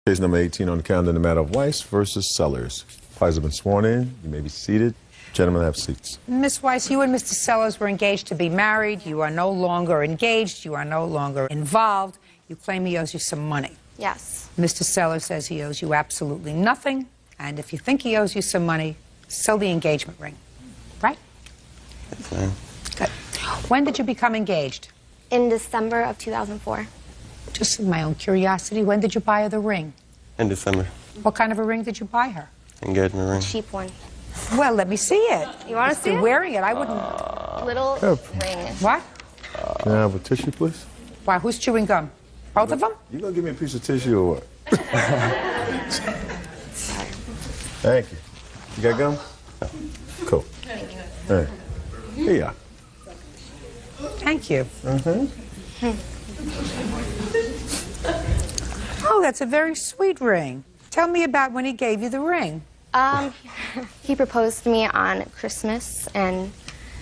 Case number 18 on the calendar in the matter of Weiss versus Sellers. Parties have been sworn in. You may be seated. Gentlemen, have seats. Miss Weiss, you and Mr. Sellers were engaged to be married. You are no longer engaged. You are no longer involved. You claim he owes you some money. Yes. Mr. Sellers says he owes you absolutely nothing. And if you think he owes you some money, sell the engagement ring. Right? Yes, ma'am. Good. When did you become engaged? In December of 2004. Just in my own curiosity, when did you buy her the ring? In December. What kind of a ring did you buy her? Engagement ring. Cheap one. Well, let me see it. You want to see it? Wearing it, I wouldn't. Little ring. What? Can I have a tissue, please? Why, who's chewing gum? Both of them? You gonna give me a piece of tissue or what? Thank you. You got gum? Cool. Hey. Here you are. Thank you. Oh, that's a very sweet ring. Tell me about when he gave you the ring. He proposed to me on Christmas and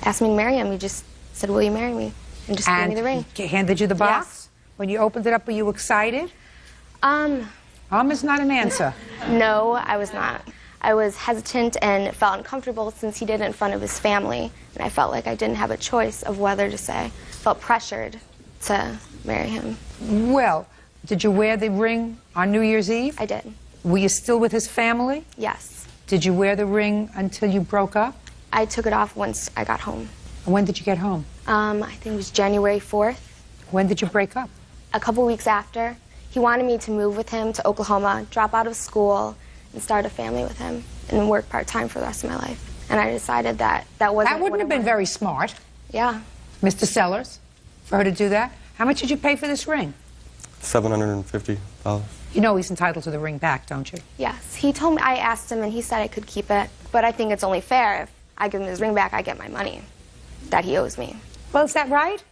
asked me to marry him. He just said, "Will you marry me?" And just gave me the ring. He handed you the box? Yes. When you opened it up, were you excited? Is not an answer. No, I was not. I was hesitant and felt uncomfortable since he did it in front of his family. And I felt like I didn't have a choice of whether to say. Felt pressured to marry him. Well, did you wear the ring on New Year's Eve? I did. Were you still with his family? Yes. Did you wear the ring until you broke up? I took it off once I got home. When did you get home? I think it was January 4th. When did you break up? A couple weeks after. He wanted me to move with him to Oklahoma, drop out of school, and start a family with him, and work part-time for the rest of my life. And I decided that wasn't That wouldn't have been very smart. Yeah. Mr. Sellers, for her to do that. How much did you pay for this ring? $750. You know he's entitled to the ring back, don't you? Yes. He told me, I asked him, and he said I could keep it. But I think it's only fair if I give him his ring back, I get my money that he owes me. Well, is that right?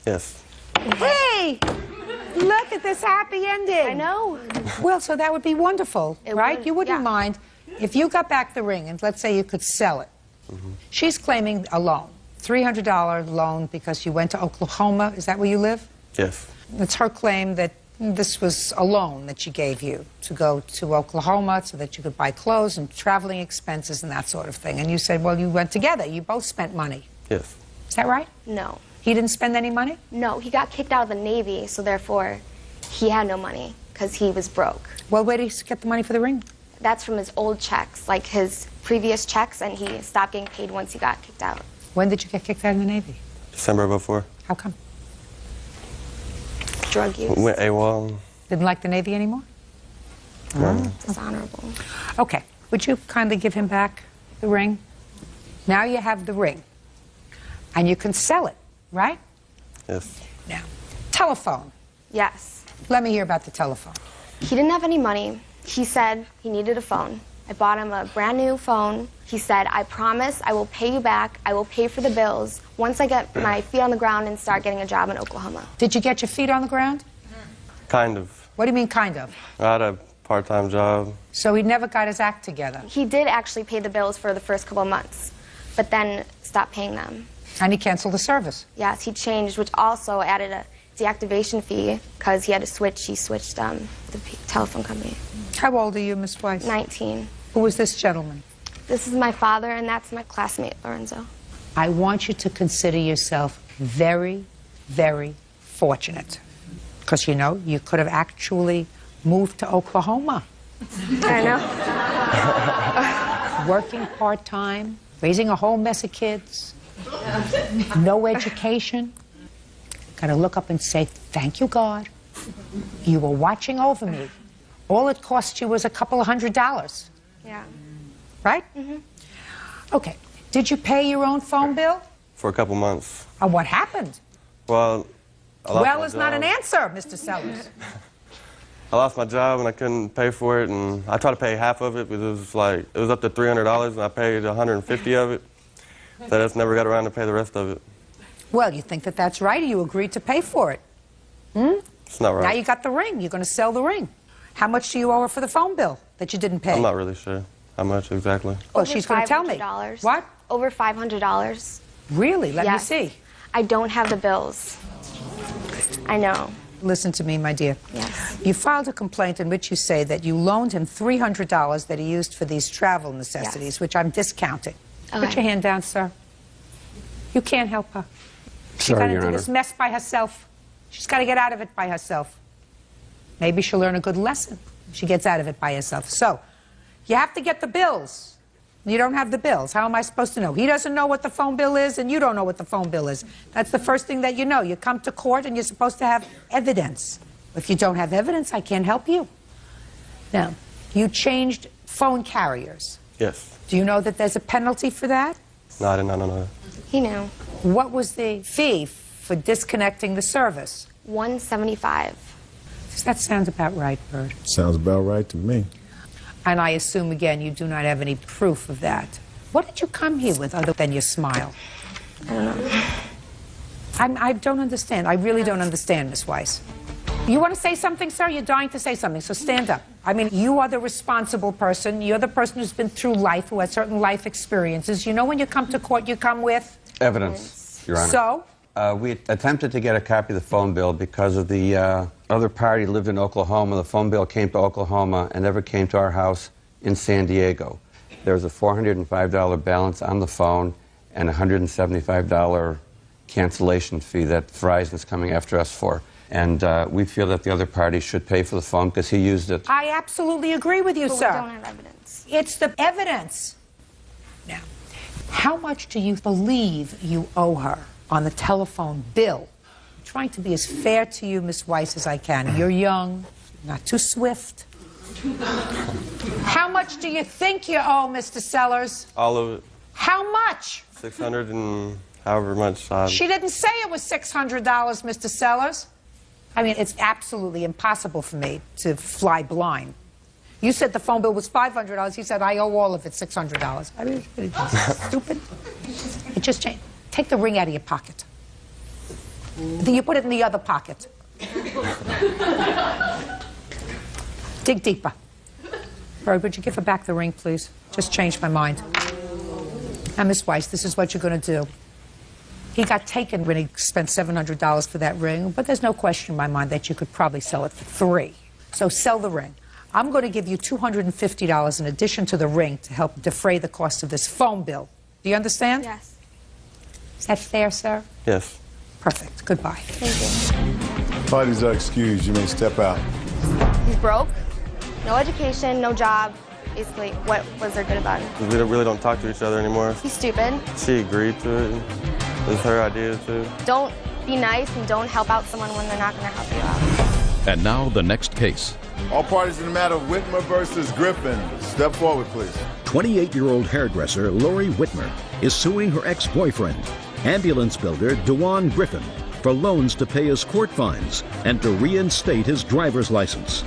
Yes. Hey! Look at this happy ending. I know. Well, so that would be wonderful, right? Would, You wouldn't yeah. mind if you got back the ring and let's say you could sell it. She's claiming a loan, $300 loan because you went to Oklahoma. Is that where you live? Yes. It's her claim that this was a loan that she gave you to go to Oklahoma so that you could buy clothes and traveling expenses and that sort of thing. And you said, well, you went together. You both spent money. Yes. Is that right? No. He didn't spend any money? No, he got kicked out of the Navy, so therefore he had no money because he was broke. Well, where did he get the money for the ring? That's from his old checks, like his previous checks, and he stopped getting paid once he got kicked out. When did you get kicked out of the Navy? December of 04. How come? Drug use. Went AWOL. Didn't like the Navy anymore? Dishonorable. Okay. Would you kindly give him back the ring? Now you have the ring. And you can sell it, right? Yes. Now, telephone. Yes. Let me hear about the telephone. He didn't have any money. He said he needed a phone. I bought him a brand new phone. He said, I promise I will pay you back. I will pay for the bills once I get my feet on the ground and start getting a job in Oklahoma. Did you get your feet on the ground? Kind of. What do you mean, kind of? I had a part-time job. So he never got his act together. He did actually pay the bills for the first couple of months, but then stopped paying them. And he canceled the service. Yes, he changed, which also added a deactivation fee because he had to switch. He switched the telephone company. How old are you, Miss Weiss? 19. Who was this gentleman? This is my father, and that's my classmate, Lorenzo. I want you to consider yourself very, very fortunate. Because, you know, you could have actually moved to Oklahoma. I know. Working part-time, raising a whole mess of kids, no education. Got to look up and say, thank you, God. You were watching over me. All it cost you was a couple of $100. Yeah. Right? Okay. Did you pay your own phone bill? For a couple months. What happened? Well, I lost Well my is not an job. answer, Mr. Sellers. I lost my job and I couldn't pay for it, and I tried to pay half of it because it was up to $300 and I paid $150 of it. So I just never got around to pay the rest of it. Well, you think that that's right, or you agreed to pay for it? It's not right. Now you got the ring. You're going to sell the ring. How much do you owe her for the phone bill that you didn't pay? I'm not really sure how much exactly. Well, she's going to tell me. $500. What? Over $500. Really? Let me Yes. see. I don't have the bills. I know. listen to me, my dear. Yes. You filed a complaint in which you say that you loaned him $300 that he used for these travel necessities, Yes. which I'm discounting. Okay. Put your hand down, sir. You can't help her. She's Sorry, got to Your do Honor. this mess by herself. She's got to get out of it by herself. Maybe she'll learn a good lesson if she gets out of it by herself. So, you have to get the bills. You don't have the bills. How am I supposed to know? He doesn't know what the phone bill is, and you don't know what the phone bill is. That's the first thing that you know. You come to court, and you're supposed to have evidence. If you don't have evidence, I can't help you. Now, you changed phone carriers. Yes. Do you know that there's a penalty for that? No, I did not know that. He knew. What was the fee for disconnecting the service? $175. Does that sound about right, Bird? Sounds about right to me. And I assume, again, you do not have any proof of that. What did you come here with other than your smile? I don't know. I don't understand. I really don't understand, Miss Weiss. You want to say something, sir? You're dying to say something, so stand up. I mean, you are the responsible person. You're the person who's been through life, who has certain life experiences. You know when you come to court, you come with? Evidence, Your Honor. So? We attempted to get a copy of the phone bill because of the other party lived in Oklahoma. The phone bill came to Oklahoma and never came to our house in San Diego. There was a $405 balance on the phone and a $175 cancellation fee that Verizon's coming after us for. And we feel that the other party should pay for the phone because he used it. I absolutely agree with you, But sir. we don't have evidence. It's the evidence. Now, how much do you believe you owe her on the telephone bill? I'm trying to be as fair to you, Miss Weiss, as I can. You're young, not too swift. How much do you think you owe, Mr. Sellers? All of it. How much? 600 and however much. She didn't say it was $600, Mr. Sellers. I mean, it's absolutely impossible for me to fly blind. You said the phone bill was $500. He said, I owe all of it $600. I mean, it's stupid. It just changed. Take the ring out of your pocket. Then you put it in the other pocket. Dig deeper. Bird, would you give her back the ring, please? Just changed my mind. Now, Miss Weiss, this is what you're going to do. He got taken when he spent $700 for that ring, but there's no question in my mind that you could probably sell it for $3. So sell the ring. I'm going to give you $250 in addition to the ring to help defray the cost of this phone bill. Do you understand? Yes. Is that fair, sir? Yes. Perfect. Goodbye. Thank you. Parties are excused. You may step out. He's broke. No education, no job. Basically, what was there good about him? 'Cause we really don't talk to each other anymore. He's stupid. She agreed to it. It was her idea, too. Don't be nice and don't help out someone when they're not going to help you out. And now the next case. All parties in the matter of Whitmer versus Griffin. Step forward, please. 28-year-old hairdresser Lori Whitmer is suing her ex-boyfriend, ambulance builder DeJuan Griffin, for loans to pay his court fines and to reinstate his driver's license.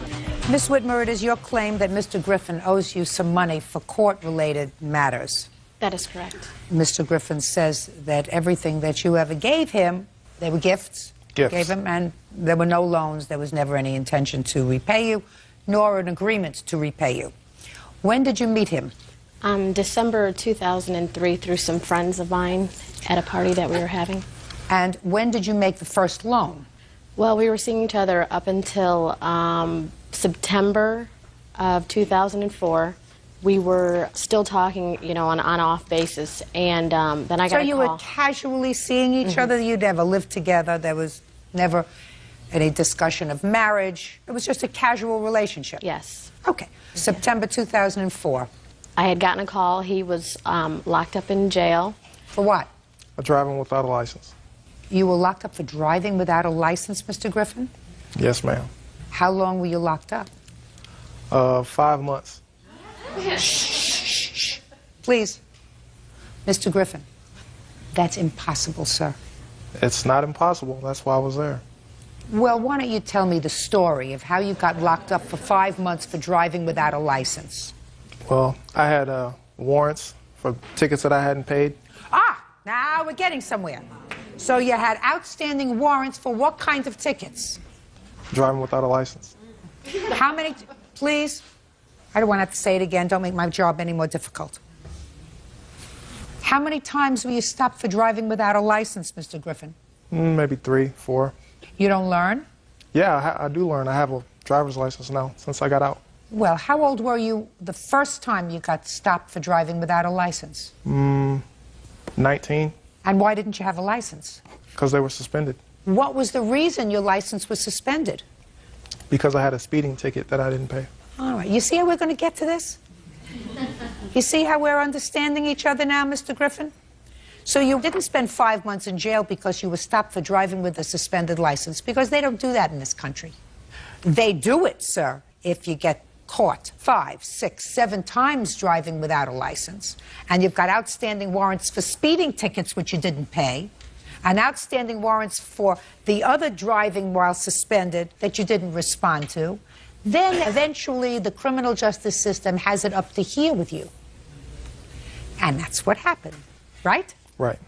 Miss Whitmer, it is your claim that Mr. Griffin owes you some money for court-related matters. That is correct. Mr. Griffin says that everything that you ever gave him, they were gifts. Gifts. Gave him, and there were no loans. There was never any intention to repay you, nor an agreement to repay you. When did you meet him? December 2003 through some friends of mine at a party that we were having. And when did you make the first loan? Well, we were seeing each other up until September of 2004. We were still talking, you know, on an on-off basis, and then I got a call. So you were casually seeing each other? You never lived together? There was never any discussion of marriage? It was just a casual relationship? Yes. Okay. September 2004. I had gotten a call. He was locked up in jail. For what? Driving without a license. You were locked up for driving without a license, Mr. Griffin? Yes, ma'am. How long were you locked up? 5 months. Shh. Please. Mr. Griffin, that's impossible, sir. It's not impossible. That's why I was there. Well, why don't you tell me the story of how you got locked up for 5 months for driving without a license? Well, I had warrants for tickets that I hadn't paid. Ah, now we're getting somewhere. So you had outstanding warrants for what kind of tickets? Driving without a license. How many, please? I don't want to have to say it again. Don't make my job any more difficult. How many times were you stopped for driving without a license, Mr. Griffin? Maybe 3, 4. You don't learn? Yeah, I do learn. I have a driver's license now since I got out. Well, how old were you the first time you got stopped for driving without a license? 19, And why didn't you have a license? because they were suspended. What was the reason your license was suspended? Because I had a speeding ticket that I didn't pay. All right, you see how we're going to get to this? You see how we're understanding each other now, Mr. Griffin? So you didn't spend 5 months in jail because you were stopped for driving with a suspended license, because they don't do that in this country. They do it, sir, if you get caught 5, 6, 7 times driving without a license, and you've got outstanding warrants for speeding tickets which you didn't pay, and outstanding warrants for the other driving while suspended that you didn't respond to, then eventually the criminal justice system has it up to here with you. And that's what happened, right? Right.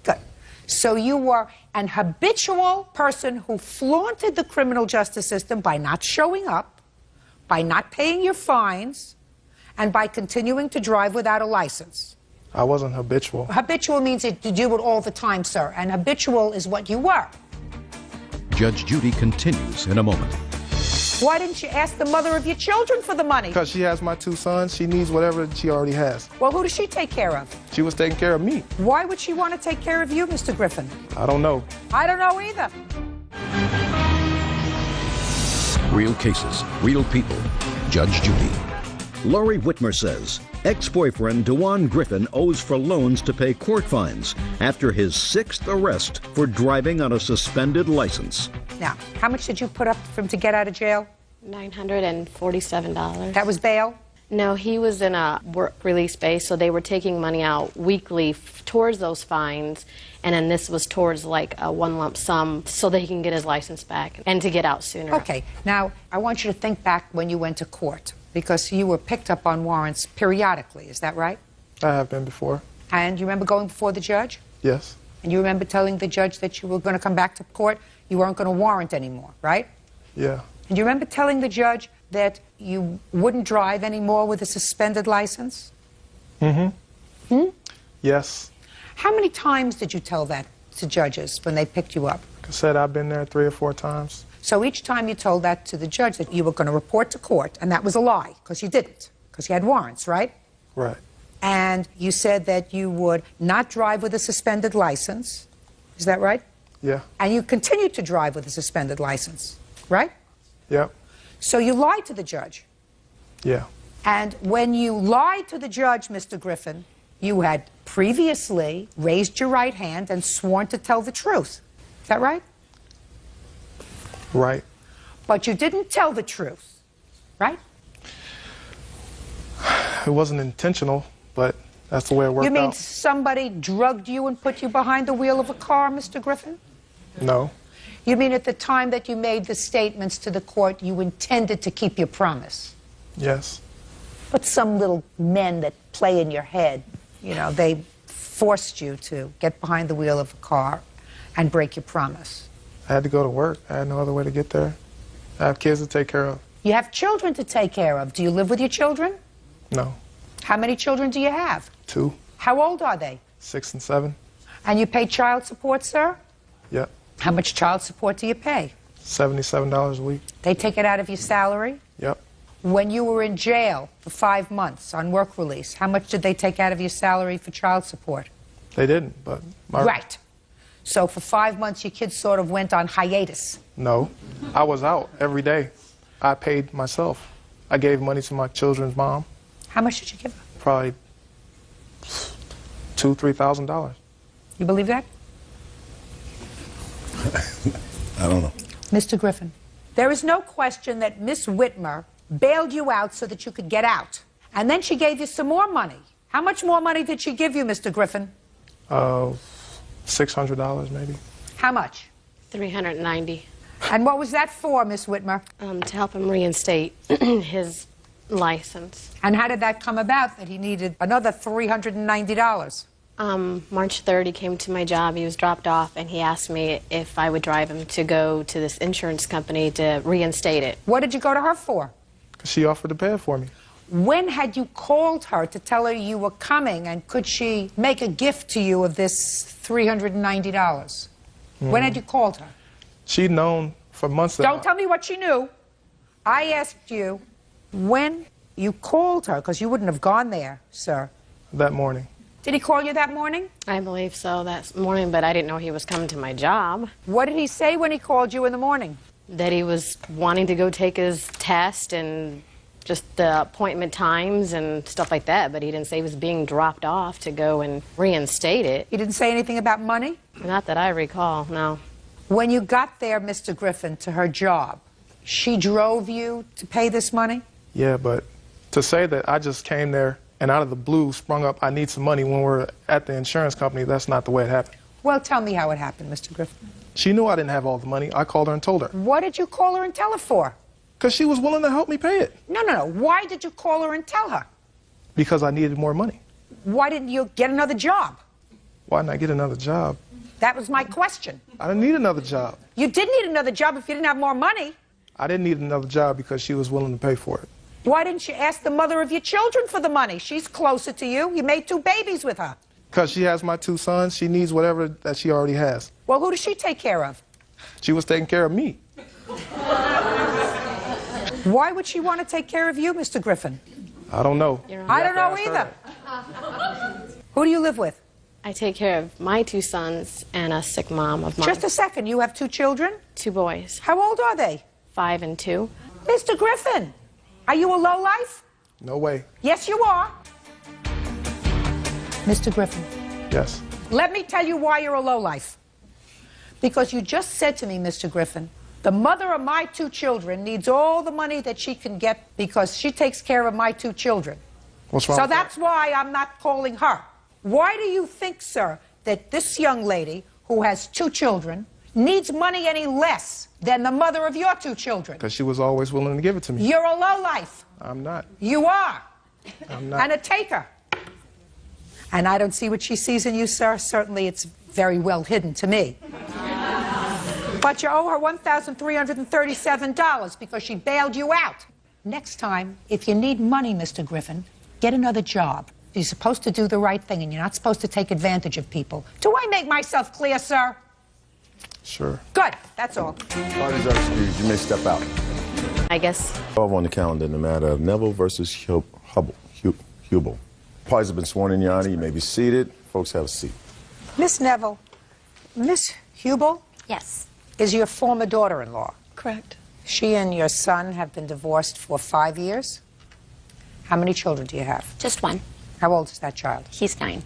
Good. So you were an habitual person who flaunted the criminal justice system by not showing up, by not paying your fines, and by continuing to drive without a license. I wasn't habitual. Habitual means that you do it all the time, sir, and habitual is what you were. Judge Judy continues in a moment. Why didn't you ask the mother of your children for the money? Because she has my 2 sons, she needs whatever she already has. Well, who does she take care of? She was taking care of me. Why would she want to take care of you, Mr. Griffin? I don't know. I don't know either. Real cases, real people. Judge Judy. Lori Whitmer says ex-boyfriend DeJuan Griffin owes for loans to pay court fines after his 6th arrest for driving on a suspended license. Now, how much did you put up for him to get out of jail? $947. That was bail? No, he was in a work release base, so they were taking money out weekly towards those fines, and then this was towards like a one lump sum so that he can get his license back and to get out sooner. Okay, now I want you to think back when you went to court, because you were picked up on warrants periodically, is that right? I have been before. And you remember going before the judge? Yes. And you remember telling the judge that you were going to come back to court, you weren't going to warrant anymore, right? Yeah. And you remember telling the judge that you wouldn't drive anymore with a suspended license? Yes. How many times did you tell that to judges when they picked you up? Like I said, I've been there 3 or 4 times. So each time you told that to the judge that you were going to report to court, and that was a lie, because you didn't, because you had warrants, right? Right. And you said that you would not drive with a suspended license. Is that right? Yeah. And you continued to drive with a suspended license, right? Yep. So you lied to the judge. Yeah. And when you lied to the judge, Mr. Griffin, you had previously raised your right hand and sworn to tell the truth. Is that right? Right. But you didn't tell the truth, right? It wasn't intentional, but that's the way it worked You mean out. somebody drugged you and put you behind the wheel of a car, Mr. Griffin? No. You mean at the time that you made the statements to the court, you intended to keep your promise? Yes. But some little men that play in your head, you know, they forced you to get behind the wheel of a car and break your promise. I had to go to work. I had no other way to get there. I have kids to take care of. You have children to take care of. Do you live with your children? No. How many children do you have? 2, How old are they? 6 and 7. And you pay child support, sir? Yep. How much child support do you pay? $77 a week. They take it out of your salary? Yep. When you were in jail for 5 months on work release, how much did they take out of your salary for child support? They didn't, but my... Right. So for 5 months, your kids sort of went on hiatus. No. I was out every day. I paid myself. I gave money to my children's mom. How much did you give her? Probably $2,000-$3,000. You believe that? I don't know. Mr. Griffin, there is no question that Miss Whitmer bailed you out so that you could get out. And then she gave you some more money. How much more money did she give you, Mr. Griffin? $600 maybe. How much? $390. And what was that for, Miss Whitmer? To help him reinstate his license. And how did that come about that he needed another $390? March 3rd, he came to my job. He was dropped off, and he asked me if I would drive him to go to this insurance company to reinstate it. What did you go to her for? She offered to pay it for me. When had you called her to tell her you were coming, and could she make a gift to you of this $390? When had you called her? She'd known for months. Don't tell me what she knew. I asked you when you called her, because you wouldn't have gone there, sir. That morning. Did he call you that morning? I believe so that morning, but I didn't know he was coming to my job. What did he say when he called you in the morning? That he was wanting to go take his test and just the appointment times and stuff like that, but he didn't say he was being dropped off to go and reinstate it. He didn't say anything about money? Not that I recall, no. When you got there, Mr. Griffin, to her job, she drove you to pay this money? Yeah, but to say that I just came there and out of the blue sprung up, I need some money when we're at the insurance company, that's not the way it happened. Well, tell me how it happened, Mr. Griffin. She knew I didn't have all the money. I called her and told her. What did you call her and tell her for? Because she was willing to help me pay it. No. Why did you call her and tell her? Because I needed more money. Why didn't you get another job? Why didn't I get another job? That was my question. I didn't need another job. You did need another job if you didn't have more money. I didn't need another job because she was willing to pay for it. Why didn't you ask the mother of your children for the money? She's closer to you. You made 2 babies with her. Because she has my 2 sons, she needs whatever that she already has. Well, who does she take care of? She was taking care of me. Why would she want to take care of you, Mr. Griffin? I don't know. I don't know either. Who do you live with? I take care of my 2 sons and a sick mom of mine. Just a second. You have 2 children? 2 boys, How old are they? 5 and 2. Mr. Griffin, are you a lowlife? No way. Yes, you are. Mr. Griffin, Yes. let me tell you why you're a lowlife. Because you just said to me, Mr. Griffin, the mother of my 2 children needs all the money that she can get because she takes care of my 2 children. What's wrong So with that? that's why I'm not calling her. Why do you think, sir, that this young lady who has 2 children needs money any less than the mother of your 2 children? Because she was always willing to give it to me. You're a lowlife. I'm not. You are. I'm not. And a taker. And I don't see what she sees in you, sir. Certainly it's very well hidden to me. But you owe her $1,337 because she bailed you out. Next time, if you need money, Mr. Griffin, get another job. You're supposed to do the right thing, and you're not supposed to take advantage of people. Do I make myself clear, sir? Sure. Good. That's all. Parties are excused. You may step out. I guess 12 on the calendar in the matter of Neville versus Hubel. Parties have been sworn in, Your Honor. You may be seated. Folks, have a seat. Miss Neville, Miss Hubel Yes, is your former daughter-in-law. correct. She and your son have been divorced for 5 years. How many children do you have? Just one. How old is that child? He's 9.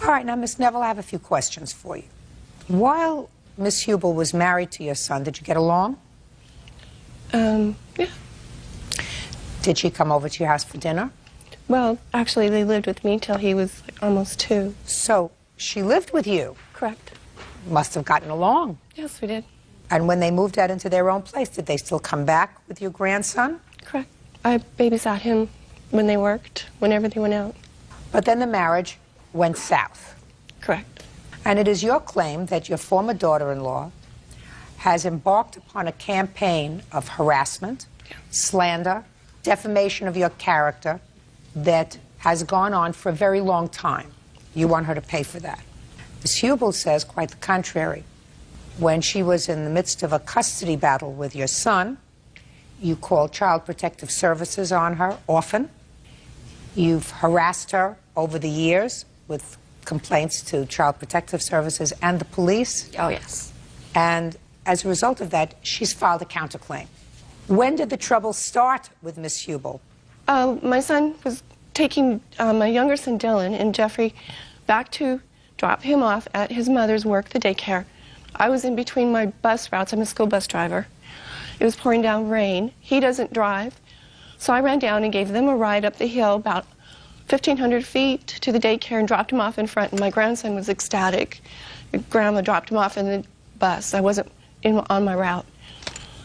All right, now, Miss Neville, I have a few questions for you. While Miss Hubel was married to your son, did you get along? Yeah. Did she come over to your house for dinner? Well, actually, they lived with me till he was like almost 2. So she lived with you. Correct. Must have gotten along. Yes, we did. And when they moved out into their own place, did they still come back with your grandson? Correct. I babysat him when they worked, whenever they went out. But then the marriage went south. Correct. And it is your claim that your former daughter-in-law has embarked upon a campaign of harassment, slander, defamation of your character that has gone on for a very long time. You want her to pay for that. Ms. Hubel says quite the contrary. When she was in the midst of a custody battle with your son, you called Child Protective Services on her often. You've harassed her over the years with complaints to Child Protective Services and the police. Oh, yes. And as a result of that, she's filed a counterclaim. When did the trouble start with Miss Hubel? My son was taking my younger son, Dylan, and Jeffrey back to drop him off at his mother's work, the daycare. I was in between my bus routes. I'm a school bus driver. It was pouring down rain. He doesn't drive. So I ran down and gave them a ride up the hill about 1,500 feet to the daycare and dropped him off in front. And my grandson was ecstatic. Grandma dropped him off in the bus. I wasn't on my route.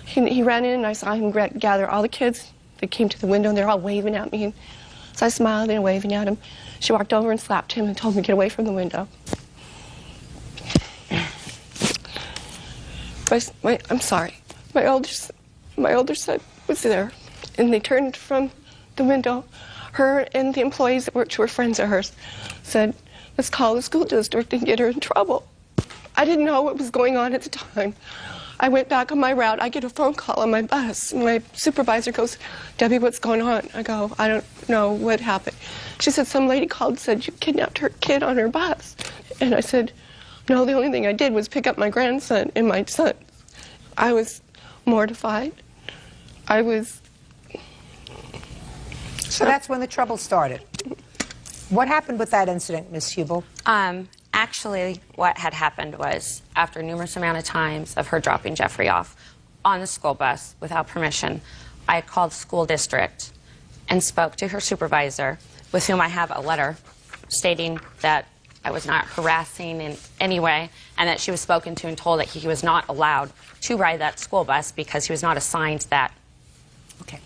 He ran in and I saw him gather all the kids that came to the window and they're all waving at me. So I smiled and waving at him. She walked over and slapped him and told him to get away from the window. I'm sorry. My older son was there, and they turned from the window. Her and the employees that were friends of hers said, "Let's call the school district and get her in trouble." I didn't know what was going on at the time. I went back on my route. I get a phone call on my bus. My supervisor goes, Debbie, what's going on? I go, I don't know what happened. She said, some lady called and said you kidnapped her kid on her bus. And I said, no, the only thing I did was pick up my grandson and my son. I was mortified. So that's when the trouble started. What happened with that incident, Miss Hubel? Actually, what had happened was, after numerous amount of times of her dropping Jeffrey off on the school bus without permission, I had called the school district and spoke to her supervisor, with whom I have a letter stating that I was not harassing in any way, and that she was spoken to and told that he was not allowed to ride that school bus because he was not assigned that. Okay.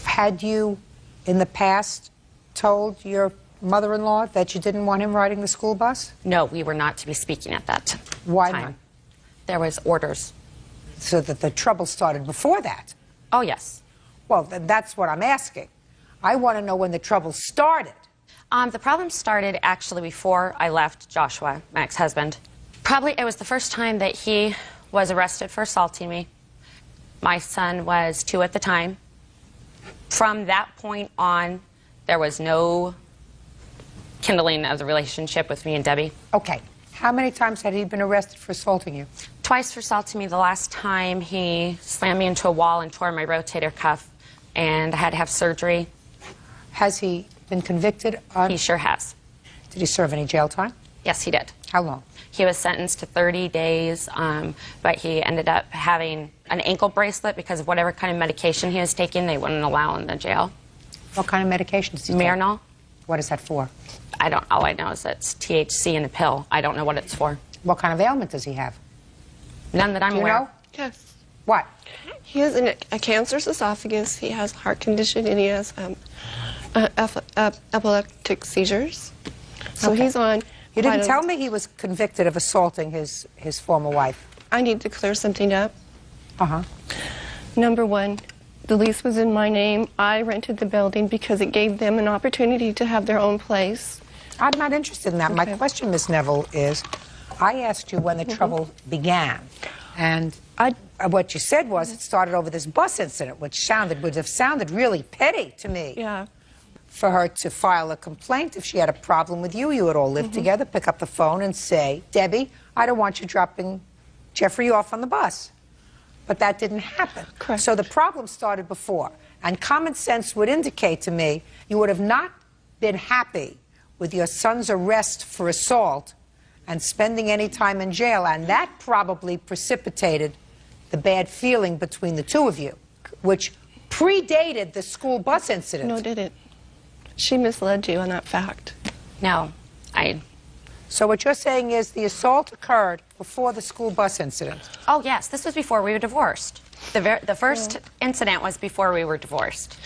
Had you, in the past, told your mother-in-law that you didn't want him riding the school bus? No, we were not to be speaking at that Why time. not? There was orders. So that the trouble started before that? Oh, yes. Well, that's what I'm asking. I want to know when the trouble started. The problem started actually before I left Joshua, my ex-husband. Probably it was the first time that he was arrested for assaulting me. My son was 2 at the time. From that point on, there was no kindling of the relationship with me and Debbie. Okay. How many times had he been arrested for assaulting you? Twice for assaulting me. The last time he slammed me into a wall and tore my rotator cuff, and I had to have surgery. Has he been convicted? He sure has. Did he serve any jail time? Yes, he did. How long? He was sentenced to 30 days, but he ended up having an ankle bracelet because of whatever kind of medication he was taking. They wouldn't allow in the jail. What kind of medication does he take? Marinol. What is that for? I don't. All I know is it's THC in a pill. I don't know what it's for. What kind of ailment does he have? None that I'm Do you aware. know? Yes. What? He has a cancerous esophagus. He has a heart condition, and he has epileptic seizures. So Okay. he's on. You didn't tell me he was convicted of assaulting his former wife. I need to clear something up. Uh-huh. Number one, the lease was in my name. I rented the building because it gave them an opportunity to have their own place. I'm not interested in that. My Okay. question, Miss Neville, is I asked you when the trouble began. And what you said was it started over this bus incident, which would have sounded really petty to me. Yeah. For her to file a complaint if she had a problem with you. You would all live together, pick up the phone and say, Debbie, I don't want you dropping Jeffrey off on the bus. But that didn't happen. Correct. So the problem started before. And common sense would indicate to me you would have not been happy with your son's arrest for assault and spending any time in jail. And that probably precipitated the bad feeling between the two of you, which predated the school bus incident. No, did it? She misled you on that fact. No, So what you're saying is the assault occurred before the school bus incident. Oh, yes. This was before we were divorced. The first incident was before we were divorced.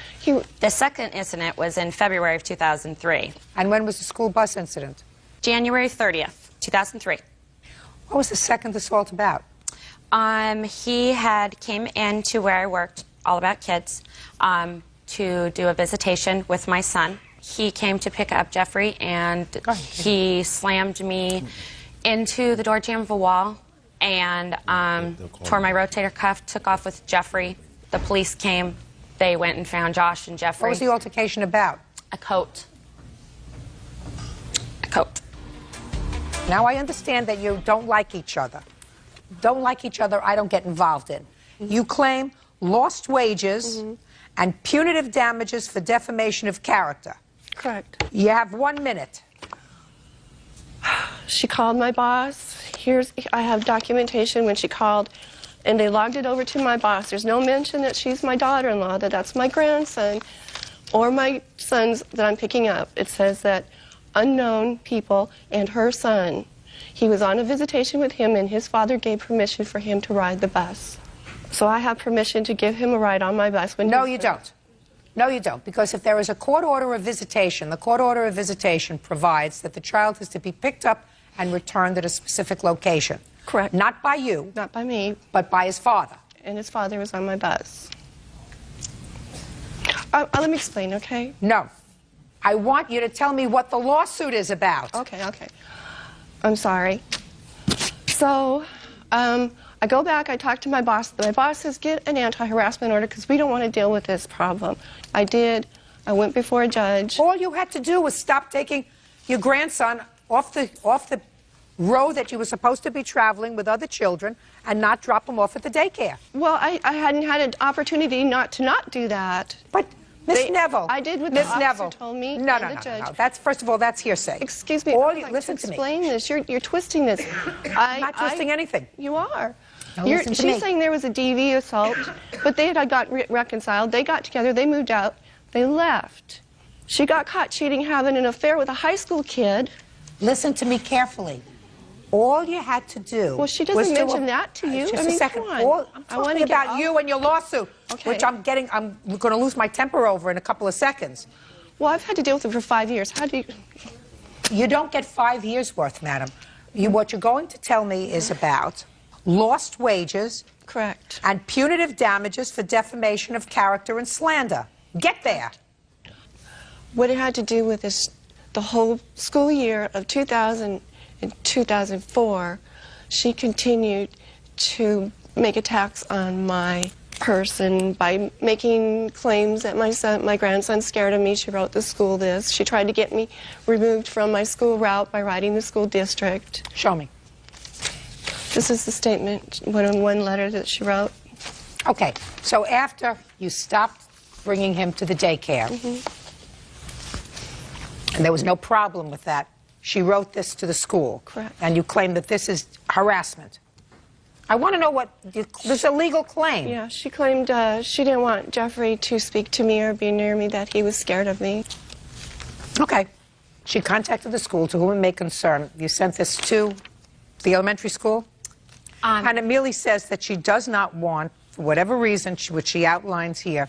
The second incident was in February of 2003. And when was the school bus incident? January 30th, 2003. What was the second assault about? He had came into where I worked, All About Kids, to do a visitation with my son. He came to pick up Jeffrey, and he slammed me into the door jamb of a wall and tore my rotator cuff, took off with Jeffrey. The police came. They went and found Josh and Jeffrey. What was the altercation about? A coat. A coat. Now I understand that you don't like each other. Don't like each other, I don't get involved in. You claim lost wages and punitive damages for defamation of character. Correct. You have 1 minute. She called my boss. I have documentation when she called, and they logged it over to my boss. There's no mention that she's my daughter-in-law, that that's my grandson, or my sons that I'm picking up. It says that unknown people and her son. He was on a visitation with him, and his father gave permission for him to ride the bus. So I have permission to give him a ride on my bus. No, you don't. No, you don't. Because if there is a court order of visitation, the court order of visitation provides that the child is to be picked up and returned at a specific location. Correct. Not by you. Not by me. But by his father. And his father was on my bus. Let me explain, okay? No. I want you to tell me what the lawsuit is about. Okay. I'm sorry. So, I I go back, I talk to my boss. My boss says, get an anti-harassment order because we don't want to deal with this problem. I did. I went before a judge. All you had to do was stop taking your grandson off the road that you were supposed to be traveling with other children and not drop him off at the daycare. Well, I hadn't had an opportunity not do that. But Miss Neville, I did what Miss the officer Neville told me. No, and no, the no, judge. no. That's first of all, that's hearsay. Excuse me. Listen to me. Explain this. You're twisting this. I'm not twisting anything. You are. Now listen to She's me. saying there was a DV assault, but they had got reconciled. They got together. They moved out. They left. She got caught cheating, having an affair with a high school kid. Listen to me carefully. All you had to do. Well, she doesn't mention that to you. Just I mean, a second. come on. I'm I wanna talking get about all- you and your lawsuit, Okay. which I'm going to lose my temper over in a couple of seconds. Well, I've had to deal with it for 5 years. How do you... You don't get 5 years worth, madam. What you're going to tell me is about lost wages. Correct. And punitive damages for defamation of character and slander. Get there. What it had to do with is the whole school year of 2000 and 2004, she continued to make attacks on my person by making claims that my grandson's scared of me. She wrote the school this. She tried to get me removed from my school route by writing the school district. Show me. This is the statement, one letter that she wrote. Okay, so after you stopped bringing him to the daycare, and there was no problem with that, she wrote this to the school. Correct. And you claim that this is harassment. I want to know what, this is a legal claim. Yeah, she claimed she didn't want Jeffrey to speak to me or be near me, that he was scared of me. Okay. She contacted the school, to whom it may concern. You sent this to the elementary school? And it merely says that she does not want, for whatever reason, which she outlines here,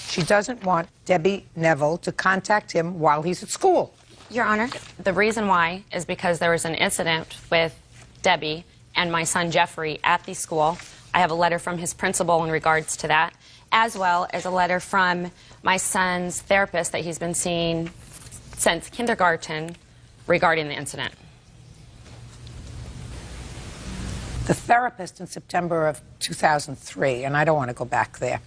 she doesn't want Debbie Neville to contact him while he's at school. Your Honor, the reason why is because there was an incident with Debbie and my son Jeffrey at the school. I have a letter from his principal in regards to that, as well as a letter from my son's therapist that he's been seeing since kindergarten regarding the incident. The therapist in September of 2003, and I don't want to go back there,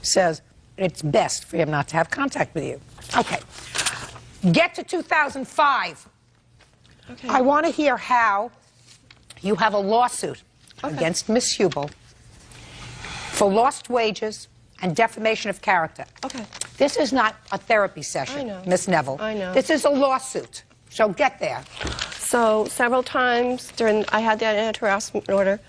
says it's best for him not to have contact with you. Okay. Get to 2005. Okay. I want to hear how you have a lawsuit against Miss Hubel for lost wages and defamation of character. Okay. This is not a therapy session, I know. Miss Neville. I know. This is a lawsuit. So get there. So several times during I had that anti-harassment order,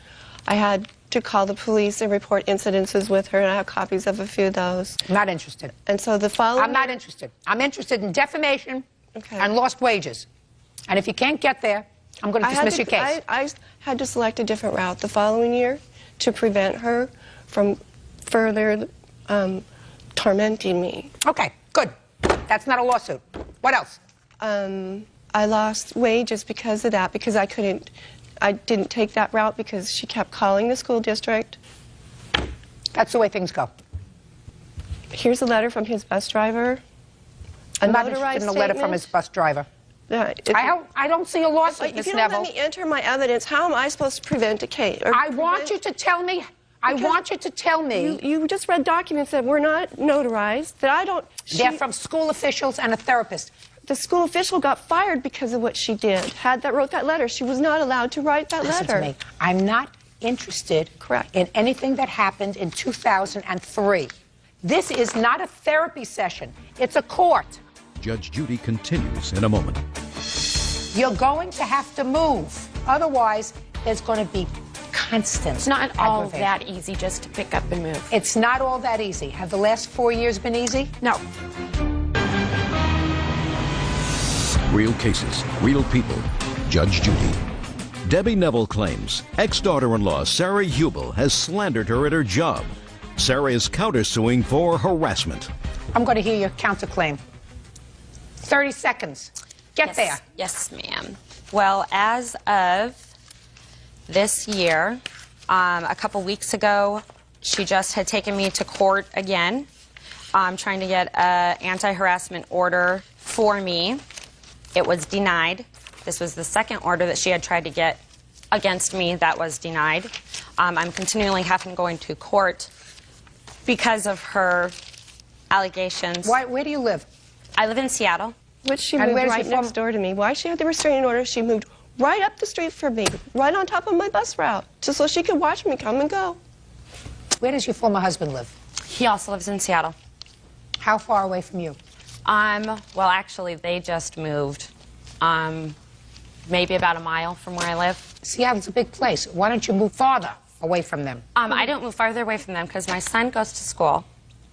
I had to call the police and report incidences with her, and I have copies of a few of those. Not interested. And so the following... I'm not interested. I'm interested in defamation Okay. and lost wages. And if you can't get there, I'm going to dismiss your case. I had to select a different route the following year to prevent her from further tormenting me. Okay, good. That's not a lawsuit. What else? I lost wages because of that, because I didn't take that route because she kept calling the school district. That's the way things go. Here's a letter from his bus driver. I'm not interested in a letter from his bus driver. Yeah, I don't see a lawsuit, if Miss you don't Neville. let me enter my evidence, how am I supposed to prevent a case? I want you to tell me. I want you to tell me. You just read documents that were not notarized, that I don't... They're from school officials and a therapist. The school official got fired because of what she did. Wrote that letter. She was not allowed to write that Listen letter. to me. I'm not interested in anything that happened in 2003. This is not a therapy session. It's a court. Judge Judy continues in a moment. You're going to have to move. Otherwise, there's going to be constant It's not all aggravation. that easy just to pick up and move. It's not all that easy. Have the last 4 years been easy? No. Real cases, real people. Judge Judy. Debbie Neville claims ex-daughter-in-law Sarah Hubel has slandered her at her job. Sarah is countersuing for harassment. I'm going to hear your counterclaim. 30 seconds. Get there. Yes, ma'am. Well, as of this year, a couple weeks ago, she just had taken me to court again, trying to get an anti-harassment order for me. It was denied. This was the second order that she had tried to get against me that was denied. I'm continually having to go into court because of her allegations. Where do you live? I live in Seattle. Which she And moved where does right your next door to me. Why she had the restraining order, she moved right up the street from me, right on top of my bus route, just so she could watch me come and go. Where does your former husband live? He also lives in Seattle. How far away from you? Well, actually, they just moved. Maybe about a mile from where I live. Seattle's a big place. Why don't you move farther away from them? I don't move farther away from them because my son goes to school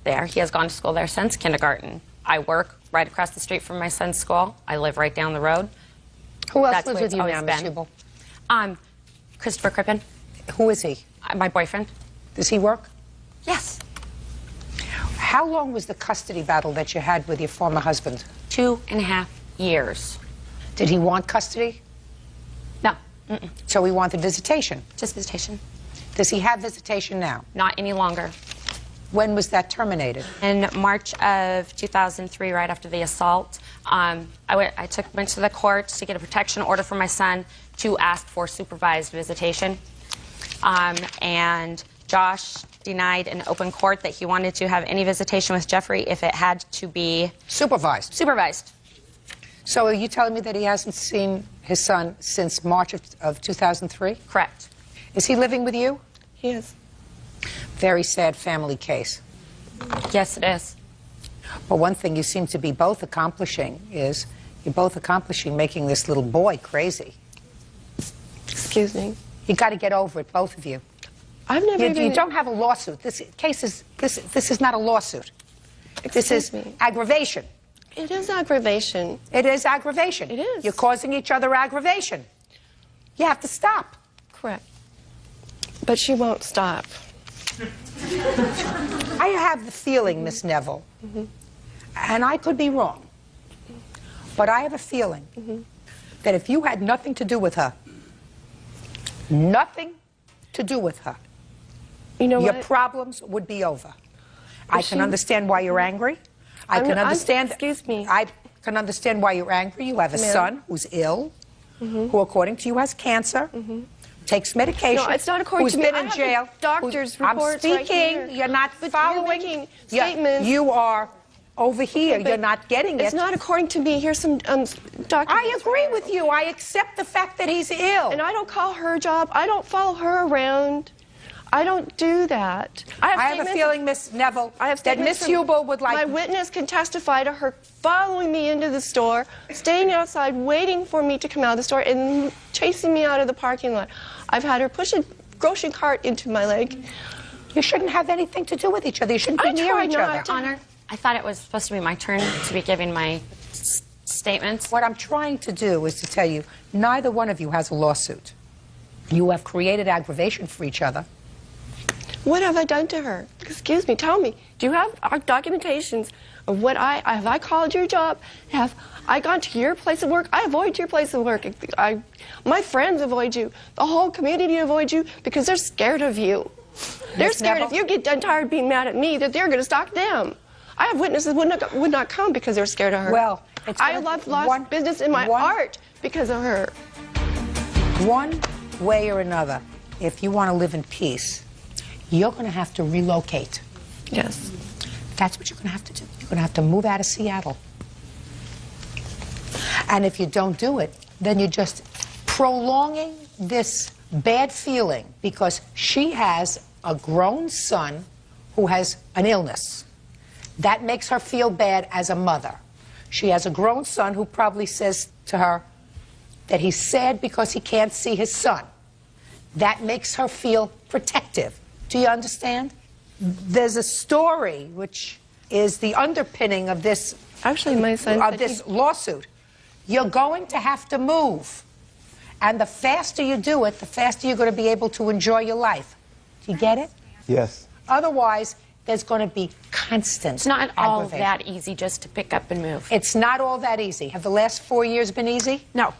there. He has gone to school there since kindergarten. I work right across the street from my son's school. I live right down the road. Who else That's lives where with it's you always now, Miss been. Hubel? Christopher Crippen, Who is he? my boyfriend. Does he work? Yes. How long was the custody battle that you had with your former husband? 2.5 years. Did he want custody? No. Mm-mm. So he wanted visitation. Just visitation. Does he have visitation now? Not any longer. When was that terminated? In March of 2003, right after the assault, I went to the court to get a protection order for my son to ask for supervised visitation. And Josh denied in open court that he wanted to have any visitation with Jeffrey if it had to be Supervised. supervised. So are you telling me that he hasn't seen his son since March of 2003? Correct. Is he living with you? He is. Very sad family case. Yes, it is. But one thing you seem to be both accomplishing is you're both accomplishing making this little boy crazy. Excuse me. You got to get over it, both of you. I've never You even... don't have a lawsuit. This case is this is not a lawsuit. This Excuse is me. aggravation. It is aggravation. It is aggravation. It is. You're causing each other aggravation. You have to stop. Correct. But she won't stop. I have the feeling, Miss Neville, and I could be wrong, but I have a feeling that if you had nothing to do with her, nothing to do with her, You know your what? problems would be over. I can she- understand why you're angry. I can I'm- understand. excuse me. I can understand why you're angry. You have a Ma'am. son who's ill, who, according to you, has cancer. Takes medication. No, it's not according who's to me. been I in have the jail. doctor's I'm reports right speaking. here. You're not But following. you're making Yeah, statements. You are over here. But You're not getting It's it. not according to me. Here's some documents. I agree with you. I accept the fact that he's ill. And I don't call her job. I don't follow her around. I don't do that. I have a statements- feeling, Miss Neville, I have that Miss statements from- Hubel would like. My witness can testify to her following me into the store, staying outside, waiting for me to come out of the store, and chasing me out of the parking lot. I've had her push a grocery cart into my leg. You shouldn't have anything to do with each other. You shouldn't be I near try each not other. to. Honor, I thought it was supposed to be my turn to be giving my statements. What I'm trying to do is to tell you, neither one of you has a lawsuit. You have created aggravation for each other. What have I done to her? Excuse me, tell me. Do you have documentations of what have I called your job? Have I gone to your place of work? I avoid your place of work. My friends avoid you. The whole community avoids you because they're scared of you. They're scared Neville? if you get done tired being mad at me that they're going to stalk them. I have witnesses would not come because they're scared of her. Well, it's I gonna- lost one- business in my one- art because of her. One way or another, if you want to live in peace, you're going to have to relocate. Yes. That's what you're going to have to do. You're going to have to move out of Seattle. And if you don't do it, then you're just prolonging this bad feeling because she has a grown son who has an illness. That makes her feel bad as a mother. She has a grown son who probably says to her that he's sad because he can't see his son. That makes her feel protective. Do you understand? There's a story which is the underpinning of this Actually, my son of said this lawsuit. You're going to have to move. And the faster you do it, the faster you're going to be able to enjoy your life. Do you get it? Yes. Otherwise, there's going to be constant It's not all aggravation. that easy just to pick up and move. It's not all that easy. Have the last 4 years been easy? No.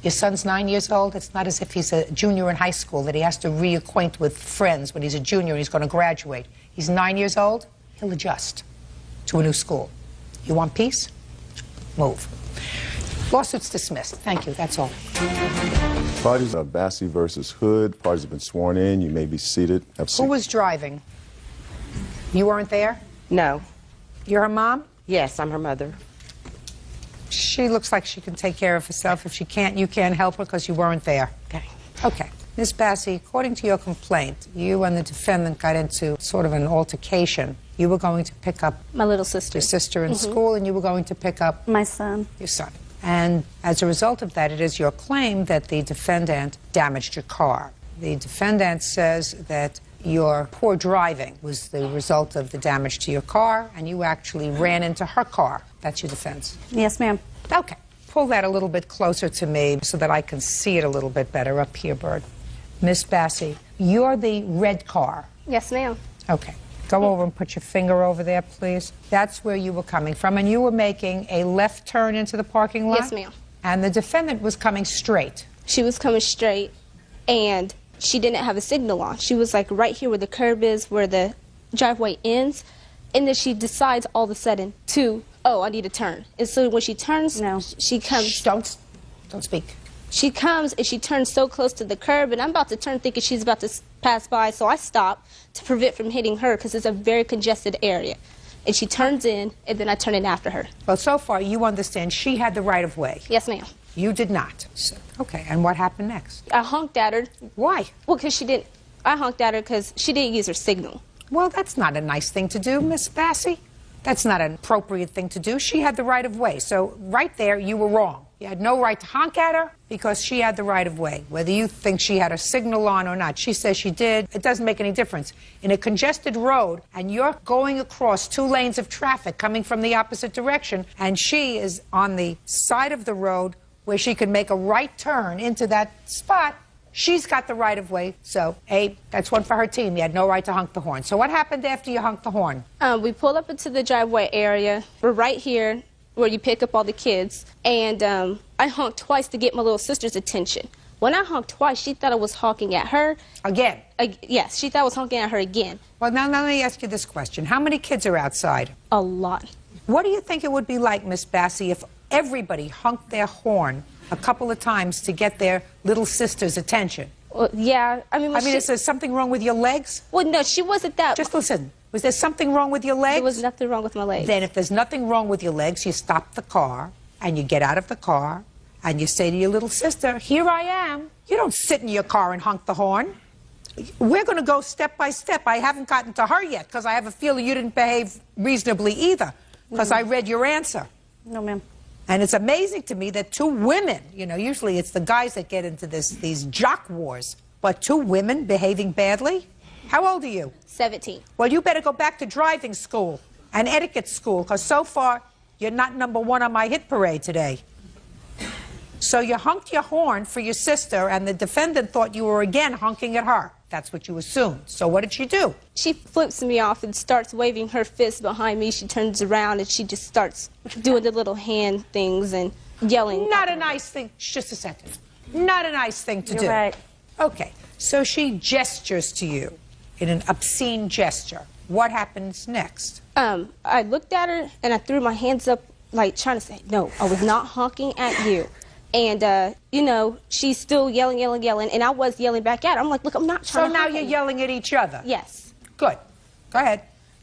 Your son's 9 years old. It's not as if he's a junior in high school that he has to reacquaint with friends when he's a junior and he's going to graduate. He's 9 years old. He'll adjust to a new school. You want peace? Move. Lawsuit's dismissed. Thank you. That's all. Parties are Bassey versus Hood. Parties have been sworn in. You may be seated. Have a seat. Who was driving? You weren't there? No. You're her mom? Yes, I'm her mother. She looks like she can take care of herself. If she can't, you can't help her because you weren't there. Okay. Okay. Ms. Bassey, according to your complaint, you and the defendant got into sort of an altercation. You were going to pick up my little sister. Your sister in school, and you were going to pick up my son. Your son. And as a result of that, it is your claim that the defendant damaged your car. The defendant says that your poor driving was the result of the damage to your car, and you actually ran into her car. That's your defense. Yes, ma'am. Okay. Pull that a little bit closer to me so that I can see it a little bit better. Up here, Bird. Miss Bassey, you're the red car. Yes, ma'am. Okay. Go over and put your finger over there, please. That's where you were coming from, and you were making a left turn into the parking lot? Yes, ma'am. And the defendant was coming straight? She was coming straight, and she didn't have a signal on. She was like right here where the curb is, where the driveway ends, and then she decides all of a sudden to, oh, I need to turn. And so when she turns, she comes... Shh, don't speak. She comes and she turns so close to the curb, and I'm about to turn thinking she's about to pass by, so I stop to prevent from hitting her because it's a very congested area. And she turns in, and then I turn in after her. Well, so far, you understand she had the right of way. Yes, ma'am. You did not. So, okay, and what happened next? I honked at her. Why? Well, because she didn't... I honked at her because she didn't use her signal. Well, that's not a nice thing to do, Miss Bassey. That's not an appropriate thing to do. She had the right of way. So right there, you were wrong. You had no right to honk at her because she had the right of way. Whether you think she had a signal on or not, she says she did. It doesn't make any difference. In a congested road, and you're going across 2 lanes of traffic coming from the opposite direction, and she is on the side of the road where she could make a right turn into that spot, she's got the right of way. So, Abe, that's one for her team. You had no right to honk the horn. So what happened after you honked the horn? We pulled up into the driveway area. We're right here where you pick up all the kids. And I honked twice to get my little sister's attention. When I honked twice, she thought I was honking at her. Again? Yes, she thought I was honking at her again. Well, now let me ask you this question. How many kids are outside? A lot. What do you think it would be like, Miss Bassey, if everybody honked their horn a couple of times to get their little sister's attention? Well, yeah, I mean, is there something wrong with your legs? Well, no, she wasn't that... Just listen. Was there something wrong with your legs? There was nothing wrong with my legs. Then if there's nothing wrong with your legs, you stop the car, and you get out of the car, and you say to your little sister, here I am. You don't sit in your car and honk the horn. We're going to go step by step. I haven't gotten to her yet, because I have a feeling you didn't behave reasonably either, because I read your answer. No, ma'am. And it's amazing to me that 2 women, you know, usually it's the guys that get into these jock wars, but 2 women behaving badly? How old are you? 17. Well, you better go back to driving school and etiquette school, because so far you're not #1 on my hit parade today. So you honked your horn for your sister, and the defendant thought you were again honking at her. That's what you assumed. So what did she do? She flips me off and starts waving her fist behind me. She turns around and she just starts doing the little hand things and yelling. Not a nice thing. Just a second. Not a nice thing to do. You're right. Okay. So she gestures to you in an obscene gesture. What happens next? I looked at her and I threw my hands up like trying to say, no, I was not honking at you. And, you know, she's still yelling, and I was yelling back at her. I'm like, look, I'm not trying to So now you're yelling at each other? Yes. Good. Go ahead.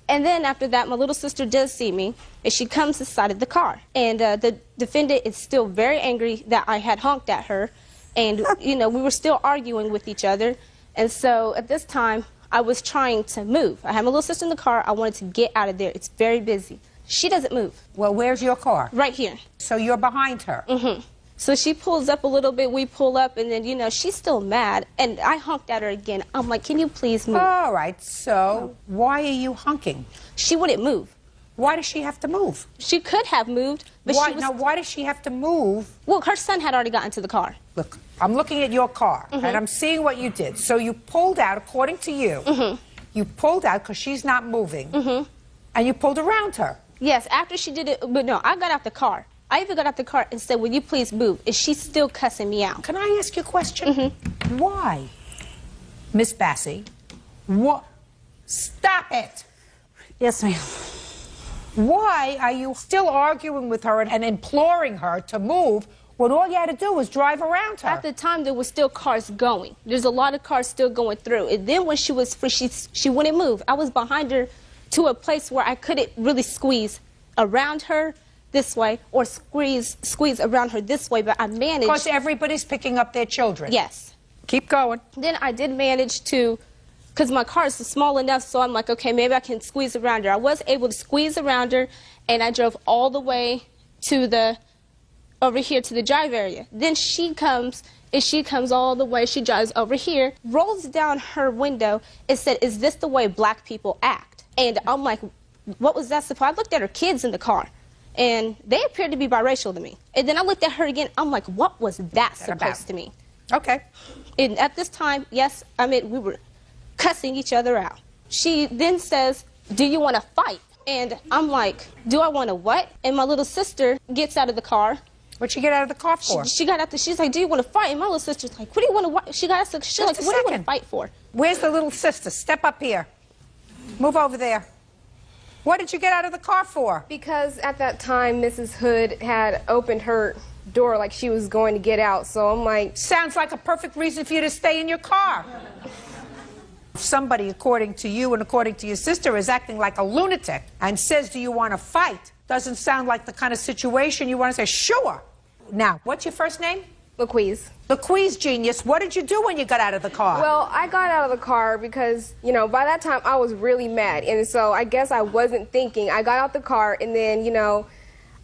And then after that, my little sister does see me, and she comes to the side of the car. And the defendant is still very angry that I had honked at her. And, you know, we were still arguing with each other. And so at this time, I was trying to move. I had my little sister in the car. I wanted to get out of there. It's very busy. She doesn't move. Well, where's your car? Right here. So you're behind her? Mm-hmm. So she pulls up a little bit, we pull up, and then, you know, she's still mad. And I honked at her again. I'm like, can you please move? All right, so why are you honking? She wouldn't move. Why does she have to move? She could have moved, but why, she was... Now, why does she have to move? Well, her son had already gotten to the car. Look, I'm looking at your car, and I'm seeing what you did. So you pulled out, according to you, you pulled out because she's not moving, and you pulled around her. Yes, after she did it, but no, I got out the car. I even got out the car and said, will you please move? And she's still cussing me out. Can I ask you a question? Why? Miss Bassey, what? Stop it. Yes, ma'am. Why are you still arguing with her and imploring her to move when all you had to do was drive around her? At the time, there was still cars going. There's a lot of cars still going through. And then when she was free, she wouldn't move. I was behind her to a place where I couldn't really squeeze around her this way or squeeze around her this way, but I managed. Because everybody's picking up their children. Yes. Keep going. Then I did manage to, because my car is small enough, so I'm like, okay, maybe I can squeeze around her. I was able to squeeze around her, and I drove all the way to over here to the drive area. Then she comes all the way, she drives over here, rolls down her window, and said, "Is this the way black people act?" And I'm like, what was that supposed? I looked at her kids in the car, and they appeared to be biracial to me. And then I looked at her again, I'm like, what was that supposed to mean? Okay. And at this time, yes, I mean, we were cussing each other out. She then says, "Do you want to fight?" And I'm like, do I want to what? And my little sister gets out of the car. What'd she get out of the car for? She got out she's like, "Do you want to fight?" And my little sister's like, "What do you want to?" She got out. She's like, "What do you want to fight for?" Where's the little sister? Step up here. Move over there. What did you get out of the car for? Because at that time, Mrs. Hood had opened her door like she was going to get out, so I'm like... Sounds like a perfect reason for you to stay in your car. If somebody, according to you and according to your sister, is acting like a lunatic and says, "Do you want to fight?" doesn't sound like the kind of situation you want to say, "Sure." Now, what's your first name? LaQuise. LaQuise, genius. What did you do when you got out of the car? Well, I got out of the car because, you know, by that time I was really mad. And so I guess I wasn't thinking. I got out the car and then, you know,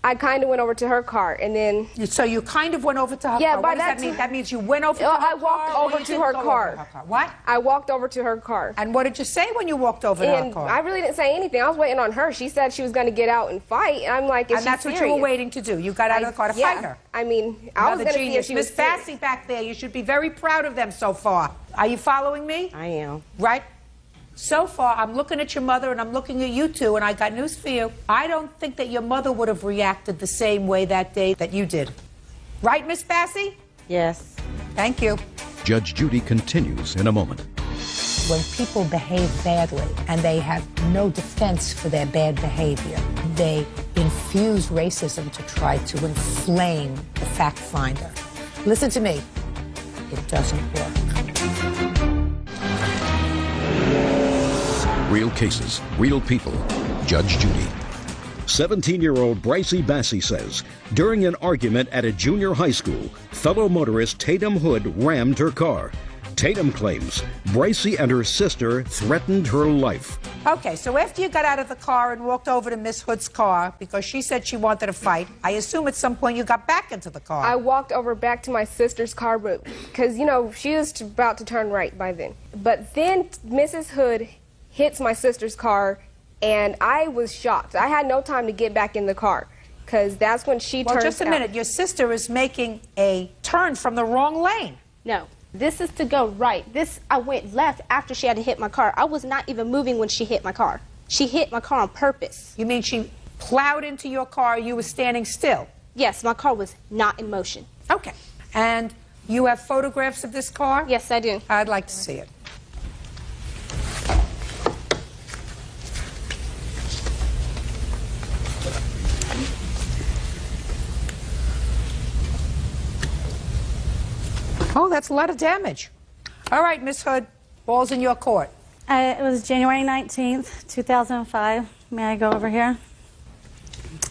I kind of went over to her car and then... So you kind of went over to her yeah, car? By what does that mean? That means you went over to her car? I walked over to her car. What? I walked over to her car. And what did you say when you walked over to her car? I really didn't say anything. I was waiting on her. She said she was going to get out and fight. And I'm like, is and that's what you were waiting to do. You got out of the car to fight her. I mean, I was going to see if she was Miss Bassey back there, you should be very proud of them so far. Are you following me? I am. Right? So far, I'm looking at your mother and I'm looking at you two, and I got news for you. I don't think that your mother would have reacted the same way that day that you did. Right, Miss Bassey? Yes. Thank you. Judge Judy continues in a moment. When people behave badly and they have no defense for their bad behavior, they infuse racism to try to inflame the fact finder. Listen to me. It doesn't work. Real cases, real people. Judge Judy. 17-year-old Brycey Bassey says, during an argument at a junior high school, fellow motorist Tatum Hood rammed her car. Tatum claims Brycey and her sister threatened her life. Okay, so after you got out of the car and walked over to Miss Hood's car because she said she wanted to fight, I assume at some point you got back into the car. I walked over back to my sister's car, because, you know, she was about to turn right by then. But then Mrs. Hood hits my sister's car, and I was shocked. I had no time to get back in the car, because that's when she turned out. Well, just a minute. Your sister is making a turn from the wrong lane. No. This is to go right. I went left after she had to hit my car. I was not even moving when she hit my car. She hit my car on purpose. You mean she plowed into your car, you were standing still? Yes, my car was not in motion. Okay. And you have photographs of this car? Yes, I do. I'd like to see it. Oh, that's a lot of damage. All right, Miss Hood, ball's in your court. It was January 19th, 2005. May I go over here?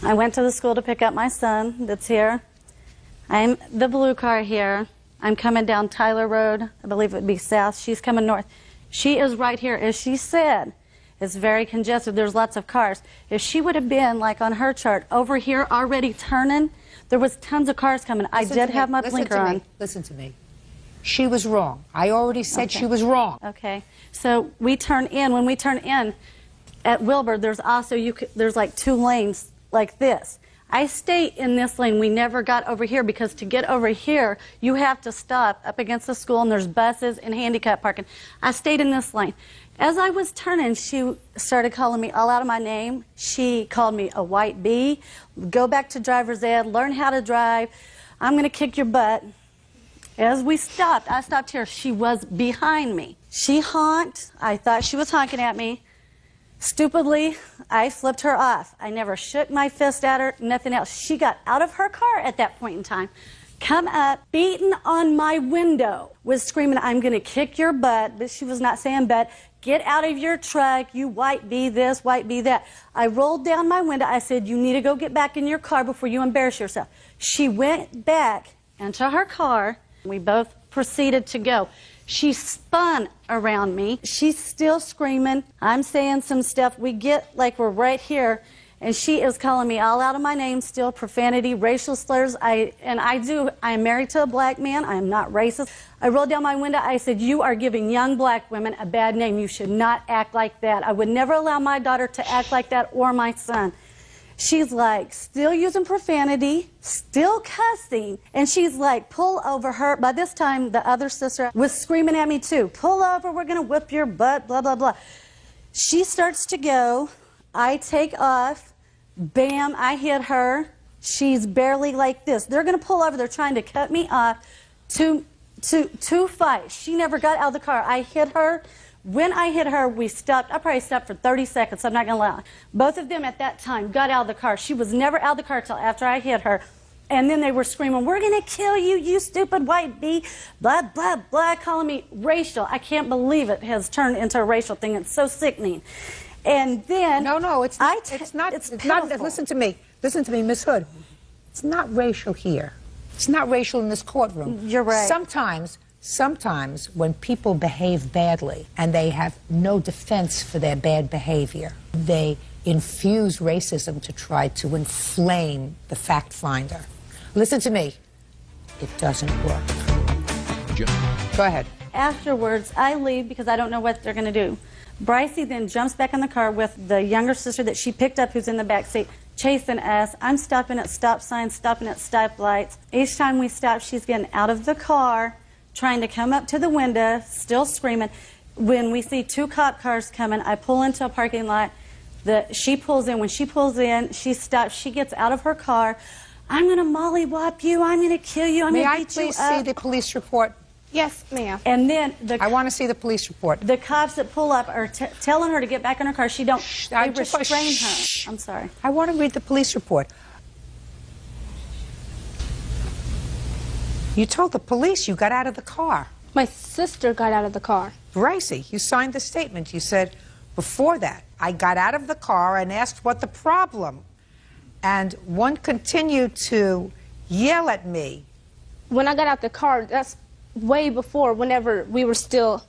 I went to the school to pick up my son that's here. I'm the blue car here. I'm coming down Tyler Road. I believe it would be south. She's coming north. She is right here. As she said, it's very congested. There's lots of cars. If she would have been, like on her chart, over here already turning, there was tons of cars coming. I did have my blinker on. Listen to me. She was wrong. I already said she was wrong. Okay. So we turn in. When we turn in at Wilbur, there's also, there's like 2 lanes like this. I stay in this lane. We never got over here because to get over here, you have to stop up against the school and there's buses and handicap parking. I stayed in this lane. As I was turning, she started calling me all out of my name. She called me a white bee. Go back to driver's ed, learn how to drive. I'm going to kick your butt. As we stopped, I stopped here. She was behind me. She honked. I thought she was honking at me. Stupidly, I flipped her off. I never shook my fist at her, nothing else. She got out of her car at that point in time, come up, beating on my window, was screaming, I'm going to kick your butt, but she was not saying butt. Get out of your truck, you white bee this, white bee that. I rolled down my window. I said, you need to go get back in your car before you embarrass yourself. She went back into her car. We both proceeded to go. She spun around me. She's still screaming. I'm saying some stuff. We get like we're right here, and she is calling me all out of my name, still profanity, racial slurs. I am married to a black man. I am not racist. I rolled down my window. I said, you are giving young black women a bad name. You should not act like that. I would never allow my daughter to act like that, or my son. She's like still using profanity, still cussing, and she's like, pull over her. By this time, the other sister was screaming at me too. Pull over, we're going to whip your butt, blah, blah, blah. She starts to go. I take off. Bam, I hit her. She's barely like this. They're going to pull over. They're trying to cut me off. Two fights. She never got out of the car. I hit her. When I hit her, we stopped. I probably stopped for 30 seconds. I'm not going to lie. Both of them at that time got out of the car. She was never out of the car until after I hit her. And then they were screaming, we're going to kill you, you stupid white bee, blah, blah, blah, calling me racial. I can't believe it has turned into a racial thing. It's so sickening. And then... No, it's not. It's not. Listen to me. Listen to me, Miss Hood. It's not racial here. It's not racial in this courtroom. You're right. Sometimes when people behave badly and they have no defense for their bad behavior, they infuse racism to try to inflame the fact finder. Listen to me. It doesn't work. Go ahead. Afterwards, I leave because I don't know what they're going to do. Brycey then jumps back in the car with the younger sister that she picked up who's in the back seat, chasing us. I'm stopping at stop signs, stopping at stoplights. Each time we stop, she's getting out of the car, trying to come up to the window, still screaming. When we see two cop cars coming, I pull into a parking lot. She pulls in. When she pulls in, she stops. She gets out of her car. I'm going to mollywop you. I'm going to kill you. I'm going to beat you up. May I please see the police report? Yes, ma'am. And then I want to see the police report. The cops that pull up are telling her to get back in her car. They restrain her. I'm sorry. I want to read the police report. You told the police you got out of the car. My sister got out of the car. Brycey, you signed the statement. You said, before that, I got out of the car and asked what the problem. And one continued to yell at me. When I got out the car, that's way before, whenever we were still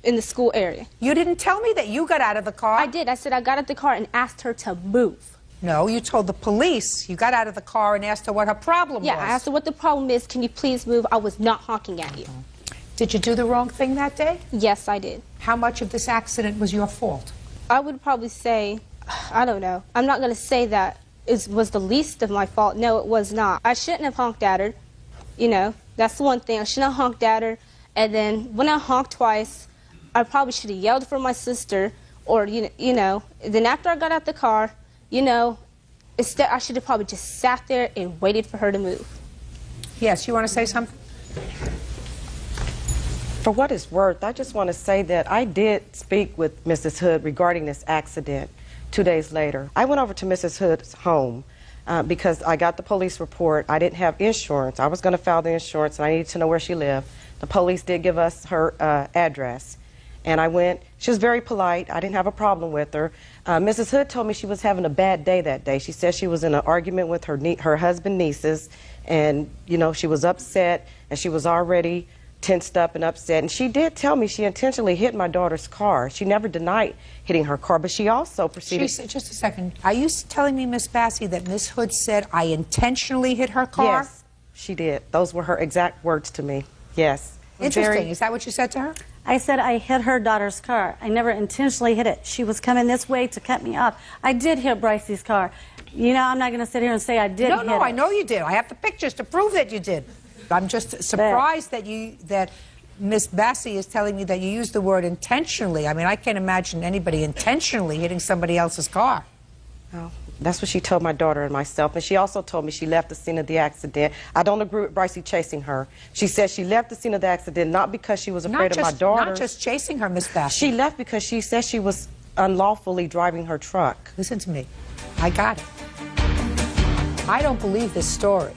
in the school area. You didn't tell me that you got out of the car. I did. I said I got out of the car and asked her to move. No, you told the police you got out of the car and asked her what her problem was. Yeah, I asked her what the problem is. Can you please move? I was not honking at you. Did you do the wrong thing that day? Yes, I did. How much of this accident was your fault? I would probably say, I don't know. I'm not going to say that it was the least of my fault. No, it was not. I shouldn't have honked at her. You know, that's the one thing. I shouldn't have honked at her. And then when I honked twice, I probably should have yelled for my sister. Or, you know, then after I got out the car, you know, instead I should have probably just sat there and waited for her to move. Yes, you want to say something? For what it's worth, I just want to say that I did speak with Mrs. Hood regarding this accident 2 days later. I went over to Mrs. Hood's home because I got the police report. I didn't have insurance. I was going to file the insurance, and I needed to know where she lived. The police did give us her address. And I went. She was very polite. I didn't have a problem with her. Mrs. Hood told me she was having a bad day that day. She said she was in an argument with her husband's nieces, and, you know, she was upset, and she was already tensed up and upset. And she did tell me she intentionally hit my daughter's car. She never denied hitting her car, but she also proceeded... Just a second. Are you telling me, Miss Bassey, that Miss Hood said I intentionally hit her car? Yes, she did. Those were her exact words to me. Yes. Interesting. Is that what you said to her? I said I hit her daughter's car. I never intentionally hit it. She was coming this way to cut me off. I did hit Brycey's car. You know, I'm not going to sit here and say I did hit it. No, I know you did. I have the pictures to prove that you did. I'm just surprised that Miss Bassey is telling me that you used the word intentionally. I mean, I can't imagine anybody intentionally hitting somebody else's car. Oh, that's what she told my daughter and myself. And she also told me she left the scene of the accident. I don't agree with Brycey chasing her. She said she left the scene of the accident not because she was afraid of my daughter. Not just chasing her, Miss Bassey. She left because she said she was unlawfully driving her truck. Listen to me. I got it. I don't believe this story.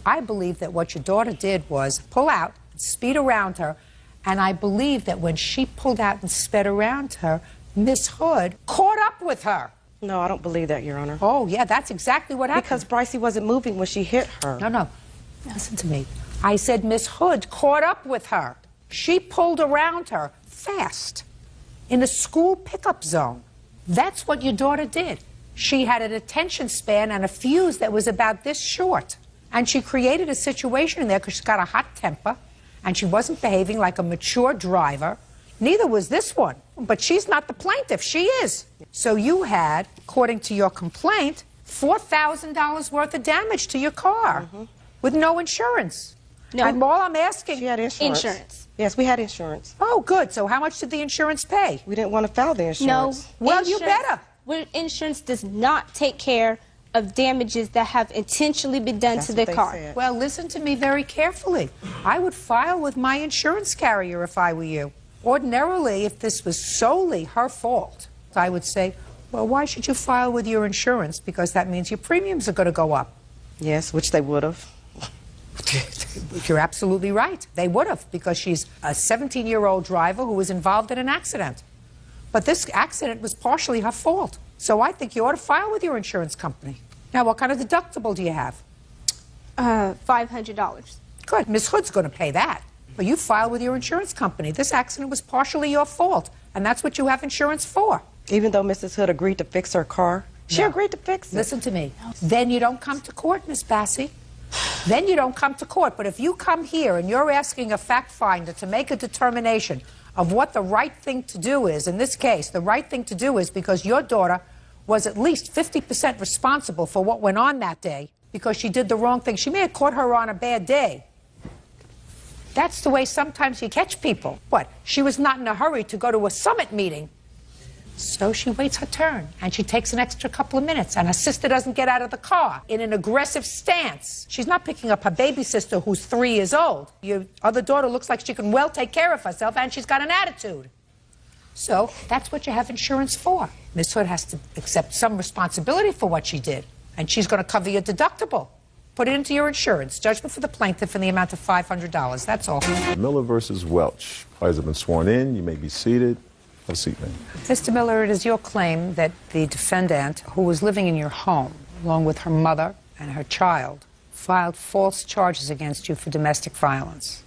I believe that what your daughter did was pull out, speed around her, and I believe that when she pulled out and sped around her, Miss Hood caught up with her. No, I don't believe that, Your Honor. Oh, yeah, that's exactly what happened. Because Brycey wasn't moving when she hit her. No. Listen to me. I said Miss Hood caught up with her. She pulled around her fast in a school pickup zone. That's what your daughter did. She had an attention span and a fuse that was about this short. And she created a situation in there because she's got a hot temper and she wasn't behaving like a mature driver. Neither was this one. But she's not the plaintiff. She is. So you had, according to your complaint, $4,000 worth of damage to your car with no insurance. No. And all I'm asking... She had insurance. Insurance. Yes, we had insurance. Oh, good. So how much did the insurance pay? We didn't want to file the insurance. No. Well, you better. Insurance does not take care of damages that have intentionally been done to the car. Well, listen to me very carefully. I would file with my insurance carrier if I were you. Ordinarily, if this was solely her fault, I would say, well, why should you file with your insurance? Because that means your premiums are going to go up. Yes, which they would have. You're absolutely right. They would have, because she's a 17-year-old driver who was involved in an accident. But this accident was partially her fault. So I think you ought to file with your insurance company. Now, what kind of deductible do you have? $500. Good. Miss Hood's going to pay that. But you file with your insurance company. This accident was partially your fault, and that's what you have insurance for. Even though Mrs. Hood agreed to fix her car? She agreed to fix it. Listen to me. Then you don't come to court, Miss Bassie. Then you don't come to court. But if you come here and you're asking a fact finder to make a determination of what the right thing to do is, in this case, the right thing to do is because your daughter was at least 50% responsible for what went on that day because she did the wrong thing. She may have caught her on a bad day. That's the way sometimes you catch people. What? She was not in a hurry to go to a summit meeting. So she waits her turn, and she takes an extra couple of minutes, and her sister doesn't get out of the car in an aggressive stance. She's not picking up her baby sister, who's 3 years old. Your other daughter looks like she can well take care of herself, and she's got an attitude. So that's what you have insurance for. Miss Hood has to accept some responsibility for what she did, and she's going to cover your deductible. Put it into your insurance. Judgment for the plaintiff in the amount of $500. That's all. Miller versus Welch. Parties have been sworn in. You may be seated. Have a seat, ma'am. Mr. Miller, it is your claim that the defendant, who was living in your home, along with her mother and her child, filed false charges against you for domestic violence.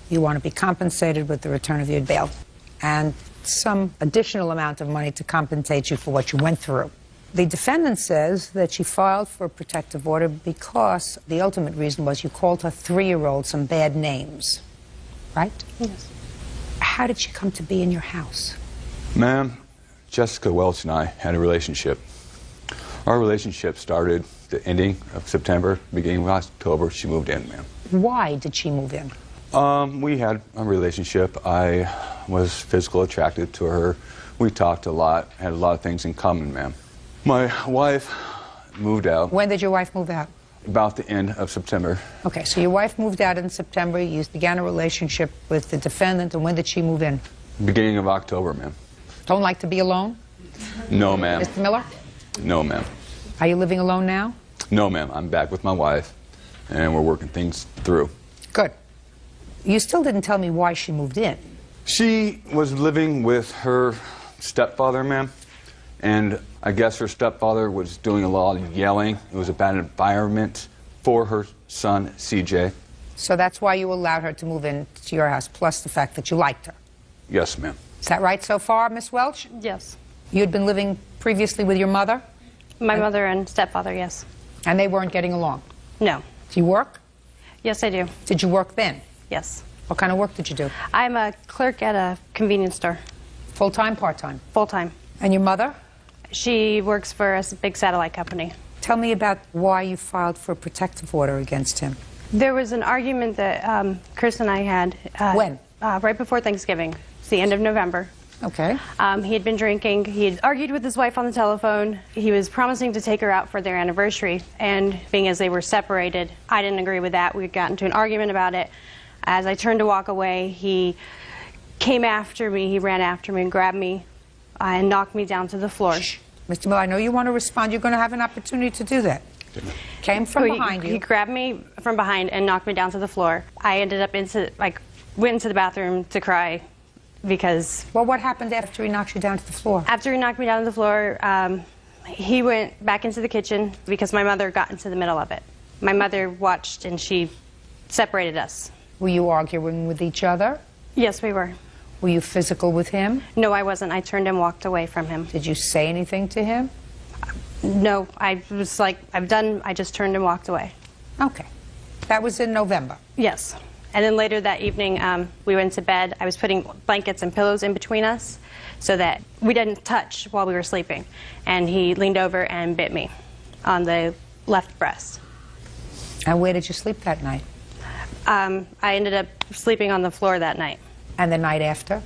You want to be compensated with the return of your bail and some additional amount of money to compensate you for what you went through. The defendant says that she filed for a protective order because the ultimate reason was you called her 3-year-old some bad names, right? Yes. How did she come to be in your house? Ma'am, Jessica Welch and I had a relationship. Our relationship started the ending of September, beginning of October. She moved in, ma'am. Why did she move in? We had a relationship. I was physically attracted to her. We talked a lot, had a lot of things in common, ma'am. My wife moved out. When did your wife move out? About the end of September. Okay, so your wife moved out in September. You began a relationship with the defendant, and when did she move in? Beginning of October, ma'am. Don't like to be alone? No, ma'am. Mr. Miller? No, ma'am. Are you living alone now? No, ma'am. I'm back with my wife, and we're working things through. Good. You still didn't tell me why she moved in. She was living with her stepfather, ma'am, and I guess her stepfather was doing a lot of yelling. It was a bad environment for her son, CJ. So that's why you allowed her to move in to your house, plus the fact that you liked her. Yes, ma'am. Is that right so far, Miss Welch? Yes. You had been living previously with your mother? My mother and stepfather, yes. And they weren't getting along? No. Do you work? Yes, I do. Did you work then? Yes. What kind of work did you do? I'm a clerk at a convenience store. Full-time, part-time? Full-time. And your mother? She works for a big satellite company. Tell me about why you filed for a protective order against him. There was an argument that Chris and I had. When? Right before Thanksgiving. It's the end of November. Okay. He had been drinking. He had argued with his wife on the telephone. He was promising to take her out for their anniversary. And being as they were separated, I didn't agree with that. We got into an argument about it. As I turned to walk away, he came after me. He ran after me and grabbed me and knocked me down to the floor. Shh. Mr. Miller, I know you want to respond. You're going to have an opportunity to do that. Came from behind you. He grabbed me from behind and knocked me down to the floor. I ended up went into the bathroom to cry because... Well, what happened after he knocked you down to the floor? After he knocked me down to the floor, he went back into the kitchen because my mother got into the middle of it. My mother watched and she separated us. Were you arguing with each other? Yes, we were. Were you physical with him? No, I wasn't. I turned and walked away from him. Did you say anything to him? No, I was like, I'm done. I just turned and walked away. Okay. That was in November? Yes. And then later that evening, we went to bed. I was putting blankets and pillows in between us so that we didn't touch while we were sleeping. And he leaned over and bit me on the left breast. And where did you sleep that night? I ended up sleeping on the floor that night. And the night after?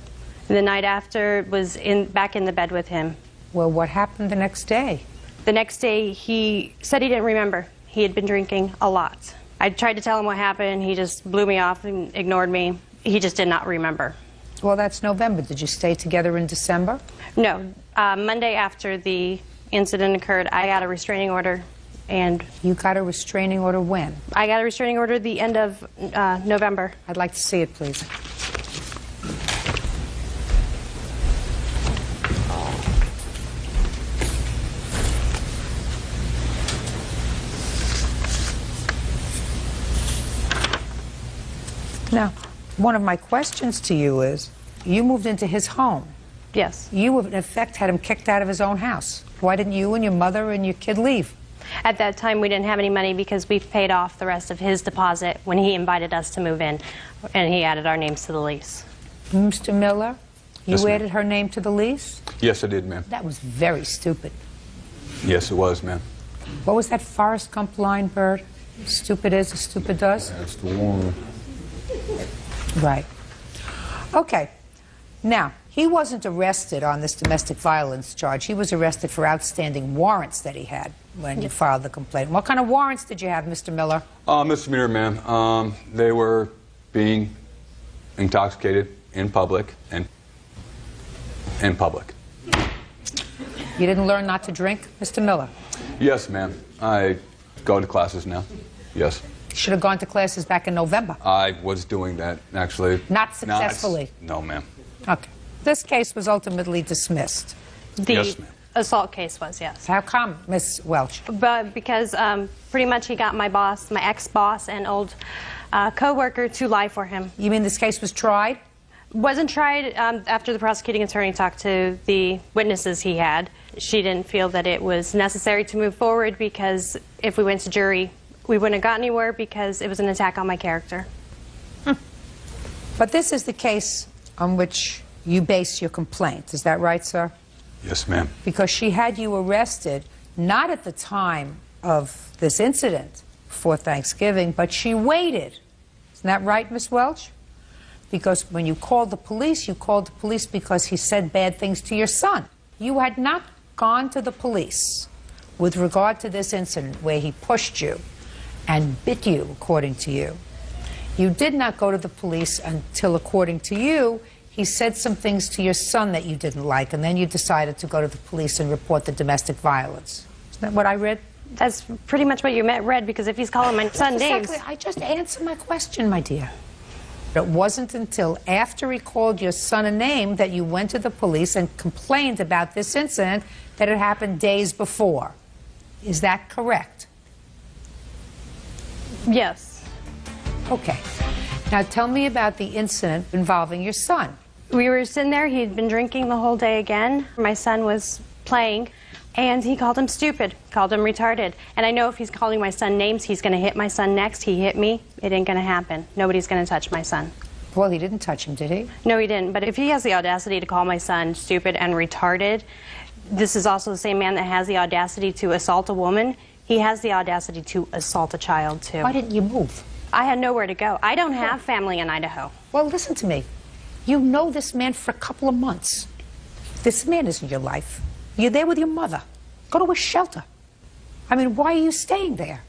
The night after was back in the bed with him. Well, what happened the next day? The next day, he said he didn't remember. He had been drinking a lot. I tried to tell him what happened. He just blew me off and ignored me. He just did not remember. Well, that's November. Did you stay together in December? No. Monday after the incident occurred, I got a restraining order. And you got a restraining order when? I got a restraining order the end of November. I'd like to see it, please. Now, one of my questions to you is, you moved into his home. Yes. You, in effect, had him kicked out of his own house. Why didn't you and your mother and your kid leave? At that time, we didn't have any money because we paid off the rest of his deposit when he invited us to move in, and he added our names to the lease. Mr. Miller, you Yes, ma'am. added her name to the lease? Yes, I did, ma'am. That was very stupid. Yes, it was, ma'am. What was that Forrest Gump line, Bird? Stupid is as stupid does? That's the one. Right. Okay. Now, he wasn't arrested on this domestic violence charge. He was arrested for outstanding warrants that he had when you filed the complaint. What kind of warrants did you have, Mr. Miller? Misdemeanor, ma'am. They were being intoxicated in public and in public. You didn't learn not to drink, Mr. Miller? Yes, ma'am. I go to classes now. Yes. You should have gone to classes back in November. I was doing that, actually. Not successfully? No, ma'am. Okay. This case was ultimately dismissed. Yes, ma'am. Assault case was, yes. How come, Miss Welch? But because pretty much he got my boss, my ex-boss and old co-worker to lie for him. You mean this case was tried? Wasn't tried after the prosecuting attorney talked to the witnesses he had. She didn't feel that it was necessary to move forward because if we went to jury, we wouldn't have got anywhere because it was an attack on my character. But this is the case on which you base your complaint. Is that right, sir? Yes, ma'am. Because she had you arrested not at the time of this incident for Thanksgiving, but she waited. Isn't that right, Miss Welch? Because when you called the police because he said bad things to your son. You had not gone to the police with regard to this incident where he pushed you and bit you, according to you. You did not go to the police until, according to you, he said some things to your son that you didn't like, and then you decided to go to the police and report the domestic violence. Isn't that what I read? That's pretty much what you read, because if he's calling my son names... Exactly. I just answered my question, my dear. It wasn't until after he called your son a name that you went to the police and complained about this incident that it happened days before. Is that correct? Yes. Okay. Now tell me about the incident involving your son. We were sitting there. He'd been drinking the whole day again. My son was playing, and he called him stupid, called him retarded. And I know if he's calling my son names, he's going to hit my son next. He hit me. It ain't going to happen. Nobody's going to touch my son. Well, he didn't touch him, did he? No, he didn't. But if he has the audacity to call my son stupid and retarded, this is also the same man that has the audacity to assault a woman. He has the audacity to assault a child, too. Why didn't you move? I had nowhere to go. I don't have family in Idaho. Well, listen to me. You know this man for a couple of months. This man isn't your life. You're there with your mother. Go to a shelter. I mean, why are you staying there?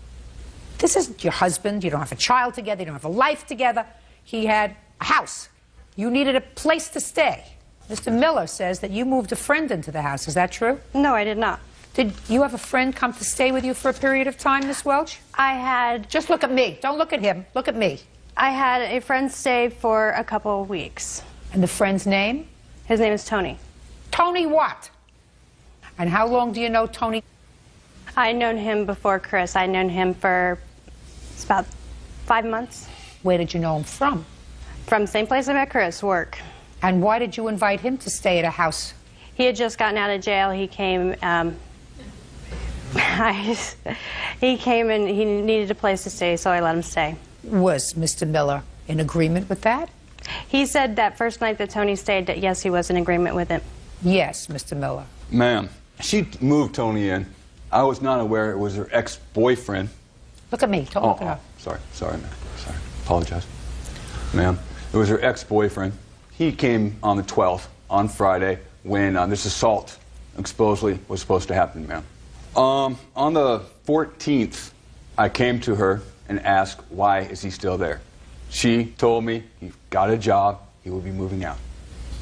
This isn't your husband. You don't have a child together. You don't have a life together. He had a house. You needed a place to stay. Mr. Miller says that you moved a friend into the house. Is that true? No, I did not. Did you have a friend come to stay with you for a period of time, Miss Welch? I had... Just look at me. Don't look at him. Look at me. I had a friend stay for a couple of weeks. And the friend's name? His name is Tony. Tony what? And how long do you know Tony? I'd known him before Chris. I'd known him for about 5 months. Where did you know him from? From the same place I met Chris, work. And why did you invite him to stay at a house? He had just gotten out of jail. He came... he came and he needed a place to stay, so I let him stay. Was Mr. Miller in agreement with that? He said that first night that Tony stayed that yes, he was in agreement with it. Yes, Mr. Miller. Ma'am, she moved Tony in. I was not aware it was her ex-boyfriend. Look at me. Don't look it up. Sorry, ma'am. Sorry. Apologize. Ma'am, it was her ex-boyfriend. He came on the 12th, on Friday, when this assault supposedly was supposed to happen, ma'am. On the 14th, I came to her and asked, why is he still there? She told me he got a job, he will be moving out.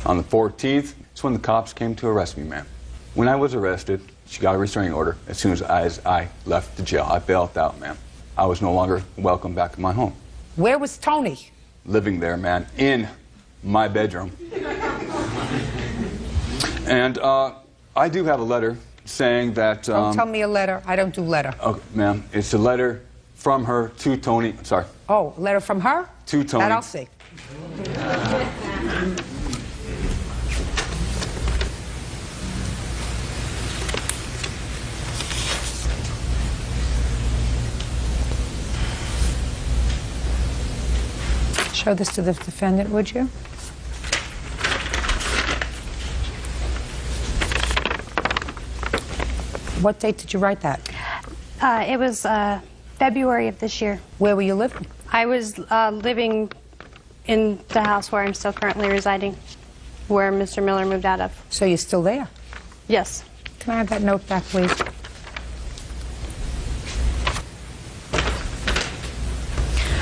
On the 14th, it's when the cops came to arrest me, ma'am. When I was arrested, she got a restraining order as soon as I left the jail. I bailed out, ma'am. I was no longer welcome back in my home. Where was Tony? Living there, man, in my bedroom. And I do have a letter saying that... Don't tell me a letter. I don't do letter. Okay, ma'am, it's a letter from her to Tony. Sorry. Oh, a letter from her? To Tony. That I'll see. Show this to the defendant, would you? What date did you write that? It was February of this year. Where were you living? I was living in the house where I'm still currently residing, where Mr. Miller moved out of. So you're still there? Yes. Can I have that note back, please?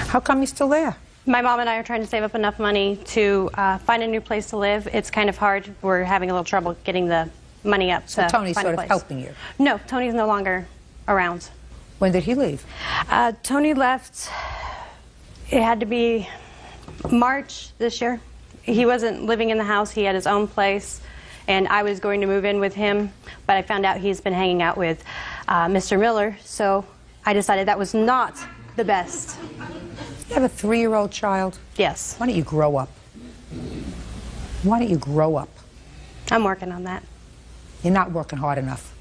How come you're still there? My mom and I are trying to save up enough money to find a new place to live. It's kind of hard. We're having a little trouble getting the money up. So Tony's sort of helping you? No, Tony's no longer around. When did he leave? Tony left, it had to be March this year. He wasn't living in the house. He had his own place, and I was going to move in with him, but I found out he's been hanging out with Mr. Miller, so I decided that was not the best. You have a 3-year-old child? Yes. Why don't you grow up? Why don't you grow up? I'm working on that. You're not working hard enough.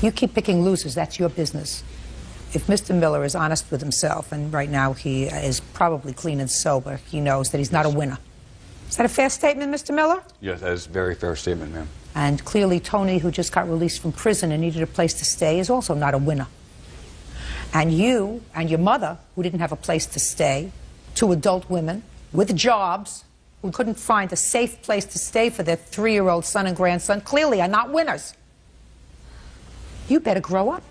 You keep picking losers, that's your business. If Mr. Miller is honest with himself, and right now he is probably clean and sober, he knows that he's not a winner. Is that a fair statement, Mr. Miller? Yes, that is a very fair statement, ma'am. And clearly Tony, who just got released from prison and needed a place to stay, is also not a winner. And you and your mother, who didn't have a place to stay, 2 adult women with jobs, who couldn't find a safe place to stay for their 3-year-old son and grandson, clearly are not winners. You better grow up.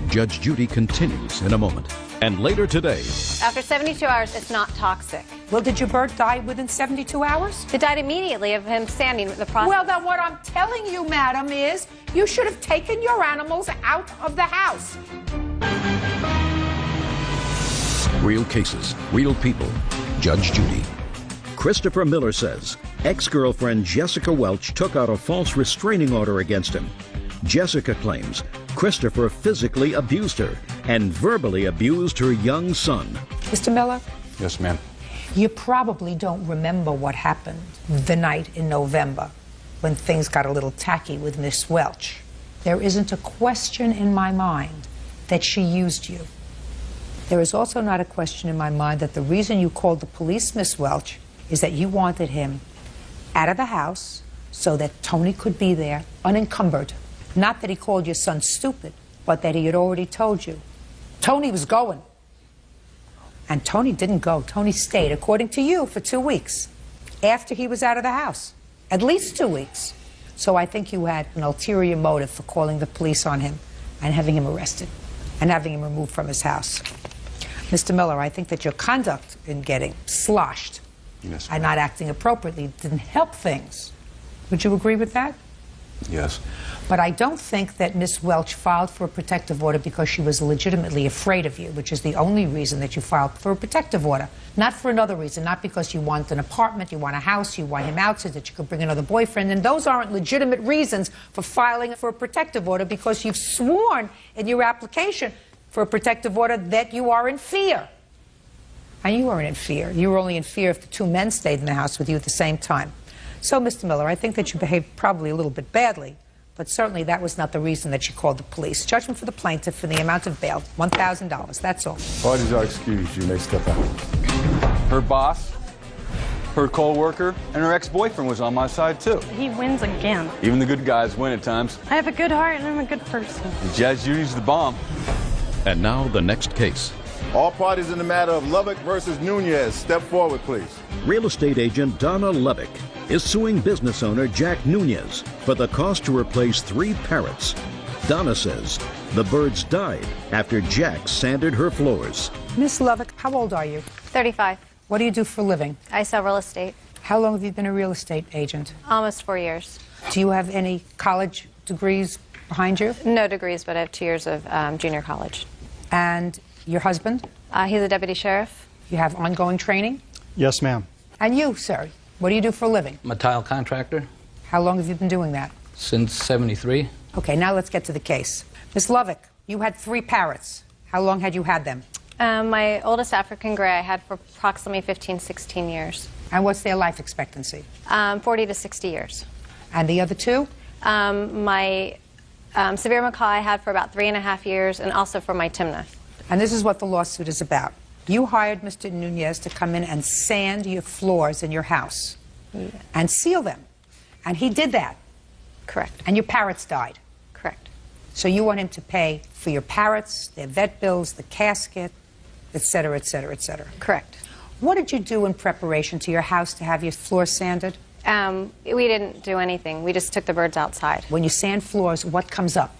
Judge Judy continues in a moment. And later today... After 72 hours, it's not toxic. Well, did your bird die within 72 hours? It died immediately of him standing the process. Well, then what I'm telling you, madam, is you should have taken your animals out of the house. Real cases, real people. Judge Judy. Christopher Miller says ex-girlfriend Jessica Welch took out a false restraining order against him. Jessica claims Christopher physically abused her and verbally abused her young son. Mr. Miller? Yes, ma'am. You probably don't remember what happened the night in November when things got a little tacky with Miss Welch. There isn't a question in my mind that she used you. There is also not a question in my mind that the reason you called the police, Miss Welch, is that you wanted him out of the house so that Tony could be there unencumbered. Not that he called your son stupid, but that he had already told you. Tony was going. And Tony didn't go. Tony stayed, according to you, for 2 weeks after he was out of the house. At least 2 weeks. So I think you had an ulterior motive for calling the police on him and having him arrested and having him removed from his house. Mr. Miller, I think that your conduct in getting sloshed Yes, and not acting appropriately didn't help things. Would you agree with that? Yes. But I don't think that Miss Welch filed for a protective order because she was legitimately afraid of you, which is the only reason that you filed for a protective order. Not for another reason, not because you want an apartment, you want a house, you want him out so that you could bring another boyfriend. And those aren't legitimate reasons for filing for a protective order, because you've sworn in your application for a protective order that you are in fear. And you weren't in fear. You were only in fear if the two men stayed in the house with you at the same time. So, Mr. Miller, I think that you behaved probably a little bit badly, but certainly that was not the reason that you called the police. Judgment for the plaintiff for the amount of bail, $1,000. That's all. Parties are excused. You may step out. Her boss, her co-worker, and her ex-boyfriend was on my side, too. He wins again. Even the good guys win at times. I have a good heart and I'm a good person. Jazz Judy's the bomb. And now the next case. All parties in the matter of Lubbock versus Nunez, step forward, please. Real estate agent Donna Lubbock is suing business owner Jack Nunez for the cost to replace 3 parrots. Donna says the birds died after Jack sanded her floors. Miss Lubbock, how old are you? 35. What do you do for a living? I sell real estate. How long have you been a real estate agent? Almost 4 years. Do you have any college degrees behind you? No degrees, but I have 2 years of junior college. And your husband? He's a deputy sheriff. You have ongoing training? Yes, ma'am. And you, sir, what do you do for a living? I'm a tile contractor How long have you been doing that? since '73. Okay, now let's get to the case. Miss Lubbock, you had 3 parrots. How long had you had them? My oldest African gray I had for approximately 15, 16 years. And what's their life expectancy? 40 to 60 years. And the other 2? My severe macaw I had for about 3.5 years, and also for my Timna. And this is what the lawsuit is about. You hired Mr. Nunez to come in and sand your floors in your house and seal them. And he did that. Correct. And your parrots died. Correct. So you want him to pay for your parrots, their vet bills, the casket, et cetera, et cetera, et cetera. Correct. What did you do in preparation to your house to have your floors sanded? We didn't do anything. We just took the birds outside. When you sand floors, what comes up?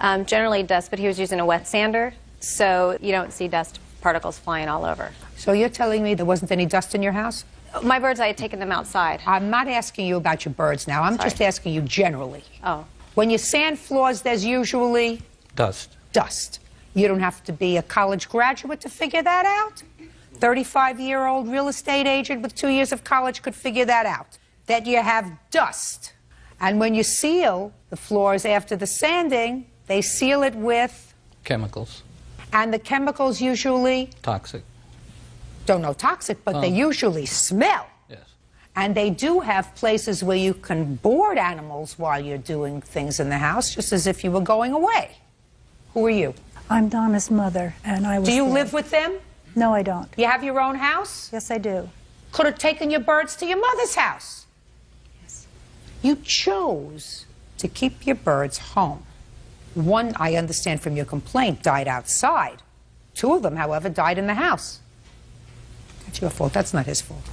Generally dust, but he was using a wet sander, so you don't see dust particles flying all over. So you're telling me there wasn't any dust in your house? My birds, I had taken them outside. I'm not asking you about your birds now. I'm just asking you generally. Oh. When you sand floors, there's usually Dust. dust. You don't have to be a college graduate to figure that out. 35-year-old real estate agent with 2 years of college could figure that out. That you have dust. And when you seal the floors after the sanding, they seal it with... Chemicals. And the chemicals usually... Toxic. Don't know toxic, but they usually smell. Yes. And they do have places where you can board animals while you're doing things in the house, just as if you were going away. Who are you? I'm Donna's mother, and I was... Do you there. live with them? No, I don't. You have your own house? Yes, I do. Could have taken your birds to your mother's house. Yes. You chose to keep your birds home. One, I understand from your complaint, died outside. 2 of them, however, died in the house. That's your fault. That's not his fault.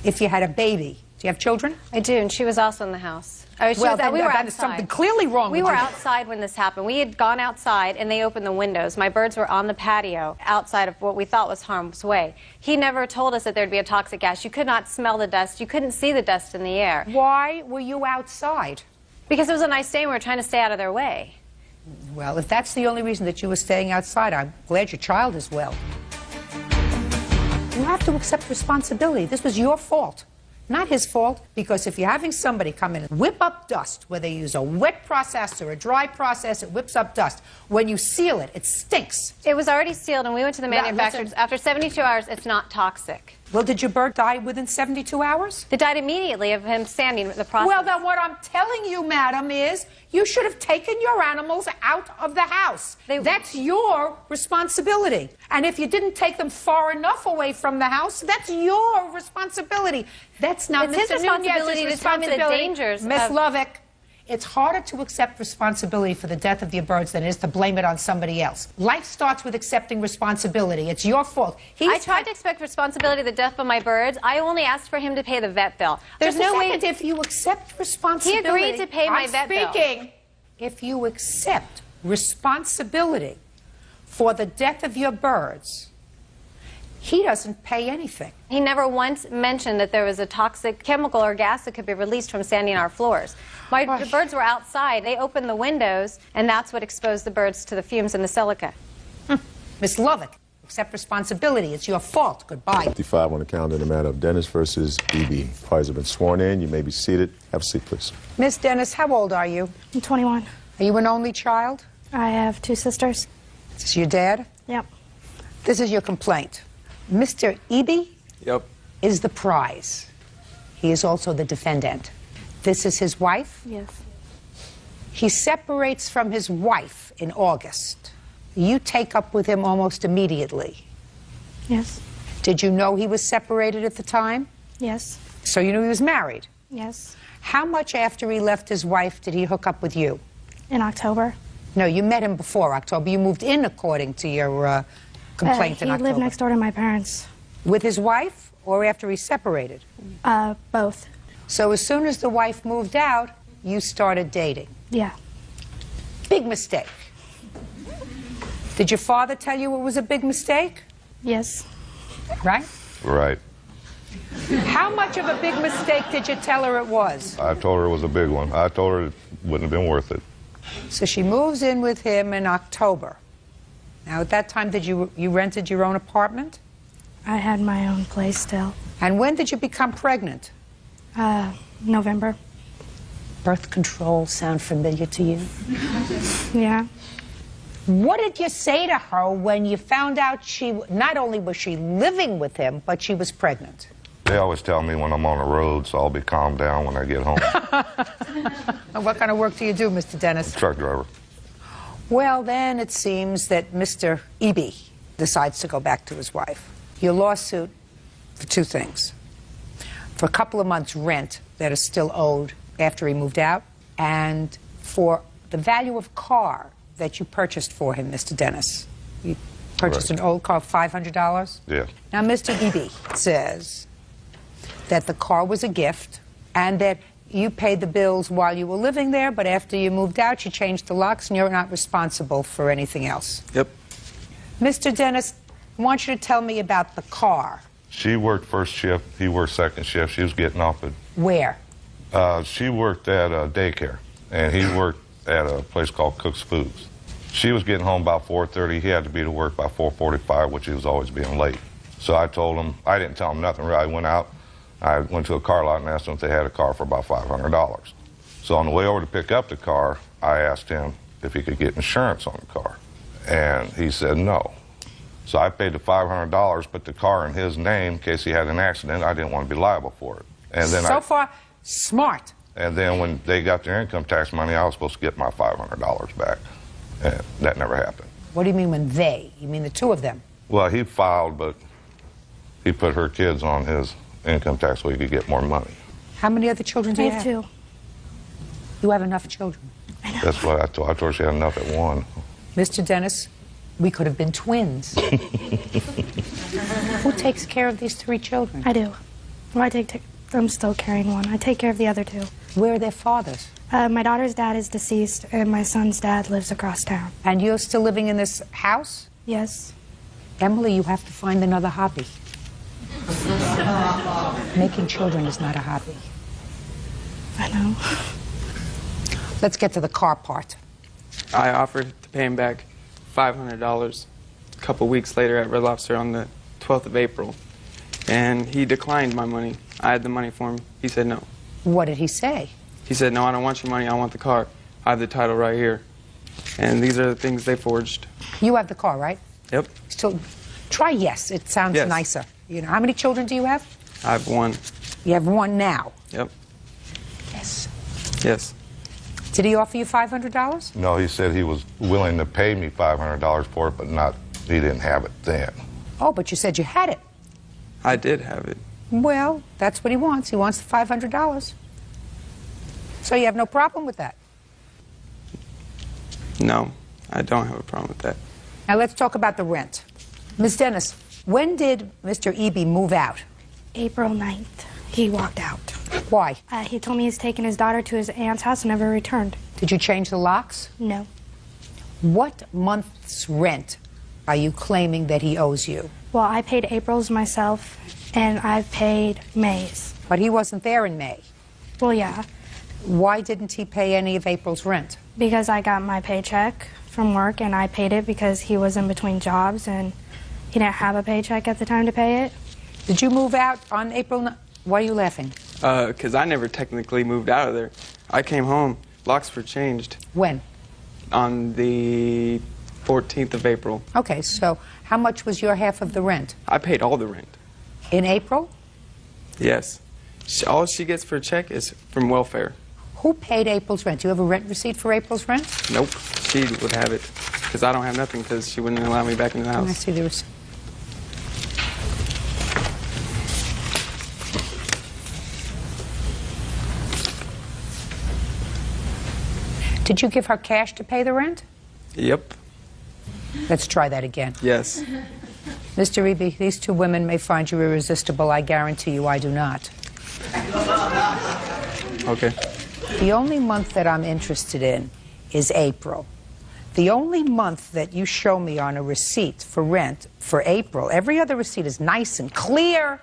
If you had a baby, do you have children? I do, and she was also in the house. Well, We were that is outside. something clearly wrong We with were you. outside when this happened. We had gone outside, and they opened the windows. My birds were on the patio outside of what we thought was harm's way. He never told us that there'd be a toxic gas. You could not smell the dust. You couldn't see the dust in the air. Why were you outside? Because it was a nice day, and we were trying to stay out of their way. Well, if that's the only reason that you were staying outside, I'm glad your child is well. You have to accept responsibility. This was your fault, not his fault, because if you're having somebody come in and whip up dust, whether they use a wet process or a dry process, it whips up dust. When you seal it, it stinks. It was already sealed, and we went to the manufacturer. listen. After 72 hours, it's not toxic. Well, did your bird die within 72 hours? They died immediately of him sanding the process. Well, then what I'm telling you, madam, is you should have taken your animals out of the house. That's your responsibility. And if you didn't take them far enough away from the house, that's your responsibility. That's not It's his Mr. responsibility Nunez's to tell me the responsibility. dangers Miss of- Lovick, it's harder to accept responsibility for the death of your birds than it is to blame it on somebody else. Life starts with accepting responsibility. It's your fault. I tried to expect responsibility of the death of my birds. I only asked for him to pay the vet bill. There's Just a no way. second, if you accept responsibility... He agreed to pay my vet bill. I'm speaking. If you accept responsibility for the death of your birds, He doesn't pay anything. He never once mentioned that there was a toxic chemical or gas that could be released from standing on our floors. The birds were outside. They opened the windows, and that's what exposed the birds to the fumes and the silica. Miss Lovick, accept responsibility. It's your fault. Goodbye. 55 on the calendar in the matter of Dennis versus E.B. Parties have been sworn in. You may be seated. Have a seat, please. Miss Dennis, how old are you? I'm 21. Are you an only child? I have 2 sisters. Is this your dad? Yep. This is your complaint. Mr. Eby Yep. is the prize. He is also the defendant. This is his wife? Yes. He separates from his wife in August. You take up with him almost immediately. Yes. Did you know he was separated at the time? Yes. So you knew he was married? Yes. How much after he left his wife did he hook up with you? In October. No, you met him before October. You moved in according to your complaint in October. He lived next door to my parents. With his wife or after he separated? Both. So as soon as the wife moved out, you started dating? Yeah. Big mistake. Did your father tell you it was a big mistake? Yes. Right? Right. How much of a big mistake did you tell her it was? I told her it was a big one. I told her it wouldn't have been worth it. So she moves in with him in October. Now, at that time, you rented your own apartment? I had my own place still. And when did you become pregnant? November. Birth control sound familiar to you? Yeah. What did you say to her when you found out not only was she living with him, but she was pregnant? They always tell me when I'm on the road, so I'll be calmed down when I get home. What kind of work do you do, Mr. Dennis? Truck driver. Well, then it seems that Mr. Eby decides to go back to his wife. Your lawsuit for 2 things. For a couple of months' rent that is still owed after he moved out, and for the value of car that you purchased for him, Mr. Dennis. You purchased an old car, $500? Yeah. Now, Mr. Eby says that the car was a gift and that you paid the bills while you were living there, but after you moved out, you changed the locks and you're not responsible for anything else. Yep. Mr. Dennis, I want you to tell me about the car. She worked first shift. He worked second shift. She was getting off at... Where? She worked at a daycare, and he worked at a place called Cook's Foods. She was getting home about 4:30. He had to be to work by 4:45, which he was always being late. So I told him, I didn't tell him nothing really. I went out, I went to a car lot and asked them if they had a car for about $500. So on the way over to pick up the car, I asked him if he could get insurance on the car. And he said no. So I paid the $500, put the car in his name in case he had an accident. I didn't want to be liable for it. And then so far, smart. And then when they got their income tax money, I was supposed to get my $500 back. And that never happened. What do you mean when they? You mean the 2 of them? Well, he filed, but he put her kids on his income tax so he could get more money. How many other children do you have? I have 2. You have enough children. That's what I told her. I told her she had enough at 1. Mr. Dennis, we could have been twins. Who takes care of these 3 children? I do. Well, I'm still carrying 1. I take care of the other 2. Where are their fathers? My daughter's dad is deceased, and my son's dad lives across town. And you're still living in this house? Yes. Emily, you have to find another hobby. Making children is not a hobby. I know. Let's get to the car part. I offered to pay him back $500 a couple weeks later at Red Lobster on the 12th of April. And he declined my money. I had the money for him. He said no. What did he say? He said, no, I don't want your money. I want the car. I have the title right here. And these are the things they forged. You have the car, right? Yep. Still, try yes. It sounds Yes. nicer. You know, how many children do you have? I have 1. You have 1 now. Yep. Yes. Yes. Did he offer you $500? No, he said he was willing to pay me $500 for it, but he didn't have it then. Oh, but you said you had it. I did have it. Well, that's what he wants. He wants the $500. So you have no problem with that? No, I don't have a problem with that. Now let's talk about the rent. Ms. Dennis, when did Mr. Eby move out? April 9th. He walked out. Why? He told me he's taken his daughter to his aunt's house and never returned. Did you change the locks? No. What month's rent are you claiming that he owes you? Well, I paid April's myself, and I've paid May's. But he wasn't there in May. Well, yeah. Why didn't he pay any of April's rent? Because I got my paycheck from work, and I paid it because he was in between jobs, and he didn't have a paycheck at the time to pay it. Did you move out on April? Why are you laughing? Because I never technically moved out of there. I came home. Locks were changed. When? On the 14th of April. Okay, so how much was your half of the rent? I paid all the rent. In April? Yes. All she gets for a check is from welfare. Who paid April's rent? Do you have a rent receipt for April's rent? Nope. She would have it. Because I don't have nothing because she wouldn't allow me back in the house. I see the receipt. Did you give her cash to pay the rent? Yep. Let's try that again. Yes. Mr. Eby, these two women may find you irresistible. I guarantee you I do not. Okay. The only month that I'm interested in is April. The only month that you show me on a receipt for rent for April, every other receipt is nice and clear.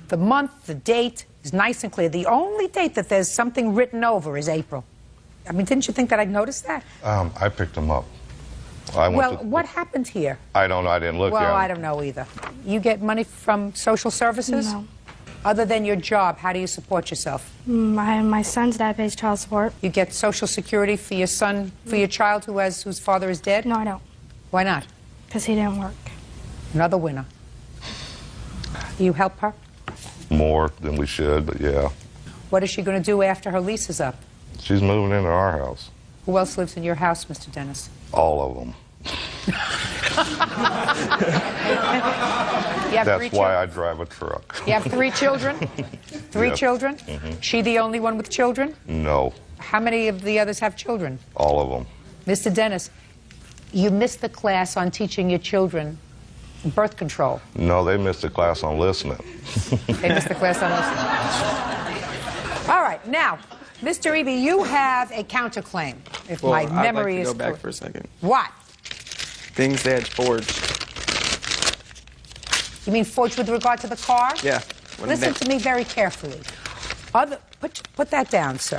The month, the date is nice and clear. The only date that there's something written over is April. I mean, didn't you think that I'd notice that? I picked them up. What happened here? I don't know. I didn't look Well, yet. I don't know either. You get money from social services? No. Other than your job, how do you support yourself? My son's dad pays child support. You get Social Security for your son, for your child whose father is dead? No, I don't. Why not? Because he didn't work. Another winner. You help her? More than we should, but yeah. What is she going to do after her lease is up? She's moving into our house. Who else lives in your house, Mr. Dennis? All of them. That's why I drive a truck. You have 3 children? Three Yes. children? Mhm. She the only one with children? No, How many of the others have children? all of them. Mr. Dennis, you missed the class on teaching your children birth control. No, they missed a class on listening. They missed the class on listening. All right, now, Mr. Eby, you have a counterclaim, if Well, my I'd memory like to is go back correct. for a second. What? Things they had forged. You mean forged with regard to the car? Yeah. Listen to me very carefully. Put that down, sir.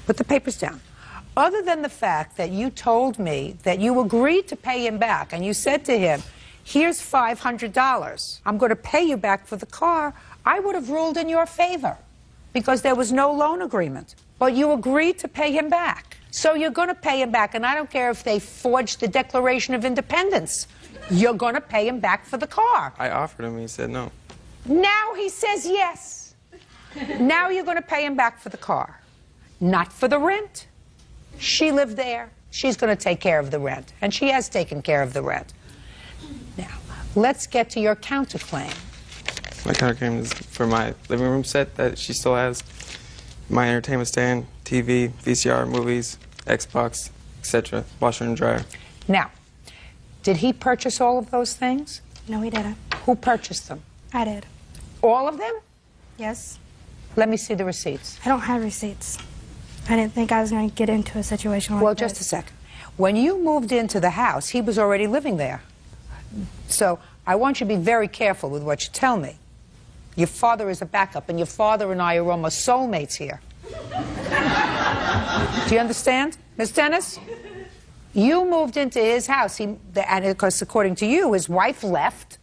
Put the papers down. Other than the fact that you told me that you agreed to pay him back, and you said to him, here's $500. I'm going to pay you back for the car, I would have ruled in your favor because there was no loan agreement. But you agreed to pay him back. So you're going to pay him back, and I don't care if they forged the Declaration of Independence. You're going to pay him back for the car. I offered him, he said no. Now he says yes. Now you're going to pay him back for the car, not for the rent. She lived there. She's going to take care of the rent, and she has taken care of the rent. Now, let's get to your counterclaim. My counterclaim is for my living room set that she still has, my entertainment stand, TV, VCR, movies, Xbox, etc., washer and dryer. Now, did he purchase all of those things? No, he didn't. Who purchased them? I did. All of them? Yes. Let me see the receipts. I don't have receipts. I didn't think I was going to get into a situation like Well, this. just a second. When you moved into the house, he was already living there. So I want you to be very careful with what you tell me. Your father is a backup, and your father and I are almost soulmates here. Do you understand, Miss Dennis? You moved into his house, and of course, according to you, his wife left.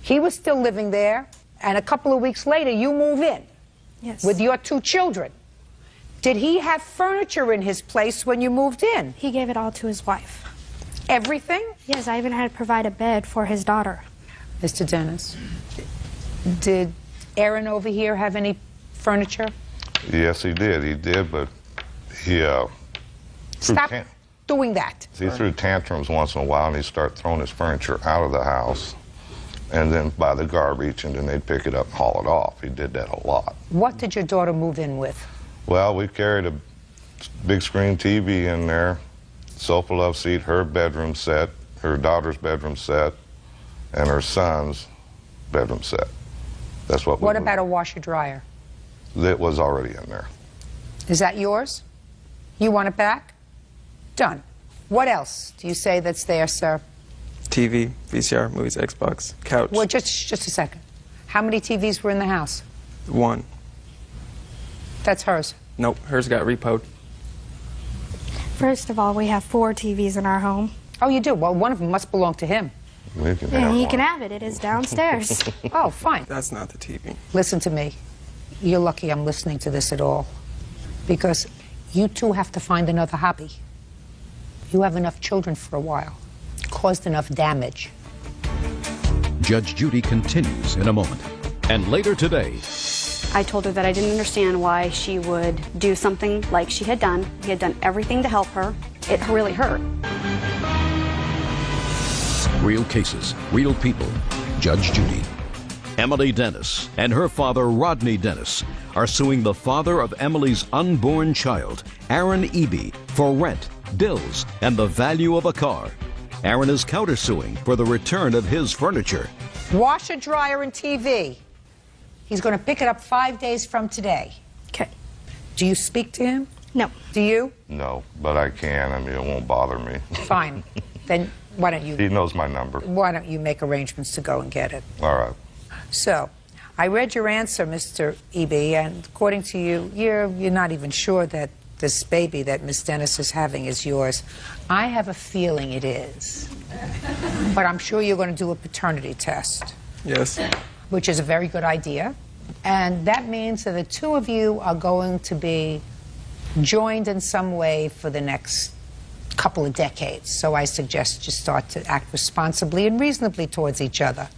He was still living there, and a couple of weeks later, you move in. Yes. With your 2 children. Did he have furniture in his place when you moved in? He gave it all to his wife. Everything? Yes, I even had to provide a bed for his daughter. Mr. Dennis, did Aaron over here have any furniture? Yes, he did. He did, but he Stop doing that. he threw tantrums once in a while, and he'd start throwing his furniture out of the house, and then by the garbage, and then they'd pick it up and haul it off. He did that a lot. What did your daughter move in with? Well, we carried a big screen TV in there, sofa love seat, her bedroom set, her daughter's bedroom set, and her son's bedroom set. That's what we What about a washer dryer? It was already in there. Is that yours? You want it back? Done. What else do you say that's there, sir? TV, VCR, movies, Xbox, couch. Well, just a second. How many TVs were in the house? 1. That's hers. Nope, hers got repoed. First of all, we have 4 TVs in our home. Oh, you do? Well, one of them must belong to him. And he can have it. It is downstairs. Oh, fine. That's not the TV. Listen to me. You're lucky I'm listening to this at all. Because you two have to find another hobby. You have enough children for a while. Caused enough damage. Judge Judy continues in a moment. And later today, I told her that I didn't understand why she would do something like she had done. He had done everything to help her. It really hurt. real cases, real people. Judge Judy. Emily Dennis and her father, Rodney Dennis, are suing the father of Emily's unborn child, Aaron Eby, for rent, bills, and the value of a car. Aaron is countersuing for the return of his furniture. Washer, dryer, and TV. He's going to pick it up 5 days from today. Okay. Do you speak to him? No. Do you? No, but I can. I mean, it won't bother me. Fine. Then why don't you... He knows my number. Why don't you make arrangements to go and get it? All right. So, I read your answer, Mr. Eby, and according to you, you're not even sure that this baby that Miss Dennis is having is yours. I have a feeling it is. But I'm sure you're going to do a paternity test. Yes. Which is a very good idea. And that means that the two of you are going to be joined in some way for the next couple of decades. So I suggest you start to act responsibly and reasonably towards each other.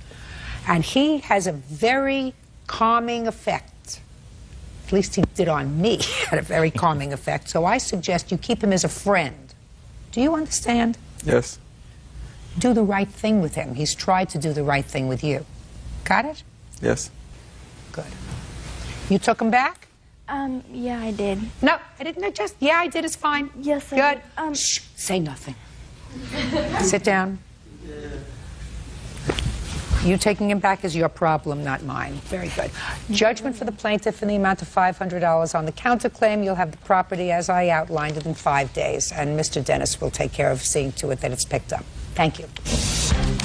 And he has a very calming effect. At least he did on me, had a very calming effect. So I suggest you keep him as a friend. Do you understand? Yes. Do the right thing with him. He's tried to do the right thing with you. Got it? Yes. Good. You took him back? Yeah, I did. No, I didn't. No, just, yeah, I did is fine. Yes, I Good. did. Shh, say nothing. Sit down. You taking him back is your problem, not mine. Very good. Judgment for the plaintiff in the amount of $500 on the counterclaim. You'll have the property as I outlined it in 5 days, and Mr. Dennis will take care of seeing to it that it's picked up. Thank you.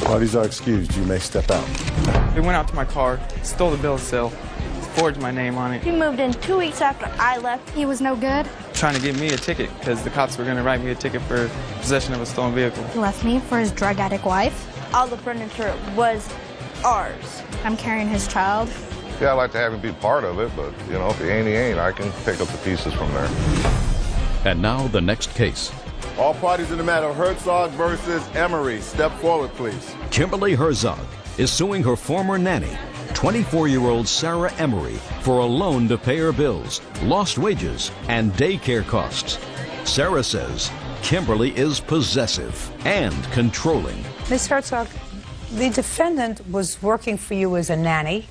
Parties are excused. You may step out. They went out to my car, stole the bill of sale, forged my name on it, He moved in 2 weeks after I left. He was no good. trying to give me a ticket because the cops were going to write me a ticket for possession of a stolen vehicle. He left me for his drug addict wife. All the furniture was ours. I'm carrying his child. Yeah, I'd like to have him be part of it, but, you know, if he ain't, I can pick up the pieces from there. And now the next case. All parties in the matter, Herzog versus Emery. Step forward, please. Kimberly Herzog is suing her former nanny, 24-year-old Sarah Emery, for a loan to pay her bills, lost wages, and daycare costs. Sarah says Kimberly is possessive and controlling. Ms. Herzog, the defendant was working for you as a nanny,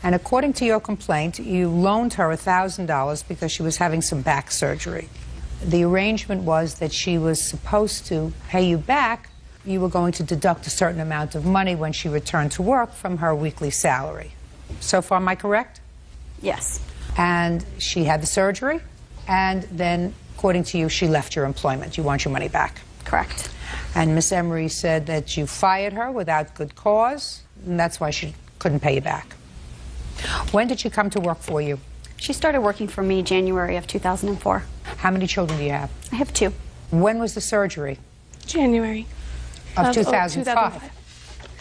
and according to your complaint, you loaned her $1,000 because she was having some back surgery. The arrangement was that she was supposed to pay you back. You were going to deduct a certain amount of money when she returned to work from her weekly salary. So far, am I correct? Yes. And she had the surgery, and then, according to you, she left your employment. You want your money back. Correct. And Miss Emery said that you fired her without good cause, and that's why she couldn't pay you back. When did she come to work for you? She started working for me January of 2004. How many children do you have? I have 2. When was the surgery? January. Of 2005.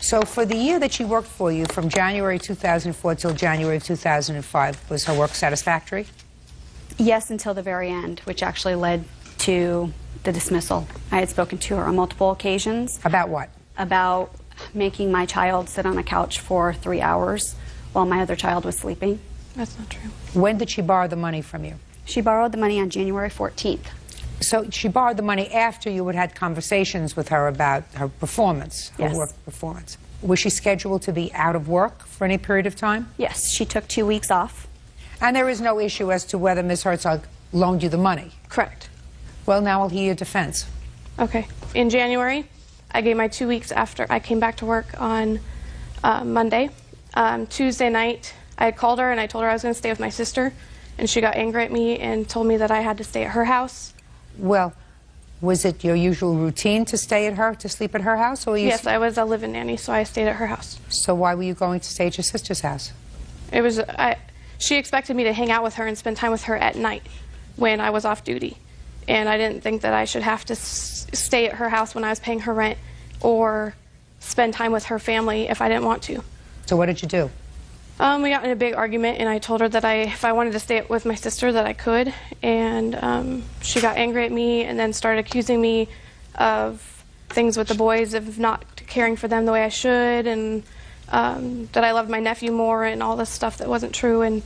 So for the year that she worked for you, from January 2004 till January 2005, was her work satisfactory? Yes, until the very end, which actually led to the dismissal. I had spoken to her on multiple occasions. About what? About making my child sit on a couch for 3 hours while my other child was sleeping. That's not true. When did she borrow the money from you? She borrowed the money on January 14th. So she borrowed the money after you had had conversations with her about her performance, her Yes. work performance. Was she scheduled to be out of work for any period of time? Yes, she took 2 weeks off. And there is no issue as to whether Ms. Herzog loaned you the money? Correct. Well, now I'll hear your defense. Okay. In January, I gave my 2 weeks after I came back to work on Monday. Tuesday night, I had called her and I told her I was going to stay with my sister, and she got angry at me and told me that I had to stay at her house. Well, Was it your usual routine to sleep at her house? Or Yes, I was a live-in nanny, so I stayed at her house. So why were you going to stay at your sister's house? It was, she expected me to hang out with her and spend time with her at night when I was off duty. And I didn't think that I should have to stay at her house when I was paying her rent or spend time with her family if I didn't want to. So what did you do? We got in a big argument, and I told her that if I wanted to stay with my sister, that I could. And she got angry at me and then started accusing me of things with the boys, of not caring for them the way I should, and that I loved my nephew more and all this stuff that wasn't true. And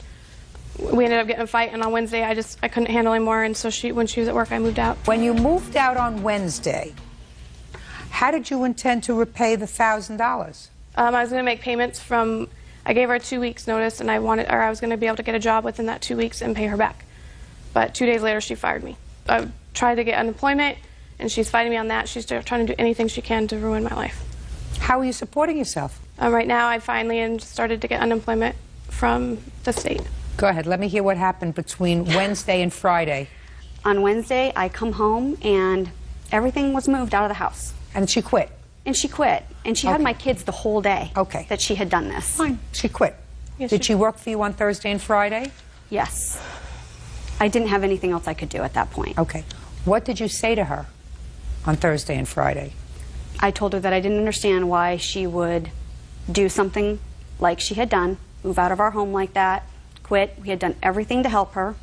we ended up getting a fight, and on Wednesday I couldn't handle anymore, and so when she was at work, I moved out. When you moved out on Wednesday, how did you intend to repay the $1,000? I was going to make payments from... I gave her 2 weeks' notice, and I was going to be able to get a job within that 2 weeks and pay her back. But 2 days later, she fired me. I tried to get unemployment, and she's fighting me on that. She's trying to do anything she can to ruin my life. How are you supporting yourself? Right now, I finally started to get unemployment from the state. Go ahead. Let me hear what happened between Wednesday and Friday. On Wednesday, I come home, and everything was moved out of the house. And she quit? And she quit. And she had my kids the whole day that she had done this. Fine. She quit. Yes, Did she work for you on Thursday and Friday? Yes. I didn't have anything else I could do at that point. Okay. What did you say to her on Thursday and Friday? I told her that I didn't understand why she would do something like she had done, move out of our home like that, quit. We had done everything to help her.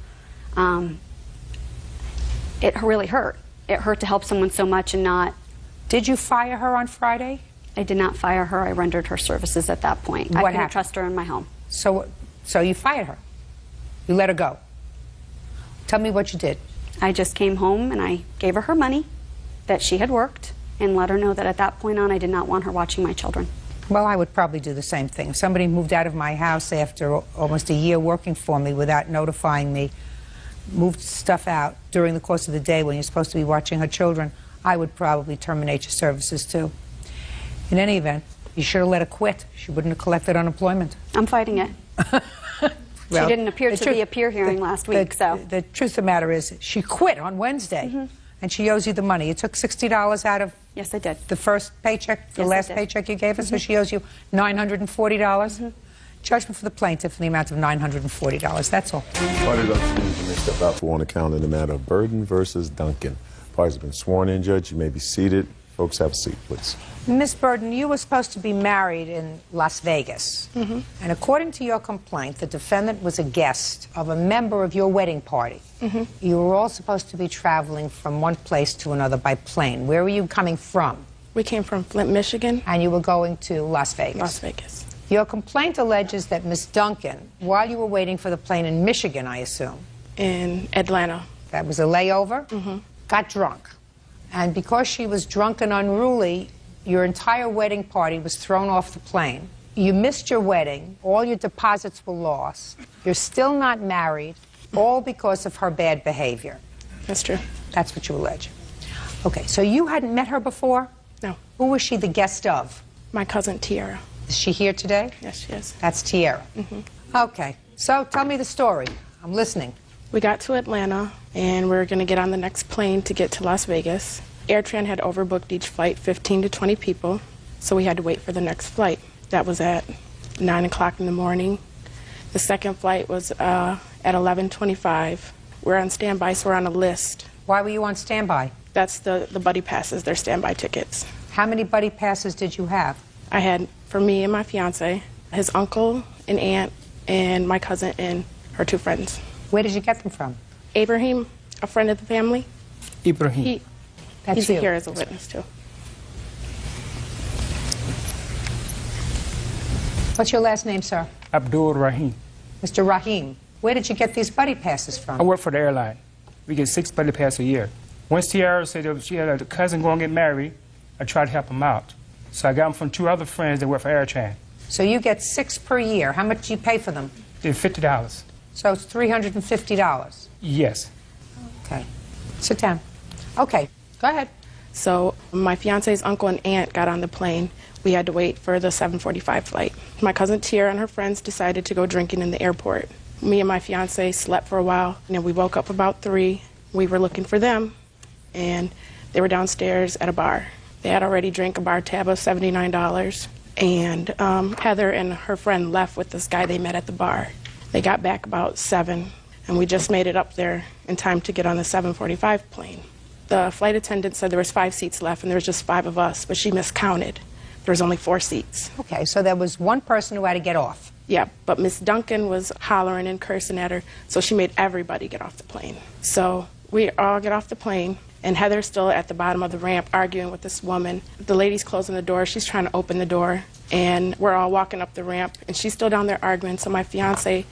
It really hurt. It hurt to help someone so much and not... Did you fire her on Friday? I did not fire her. I rendered her services at that point. I couldn't trust her in my home. So you fired her? You let her go? Tell me what you did. I just came home and I gave her money that she had worked and let her know that at that point on I did not want her watching my children. Well, I would probably do the same thing. If somebody moved out of my house after almost a year working for me without notifying me, moved stuff out during the course of the day when you're supposed to be watching her children, I would probably terminate your services too. In any event, you should have let her quit. She wouldn't have collected unemployment. I'm fighting it. Well, she didn't appear to be a peer hearing last week, so... The truth of the matter is, she quit on Wednesday, and she owes you the money. You took $60 out of... Yes, I did. The first paycheck, the last paycheck you gave her, so she owes you $940. Judgment for the plaintiff in the amount of $940. That's all. Party does may step out for one account in the matter of Burden versus Duncan. Parties have been sworn in, Judge. You may be seated. Folks, have a seat, please. Miss Burden, you were supposed to be married in Las Vegas. And according to your complaint, the defendant was a guest of a member of your wedding party. You were all supposed to be traveling from one place to another by plane. Where were you coming from? We came from Flint, Michigan. And you were going to Las Vegas? Las Vegas. Your complaint alleges that Miss Duncan, while you were waiting for the plane in Michigan, I assume? In Atlanta. That was a layover? Got drunk. And because she was drunk and unruly, your entire wedding party was thrown off the plane. You missed your wedding. All your deposits were lost. You're still not married, all because of her bad behavior. That's true. That's what you allege. Okay, so you hadn't met her before? No. Who was she the guest of? My cousin, Tiara. Is she here today? Yes, she is. That's Tiara. Okay, so tell me the story. I'm listening. We got to Atlanta, and we were going to get on the next plane to get to Las Vegas. AirTran had overbooked each flight 15 to 20 people, so we had to wait for the next flight. That was at 9 o'clock in the morning. The second flight was at 11:25. We're on standby, so we're on a list. Why were you on standby? That's the buddy passes, they're standby tickets. How many buddy passes did you have? I had, for me and my fiance, his uncle and aunt, and my cousin and her two friends. Where did you get them from? Ibrahim, a friend of the family. Ibrahim. That's He's you. here as a witness, too. What's your last name, sir? Abdul Rahim. Mr. Rahim. Where did you get these buddy passes I from? work for the airline. We get 6 buddy passes a year. Once Tiara said that she had a cousin going to get married, I tried to help him out. So I got them from 2 other friends that work for AirTran. So you get 6 per year. How much do you pay for them? They're $50. So it's $350. Yes. Okay. Sit down. Okay. Go ahead. So my fiance's uncle and aunt got on the plane. We had to wait for the 7:45 flight. My cousin Tiara and her friends decided to go drinking in the airport. Me and my fiance slept for a while, and then we woke up about 3. We were looking for them, and They were downstairs at a bar. They had already drank a bar tab of $79, and Heather and her friend left with this guy they met at the bar. They got back about 7, and we just made it up there in time to get on the 7:45 plane. The flight attendant said there was 5 seats left, and there was just 5 of us, but she miscounted. There was only 4 seats. Okay, so there was one person who had to get off. Yeah, but Miss Duncan was hollering and cursing at her, so she made everybody get off the plane. So we all get off the plane, and Heather's still at the bottom of the ramp arguing with this woman. The lady's closing the door. She's trying to open the door, and we're all walking up the ramp, and she's still down there arguing. So my fiance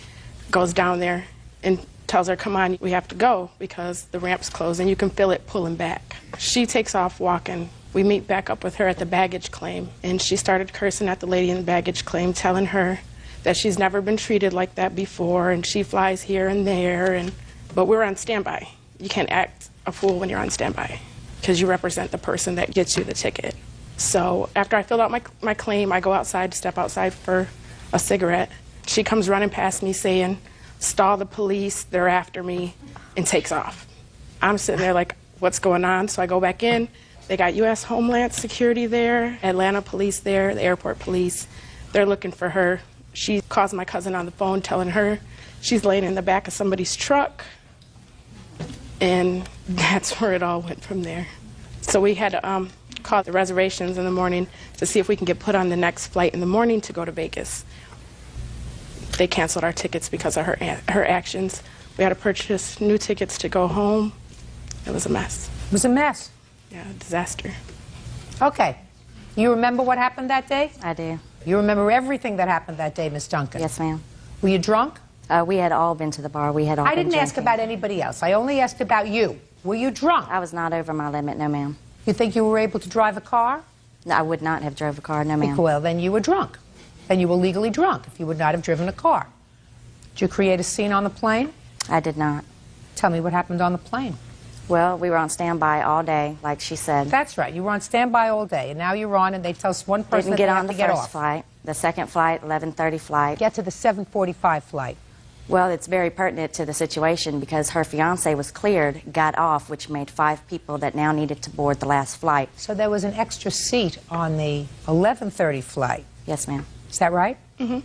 goes down there and tells her, come on, we have to go because the ramp's closed, and you can feel it pulling back. She takes off walking. We meet back up with her at the baggage claim, and she started cursing at the lady in the baggage claim, telling her that she's never been treated like that before, and she flies here and there. But we're on standby. You can't act a fool when you're on standby because you represent the person that gets you the ticket. So after I filled out my claim, I go outside, step outside for a cigarette. She comes running past me saying, stall the police, they're after me, and takes off. I'm sitting there like, what's going on? So I go back in. They got U.S. Homeland Security there, Atlanta police there, the airport police. They're looking for her. She calls my cousin on the phone telling her she's laying in the back of somebody's truck. And that's where it all went from there. So we had to call the reservations in the morning to see if we can get put on the next flight in the morning to go to Vegas. They canceled our tickets because of her actions. We had to purchase new tickets to go home. It was a mess. It was a mess? Yeah, a disaster. Okay. You remember what happened that day? I do. You remember everything that happened that day, Miss Duncan? Yes, ma'am. Were you drunk? We had all been to the bar. We had all I been didn't ask drinking. about anybody else. I only asked about you. Were you drunk? I was not over my limit, no, ma'am. You think you were able to drive a car? No, I would not have drove a car, no, ma'am. Well, then you were drunk. Then you were legally drunk if you would not have driven a car. Did you create a scene on the plane? I did not. Tell me what happened on the plane. Well, we were on standby all day, like she said. That's right. You were on standby all day, and now you're on, and they tell us one person Didn't get that on they the have to get first off. flight. The second flight, 11:30 flight. Get to the 7:45 flight. Well, it's very pertinent to the situation because her fiancé was cleared, got off, which made 5 people that now needed to board the last flight. So there was an extra seat on the 11:30 flight. Yes, ma'am. Is that right? Mm-hmm.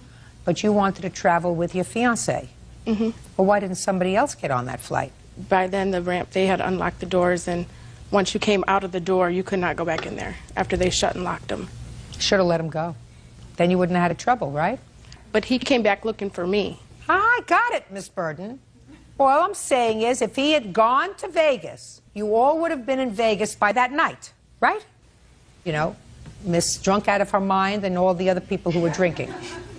But you wanted to travel with your fiancé. Mm-hmm. Well, why didn't somebody else get on that flight? By then, the ramp, they had unlocked the doors, and once you came out of the door, you could not go back in there after they shut and locked them. Should have let him go. Then you wouldn't have had trouble, right? But he came back looking for me. I got it, Miss Burden. All I'm saying is if he had gone to Vegas, you all would have been in Vegas by that night, right? You know, Miss Drunk Out of Her Mind and all the other people who were drinking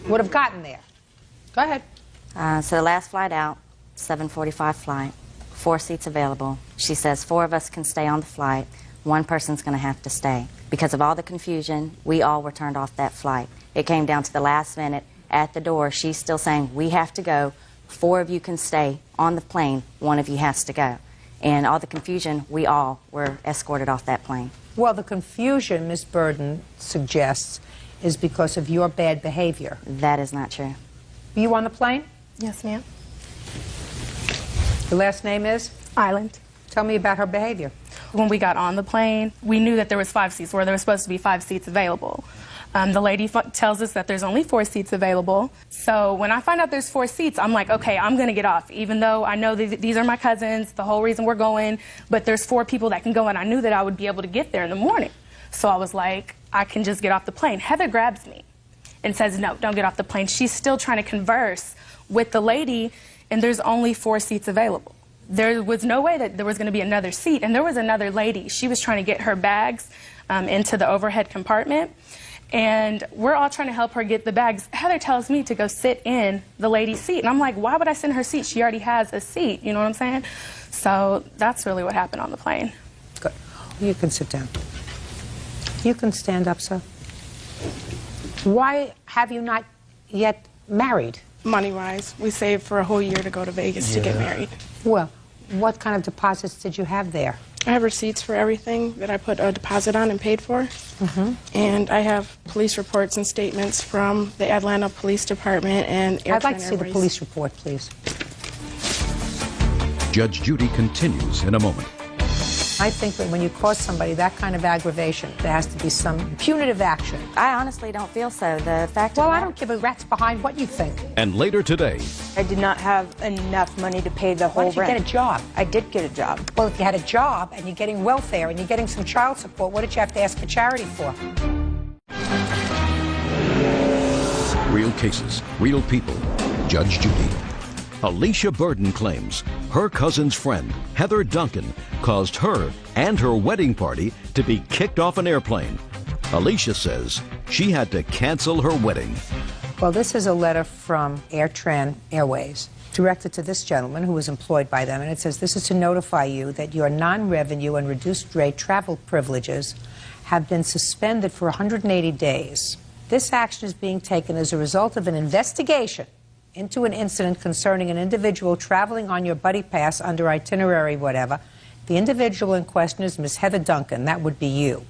would have gotten there. Go ahead. So the last flight out, 7:45 flight, 4 seats available. She says 4 of us can stay on the flight. 1 person's going to have to stay. Because of all the confusion, we all were turned off that flight. It came down to the last minute. At the door, she's still saying, we have to go. 4 of you can stay on the plane. 1 of you has to go. And all the confusion, we all were escorted off that plane. Well, the confusion, Miss Burden suggests, is because of your bad behavior. That is not true. Were you on the plane? Yes, ma'am. Your last name is? Island. Tell me about her behavior. When we got on the plane, we knew that there was 5 seats where there was supposed to be 5 seats available. The lady tells us that there's only 4 seats available. So when I find out there's 4 seats, I'm like, okay, I'm going to get off, even though I know these are my cousins, the whole reason we're going, but there's 4 people that can go, and I knew that I would be able to get there in the morning. So I was like, I can just get off the plane. Heather grabs me and says, no, don't get off the plane. She's still trying to converse with the lady, and there's only 4 seats available. There was no way that there was going to be another seat, and there was another lady. She was trying to get her bags into the overhead compartment. And we're all trying to help her get the bags. Heather tells me to go sit in the lady's seat. And I'm like, why would I sit in her seat? She already has a seat. You know what I'm saying? So that's really what happened on the plane. Good. You can sit down. You can stand up, sir. Why have you not yet married? Money-wise, we saved for a whole year to go to Vegas to get married. Well, what kind of deposits did you have there? I have receipts for everything that I put a deposit on and paid for. And I have police reports and statements from the Atlanta Police Department and Air I'd like to see the Airways. police report, please. Judge Judy continues in a moment. I think that when you cause somebody that kind of aggravation, there has to be some punitive action. I honestly don't feel so. The fact Well, I don't give a rat's behind what you think. And later today, I did not have enough money to pay the whole Why did you rent. get a job? I did get a job. Well, if you had a job and you're getting welfare and you're getting some child support, what did you have to ask for charity for? real cases, real people. Judge Judy. Alicia Burden claims her cousin's friend, Heather Duncan, caused her and her wedding party to be kicked off an airplane. Alicia says she had to cancel her wedding. Well, this is a letter from AirTran Airways directed to this gentleman who was employed by them, and it says, this is to notify you that your non-revenue and reduced rate travel privileges have been suspended for 180 days. This action is being taken as a result of an investigation into an incident concerning an individual traveling on your buddy pass under itinerary whatever. The individual in question is Miss Heather Duncan, that would be you,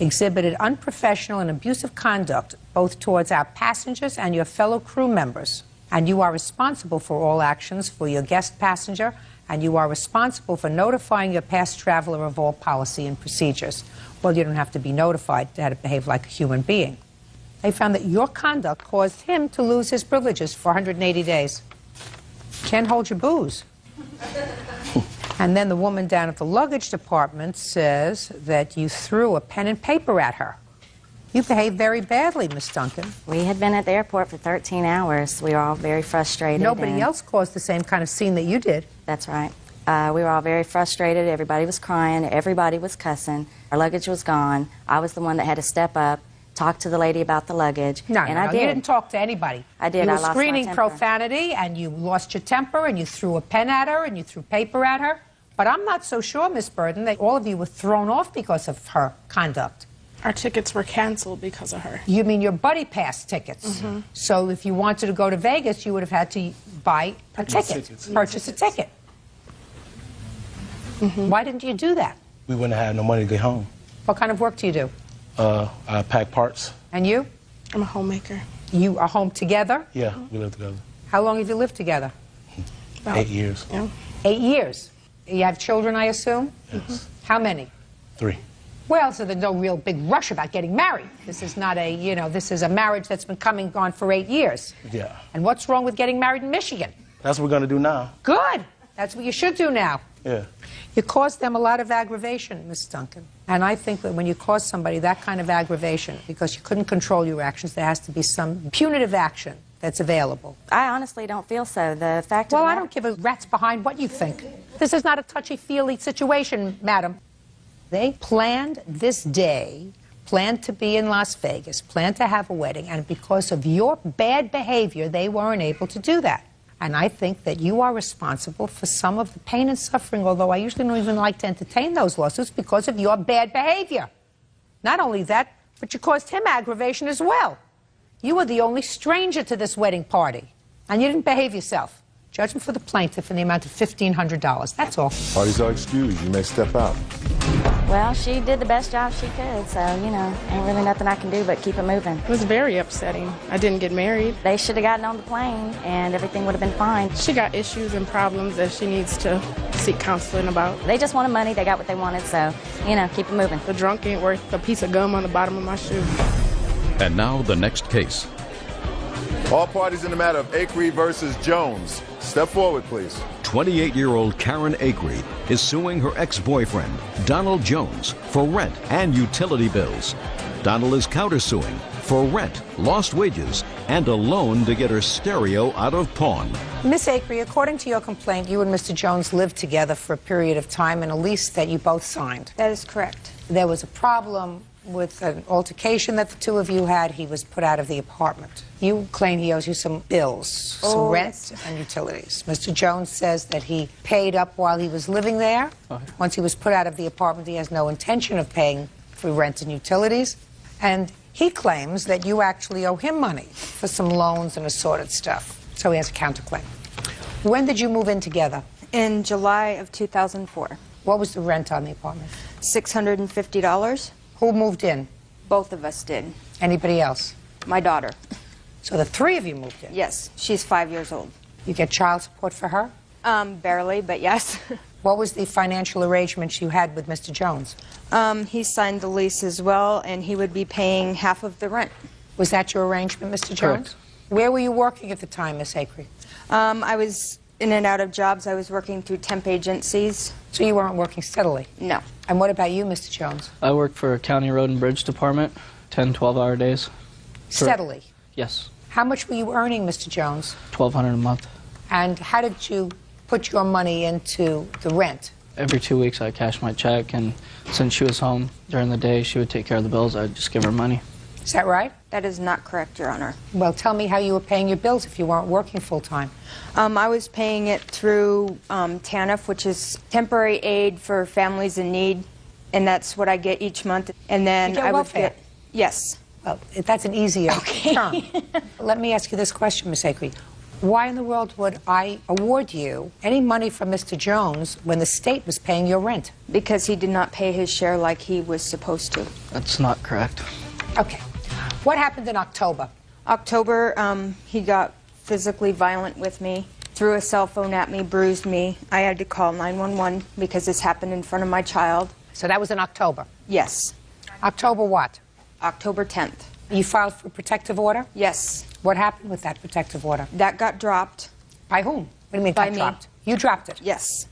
exhibited unprofessional and abusive conduct both towards our passengers and your fellow crew members. And you are responsible for all actions for your guest passenger, and you are responsible for notifying your past traveler of all policy and procedures. Well, you don't have to be notified to how to behave like a human being. They found that your conduct caused him to lose his privileges for 180 days. Can't hold your booze. And then the woman down at the luggage department says that you threw a pen and paper at her. You behaved very badly, Miss Duncan. We had been at the airport for 13 hours. We were all very frustrated. Nobody else caused the same kind of scene that you did. That's right. We were all very frustrated. Everybody was crying. Everybody was cussing. Our luggage was gone. I was the one that had to step up, talk to the lady about the luggage. No, and no, I did. You didn't talk to anybody. I did. You I were lost my screaming temper. profanity, and you lost your temper, and you threw a pen at her, and you threw paper at her. But I'm not so sure, Miss Burden, that all of you were thrown off because of her conduct. Our tickets were canceled because of her. You mean your buddy pass tickets? Mhm. So if you wanted to go to Vegas, you would have had to buy a ticket, purchase a ticket. Why didn't you do that? We wouldn't have no money to get home. What kind of work do you do? I pack parts. And you? I'm a homemaker. You are home together? Yeah, we live together. How long have you lived together? About 8 years. Yeah. 8 years. You have children, I assume? Yes. How many? 3. Well, so there's no real big rush about getting married. This is not a, you know, this is a marriage that's been coming on for 8 years. Yeah. And what's wrong with getting married in Michigan? That's what we're going to do now. Good. That's what you should do now. Yeah. You caused them a lot of aggravation, Miss Duncan. And I think that when you cause somebody that kind of aggravation, because you couldn't control your actions, there has to be some punitive action that's available. I honestly don't feel so. The fact Well, of the I don't give a rat's behind what you think. This is not a touchy-feely situation, madam. They planned this day, planned to be in Las Vegas, planned to have a wedding, and because of your bad behavior, they weren't able to do that. And I think that you are responsible for some of the pain and suffering, although I usually don't even like to entertain those lawsuits because of your bad behavior. Not only that, but you caused him aggravation as well. You were the only stranger to this wedding party, and you didn't behave yourself. Judgment for the plaintiff in the amount of $1,500. That's all. Parties are excused. You may step out. Well, she did the best job she could, so, you know, ain't really nothing I can do but keep it moving. It was very upsetting. I didn't get married. They should have gotten on the plane, and everything would have been fine. She got issues and problems that she needs to seek counseling about. They just wanted money. They got what they wanted, so, you know, keep it moving. The drunk ain't worth a piece of gum on the bottom of my shoe. And now the next case. All parties in the matter of Acree versus Jones. Step forward, please. 28-year-old Karen Acree is suing her ex-boyfriend, Donald Jones, for rent and utility bills. Donald is countersuing for rent, lost wages, and a loan to get her stereo out of pawn. Miss Acree, according to your complaint, you and Mr. Jones lived together for a period of time in a lease that you both signed. That is correct. There was a problem with an altercation that the two of you had. He was put out of the apartment. You claim he owes you some bills, some rent and utilities. Mr. Jones says that he paid up while he was living there. Once he was put out of the apartment, he has no intention of paying for rent and utilities. And he claims that you actually owe him money for some loans and assorted stuff. So he has a counterclaim. When did you move in together? In July of 2004. What was the rent on the apartment? $650. Who moved in? Both of us did. Anybody else? My daughter. So the three of you moved in? Yes, she's 5 years old. You get child support for her? Barely, but yes. What was the financial arrangements you had with Mr. Jones? He signed the lease as well, and he would be paying half of the rent. Was that your arrangement, Mr. Jones? Correct. Where were you working at the time, Miss Acree? I was in and out of jobs. I was working through temp agencies. So you weren't working steadily? No. And what about you, Mr. Jones? I work for County Road and Bridge Department, 10, 12-hour days. Steadily? Yes, How much were you earning, Mr. Jones? $1,200 a month. And how did you put your money into the rent? Every 2 weeks I cash my check, and since she was home during the day, she would take care of the bills. I'd just give her money. Is that right? That is not correct, Your Honor. Well, tell me how you were paying your bills if you weren't working full-time. I was paying it through TANF, which is temporary aid for families in need, and that's what I get each month. And then You get I would welfare? get, yes. Well, that's an easier term. Let me ask you this question, Miss Acree. Why in the world would I award you any money from Mr. Jones when the state was paying your rent? Because he did not pay his share like he was supposed to. That's not correct. Okay. What happened in October? October, he got physically violent with me, threw a cell phone at me, bruised me. I had to call 911 because this happened in front of my child. So that was in October? Yes. October what? October 10th. You filed for protective order? Yes. What happened with that protective order? That got dropped. By whom? What do you mean By got me. dropped? You dropped it? Yes.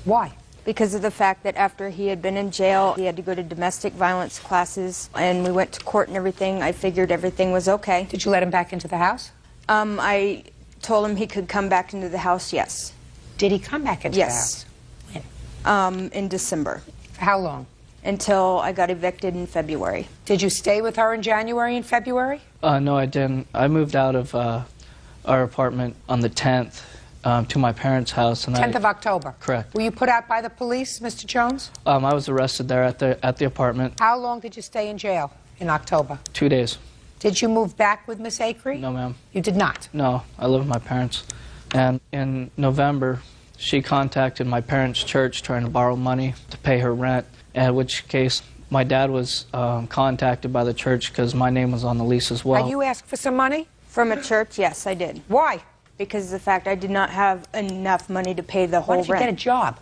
Why? Because of the fact that after he had been in jail, he had to go to domestic violence classes, and we went to court and everything. I figured everything was okay. Did you let him back into the house? I told him he could come back into the house, yes. Did he come back into the house? Yes. In December. For how long? Until I got evicted in February. Did you stay with her in January and February? No, I didn't. I moved out of our apartment on the 10th to my parents' house. And 10th of October? Correct. Were you put out by the police, Mr. Jones? I was arrested there at the apartment. How long did you stay in jail in October? 2 days. Did you move back with Miss Acree? No, ma'am. You did not? No, I live with my parents. And in November, she contacted my parents' church trying to borrow money to pay her rent, in which case my dad was contacted by the church because my name was on the lease as well. Are you asked for some money? From a church, yes, I did. Why? Because of the fact I did not have enough money to pay the whole Why did you rent. get a job?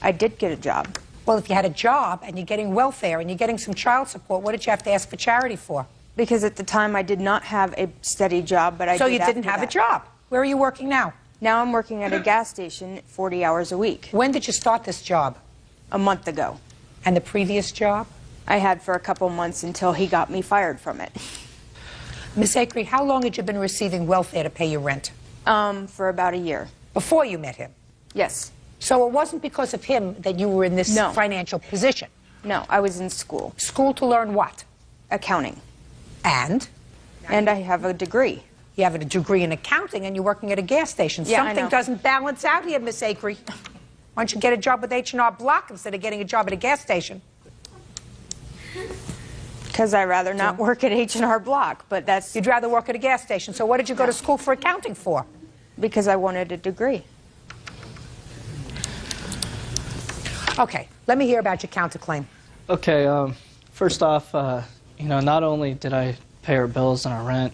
I did get a job. Well, if you had a job and you're getting welfare and you're getting some child support, what did you have to ask for charity for? Because at the time I did not have a steady job, but I So did you didn't after have that. a job. Where are you working now? Now I'm working at a gas station 40 hours a week. When did you start this job? A month ago. And the previous job? I had for a couple months until he got me fired from it. Miss Acree, how long had you been receiving welfare to pay your rent? For about a year. Before you met him? Yes. So it wasn't because of him that you were in this No. financial position? No, I was in school. School to learn what? Accounting. And? And I have a degree. You have a degree in accounting and you're working at a gas station. Yeah, I Something know. doesn't balance out here, Miss Acree. Why don't you get a job with H&R Block instead of getting a job at a gas station? Because I'd rather not work at H&R Block, but that's... You'd rather work at a gas station. So what did you go to school for accounting for? Because I wanted a degree. Okay, let me hear about your counterclaim. Okay, first off, not only did I pay her bills and her rent,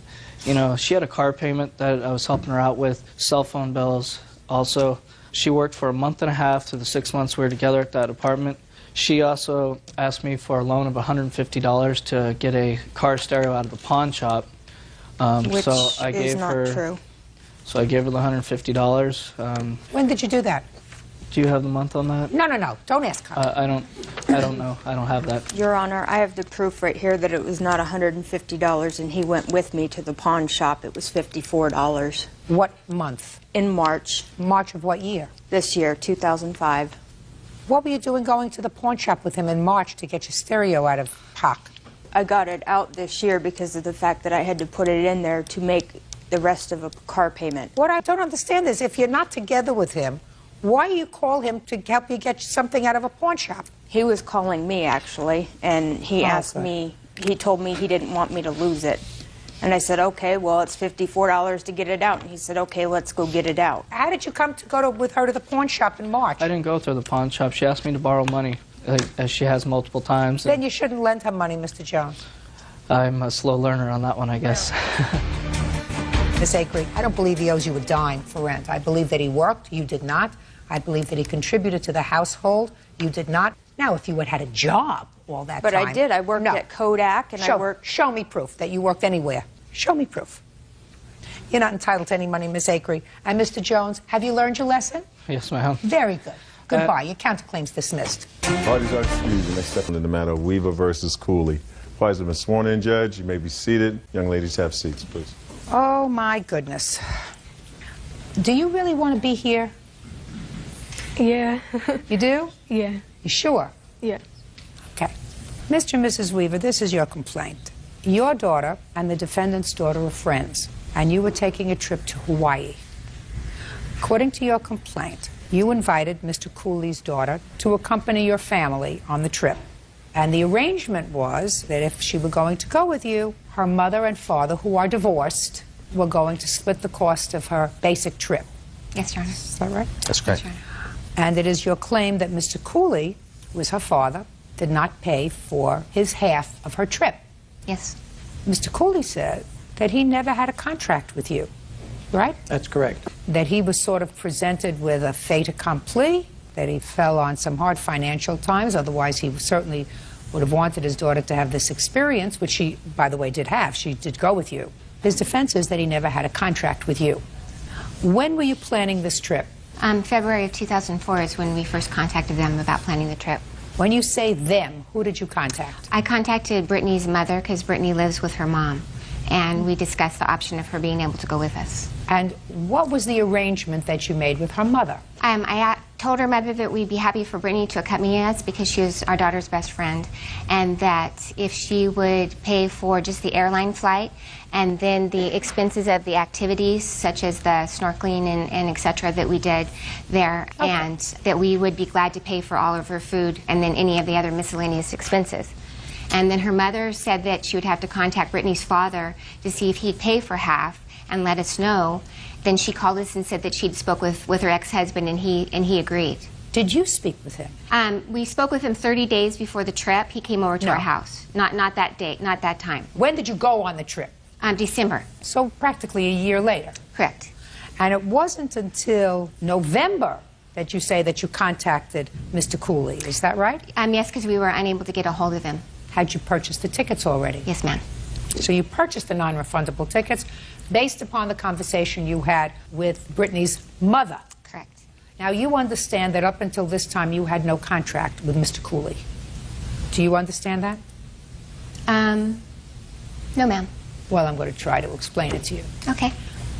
she had a car payment that I was helping her out with, cell phone bills also. She worked for a month and a half through the 6 months we were together at that apartment. She also asked me for a loan of $150 to get a car stereo out of the pawn shop. Which so I is gave not her, true. So I gave her the $150. When did you do that? Do you have the month on that? No. Don't ask her. I don't know. I don't have that. Your Honor, I have the proof right here that it was not $150 and he went with me to the pawn shop. It was $54. What month? In March. March of what year? This year, 2005. What were you doing going to the pawn shop with him in March to get your stereo out of POC? I got it out this year because of the fact that I had to put it in there to make the rest of a car payment. What I don't understand is if you're not together with him, why do you call him to help you get something out of a pawn shop? He was calling me, actually, and he asked me, he told me he didn't want me to lose it. And I said, okay, well, it's $54 to get it out. And he said, okay, let's go get it out. How did you come to go with her to the pawn shop in March? I didn't go through the pawn shop. She asked me to borrow money, as she has multiple times. Then you shouldn't lend her money, Mr. Jones. I'm a slow learner on that one, I guess. Miss Acree, I don't believe he owes you a dime for rent. I believe that he worked. You did not. I believe that he contributed to the household. You did not. Now, if you had had a job all that But time. I did. I worked at Kodak, and I worked... Show me proof that you worked anywhere. Show me proof. You're not entitled to any money, Miss Acree. And Mr. Jones, have you learned your lesson? Yes, ma'am. Very good. Goodbye. Your counterclaim's dismissed. Parties are excused. The next step in the matter of Weaver versus Cooley. Parties have been sworn in, Judge. You may be seated. Young ladies, have seats, please. Oh, my goodness. Do you really want to be here? Yeah. You do? Yeah. You sure? Yeah. Okay. Mr. and Mrs. Weaver, this is your complaint. Your daughter and the defendant's daughter are friends, and you were taking a trip to Hawaii. According to your complaint, you invited Mr. Cooley's daughter to accompany your family on the trip. And the arrangement was that if she were going to go with you, her mother and father, who are divorced, were going to split the cost of her basic trip. Yes, Your Honor. Is that right? That's correct. And it is your claim that Mr. Cooley, who is her father, did not pay for his half of her trip. Yes. Mr. Cooley said that he never had a contract with you, right? That's correct. That he was sort of presented with a fait accompli, that he fell on some hard financial times, otherwise he certainly would have wanted his daughter to have this experience, which she, by the way, did have. She did go with you. His defense is that he never had a contract with you. When were you planning this trip? February of 2004 is when we first contacted them about planning the trip. When you say them, who did you contact? I contacted Brittany's mother because Brittany lives with her mom, and we discussed the option of her being able to go with us. And what was the arrangement that you made with her mother? I told her mother that we'd be happy for Brittany to accompany us because she was our daughter's best friend, and that if she would pay for just the airline flight and then the expenses of the activities such as the snorkeling and et cetera that we did there, and that we would be glad to pay for all of her food and then any of the other miscellaneous expenses. And then her mother said that she would have to contact Brittany's father to see if he'd pay for half and let us know. Then she called us and said that she'd spoke with her ex-husband, and he agreed. Did you speak with him? We spoke with him 30 days before the trip. He came over to our house. Not that day, not that time. When did you go on the trip? December. So practically a year later. Correct. And it wasn't until November that you say that you contacted Mr. Cooley. Is that right? Yes, because we were unable to get a hold of him. Had you purchased the tickets already? Yes, ma'am. So you purchased the non-refundable tickets based upon the conversation you had with Brittany's mother. Correct. Now, you understand that up until this time you had no contract with Mr. Cooley. Do you understand that? No, ma'am. Well, I'm going to try to explain it to you. Okay.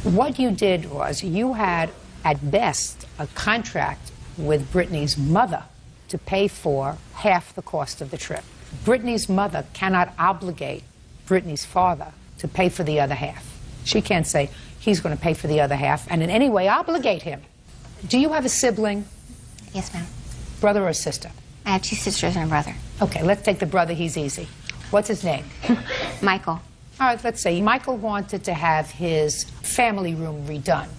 What you did was you had, at best, a contract with Brittany's mother to pay for half the cost of the trip. Brittany's mother cannot obligate Brittany's father to pay for the other half. She can't say he's going to pay for the other half and in any way obligate him. Do you have a sibling? Yes, ma'am. Brother or sister? I have two sisters and a brother. Okay, let's take the brother. He's easy. What's his name? Michael. All right, let's say Michael wanted to have his family room redone.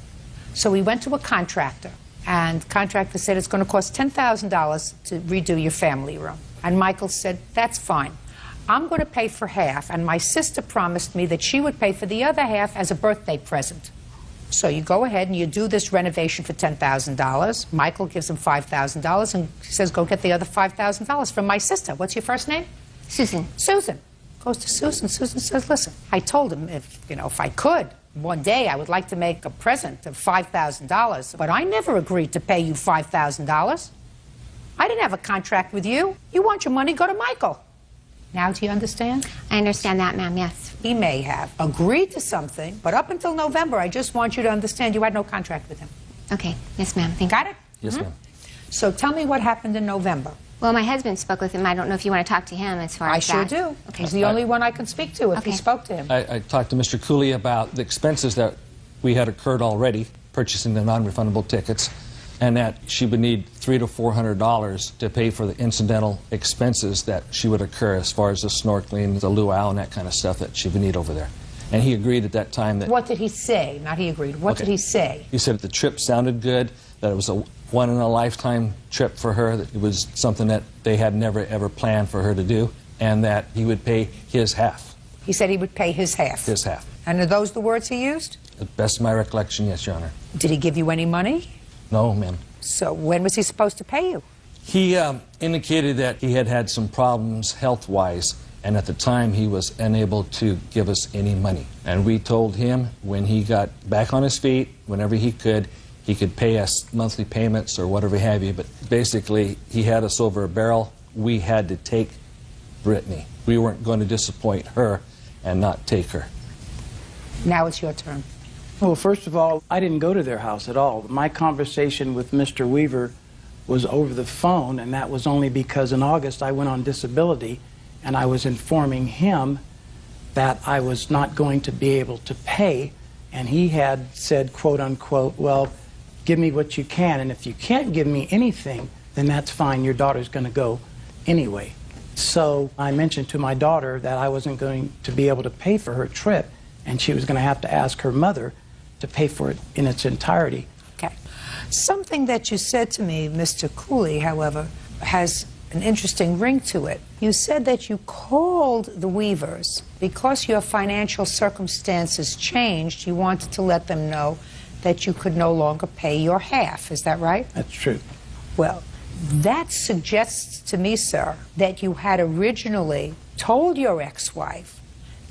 So he went to a contractor, and the contractor said it's going to cost $10,000 to redo your family room. And Michael said, that's fine. I'm going to pay for half, and my sister promised me that she would pay for the other half as a birthday present. So you go ahead and you do this renovation for $10,000. Michael gives him $5,000 and says, go get the other $5,000 from my sister. What's your first name? Susan. Susan. Goes to Susan. Susan says, listen, I told him if I could, one day I would like to make a present of $5,000, but I never agreed to pay you $5,000. I didn't have a contract with you. You want your money, go to Michael. Now do you understand? I understand that, ma'am, yes. He may have agreed to something, but up until November, I just want you to understand you had no contract with him. Okay. Yes, ma'am. Thank you. Got it? Yes, ma'am. So tell me what happened in November. Well, my husband spoke with him. I don't know if you want to talk to him as far as that. I sure do. Okay. He's the only one I can speak to if he spoke to him. I talked to Mr. Cooley about the expenses that we had occurred already, purchasing the non-refundable tickets, and that she would need $300 to $400 to pay for the incidental expenses that she would occur as far as the snorkeling, the luau, and that kind of stuff that she would need over there. And he agreed at that time that... What did he say? Not he agreed. What did he say? He said the trip sounded good, that it was a one-in-a-lifetime trip for her, that it was something that they had never, ever planned for her to do, and that he would pay his half. He said he would pay his half? His half. And are those the words he used? To the best of my recollection, yes, Your Honor. Did he give you any money? No, ma'am. So when was he supposed to pay you? He indicated that he had had some problems health-wise, and at the time he was unable to give us any money. And we told him when he got back on his feet, whenever he could pay us monthly payments or whatever have you. But basically, he had us over a barrel. We had to take Brittany. We weren't going to disappoint her and not take her. Now it's your turn. Well, first of all, I didn't go to their house at all. My conversation with Mr. Weaver was over the phone, and that was only because in August I went on disability, and I was informing him that I was not going to be able to pay, and he had said, quote unquote, well, give me what you can, and if you can't give me anything, then that's fine, your daughter's going to go anyway. So I mentioned to my daughter that I wasn't going to be able to pay for her trip, and she was going to have to ask her mother to pay for it in its entirety. Okay. Something that you said to me, Mr. Cooley, however, has an interesting ring to it. You said that you called the Weavers because your financial circumstances changed. You wanted to let them know that you could no longer pay your half. Is that right? That's true. Well, that suggests to me, sir, that you had originally told your ex-wife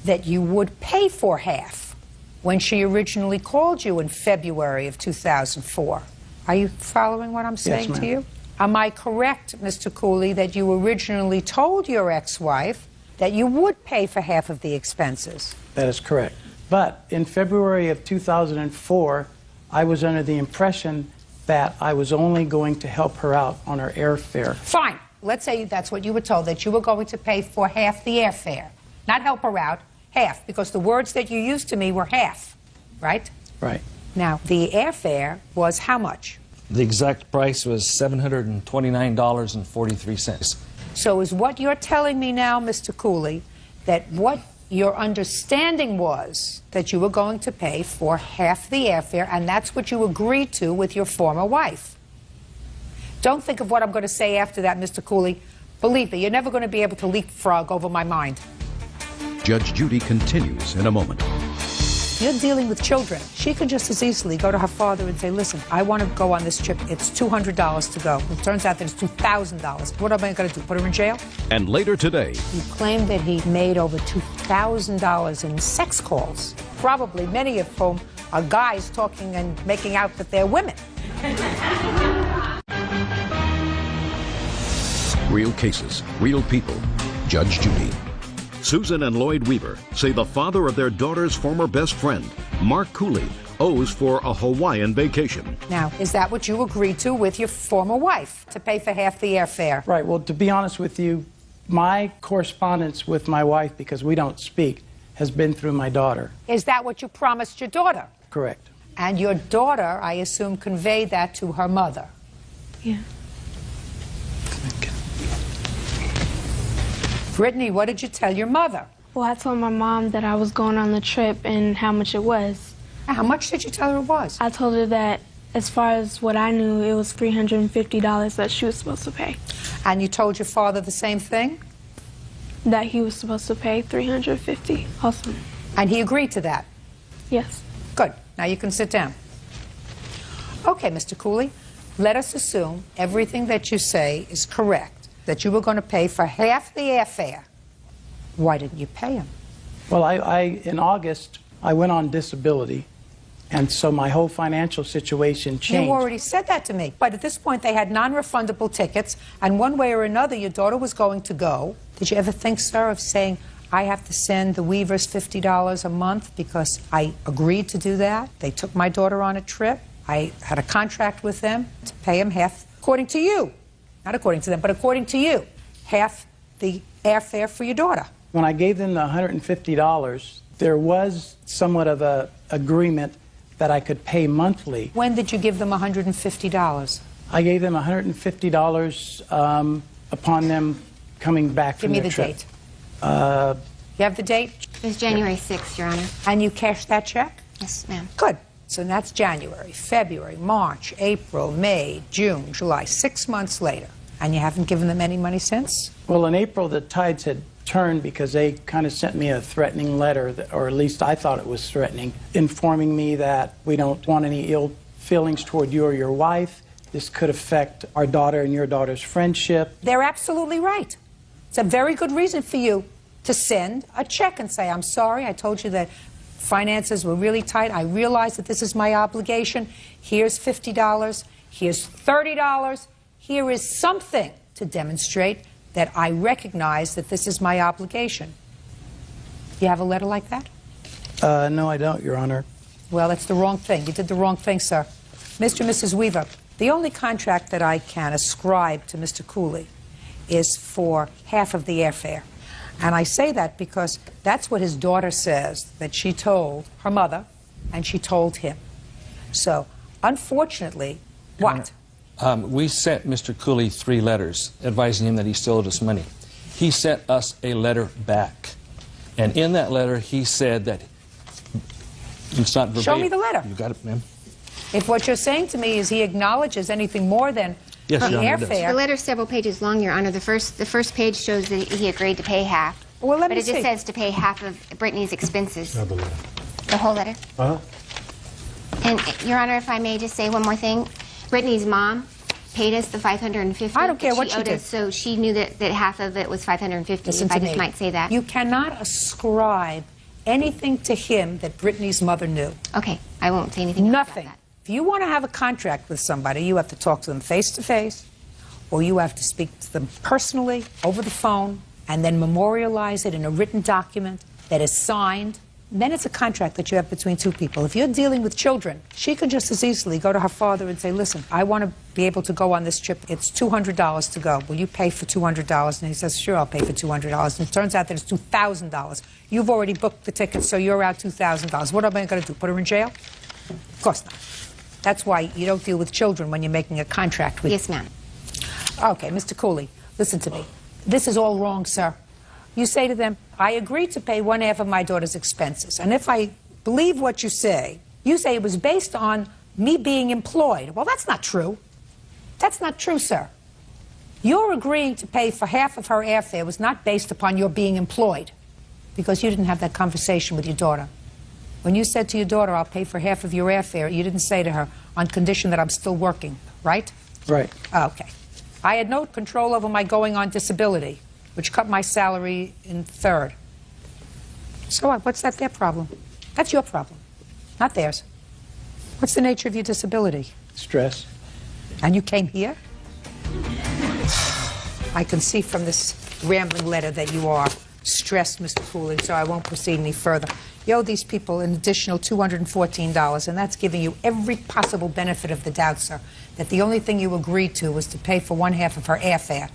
that you would pay for half when she originally called you in February of 2004. Are you following what I'm saying Yes, to you? Am I correct, Mr. Cooley, that you originally told your ex-wife that you would pay for half of the expenses? That is correct. But in February of 2004, I was under the impression that I was only going to help her out on her airfare. Fine. Let's say that's what you were told, that you were going to pay for half the airfare. Not help her out, half, because the words that you used to me were half, right? Right. Now, the airfare was how much? The exact price was $729.43. So is what you're telling me now, Mr. Cooley, that what your understanding was that you were going to pay for half the airfare, and that's what you agreed to with your former wife? Don't think of what I'm going to say after that, Mr. Cooley. Believe me, you're never going to be able to leapfrog over my mind. Judge Judy continues in a moment. You're dealing with children. She could just as easily go to her father and say, listen, I want to go on this trip. It's $200 to go. It turns out that it's $2,000. What am I going to do, put her in jail? And later today, You claimed that he made over $2,000 in sex calls, probably many of whom are guys talking and making out that they're women. real cases, real people. Judge Judy. Susan and Lloyd Weaver say the father of their daughter's former best friend, Mark Cooley, owes for a Hawaiian vacation. Now, is that what you agreed to with your former wife, to pay for half the airfare? Right. Well, to be honest with you, my correspondence with my wife, because we don't speak, has been through my daughter. Is that what you promised your daughter? Correct. And your daughter, I assume, conveyed that to her mother? Yeah. Brittany, what did you tell your mother? Well, I told my mom that I was going on the trip and how much it was. How much did you tell her it was? I told her that as far as what I knew, it was $350 that she was supposed to pay. And you told your father the same thing? That he was supposed to pay $350 also. And he agreed to that? Yes. Good. Now you can sit down. Okay, Mr. Cooley, let us assume everything that you say is correct, that you were going to pay for half the airfare. Why didn't you pay him? Well, in August, I went on disability, and so my whole financial situation changed. You already said that to me. But at this point, they had non-refundable tickets, and one way or another, your daughter was going to go. Did you ever think, sir, of saying, I have to send the Weavers $50 a month because I agreed to do that? They took my daughter on a trip. I had a contract with them to pay them half, according to you. Not according to them, but according to you, half the airfare for your daughter. When I gave them the $150, there was somewhat of an agreement that I could pay monthly. When did you give them $150? I gave them $150 upon them coming back from their trip. Give me the date. You have the date? It was January 6th, Your Honor. And you cashed that check? Yes, ma'am. Good. So that's January, February, March, April, May, June, July, 6 months later. And you haven't given them any money since? Well, in April, the tides had turned because they kind of sent me a threatening letter, or at least I thought it was threatening, informing me that we don't want any ill feelings toward you or your wife, This could affect our daughter and your daughter's friendship. They're absolutely right. It's a very good reason for you to send a check and say, I'm sorry, I told you that finances were really tight. I realize that this is my obligation. Here's $50. Here's $30. Here is something to demonstrate that I recognize that this is my obligation. You have a letter like that? No, I don't, Your Honor. Well, that's the wrong thing. You did the wrong thing, sir. Mr. and Mrs. Weaver, the only contract that I can ascribe to Mr. Cooley is for half of the airfare. And I say that because that's what his daughter says that she told her mother, and she told him. So, unfortunately, what? We sent Mr. Cooley 3 letters advising him that he still owed us money. He sent us a letter back. And in that letter, he said that it's not verbatim. Show me the letter. You got it, ma'am? If what you're saying to me is he acknowledges anything more than Yes, the Your Honor, it does. airfare. The letter's several pages long, Your Honor. The first page shows that he agreed to pay half. Well, let but me it just see. says to pay half of Brittany's expenses. Another letter. The whole letter. Uh-huh. And, Your Honor, if I may just say one more thing. Brittany's mom paid us the $550. I don't care that what she she owed did. us, so she knew that half of it was $550, Listen if I to just me. might say that. You cannot ascribe anything to him that Brittany's mother knew. Okay, I won't say anything else Nothing. about that. If you want to have a contract with somebody, you have to talk to them face to face, or you have to speak to them personally over the phone, and then memorialize it in a written document that is signed. Then it's a contract that you have between 2 people. If you're dealing with children, she could just as easily go to her father and say, listen, I want to be able to go on this trip. It's $200 to go. Will you pay for $200? And he says, sure, I'll pay for $200. And it turns out that it's $2,000. You've already booked the ticket, so you're out $2,000. What am I going to do, put her in jail? Of course not. That's why you don't deal with children when you're making a contract with... Yes, ma'am. Okay, Mr. Cooley, listen to me. This is all wrong, sir. You say to them, I agreed to pay one half of my daughter's expenses. And if I believe what you say it was based on me being employed. Well, that's not true. That's not true, sir. Your agreeing to pay for half of her airfare was not based upon your being employed, because you didn't have that conversation with your daughter. When you said to your daughter, I'll pay for half of your airfare, you didn't say to her, on condition that I'm still working, right? Right. Okay. I had no control over my going on disability, which cut my salary in third. So what? What's that their problem? That's your problem, not theirs. What's the nature of your disability? Stress. And you came here? I can see from this rambling letter that you are stressed, Mr. Cooley, so I won't proceed any further. You owe these people an additional $214, and that's giving you every possible benefit of the doubt, sir, that the only thing you agreed to was to pay for one half of her airfare.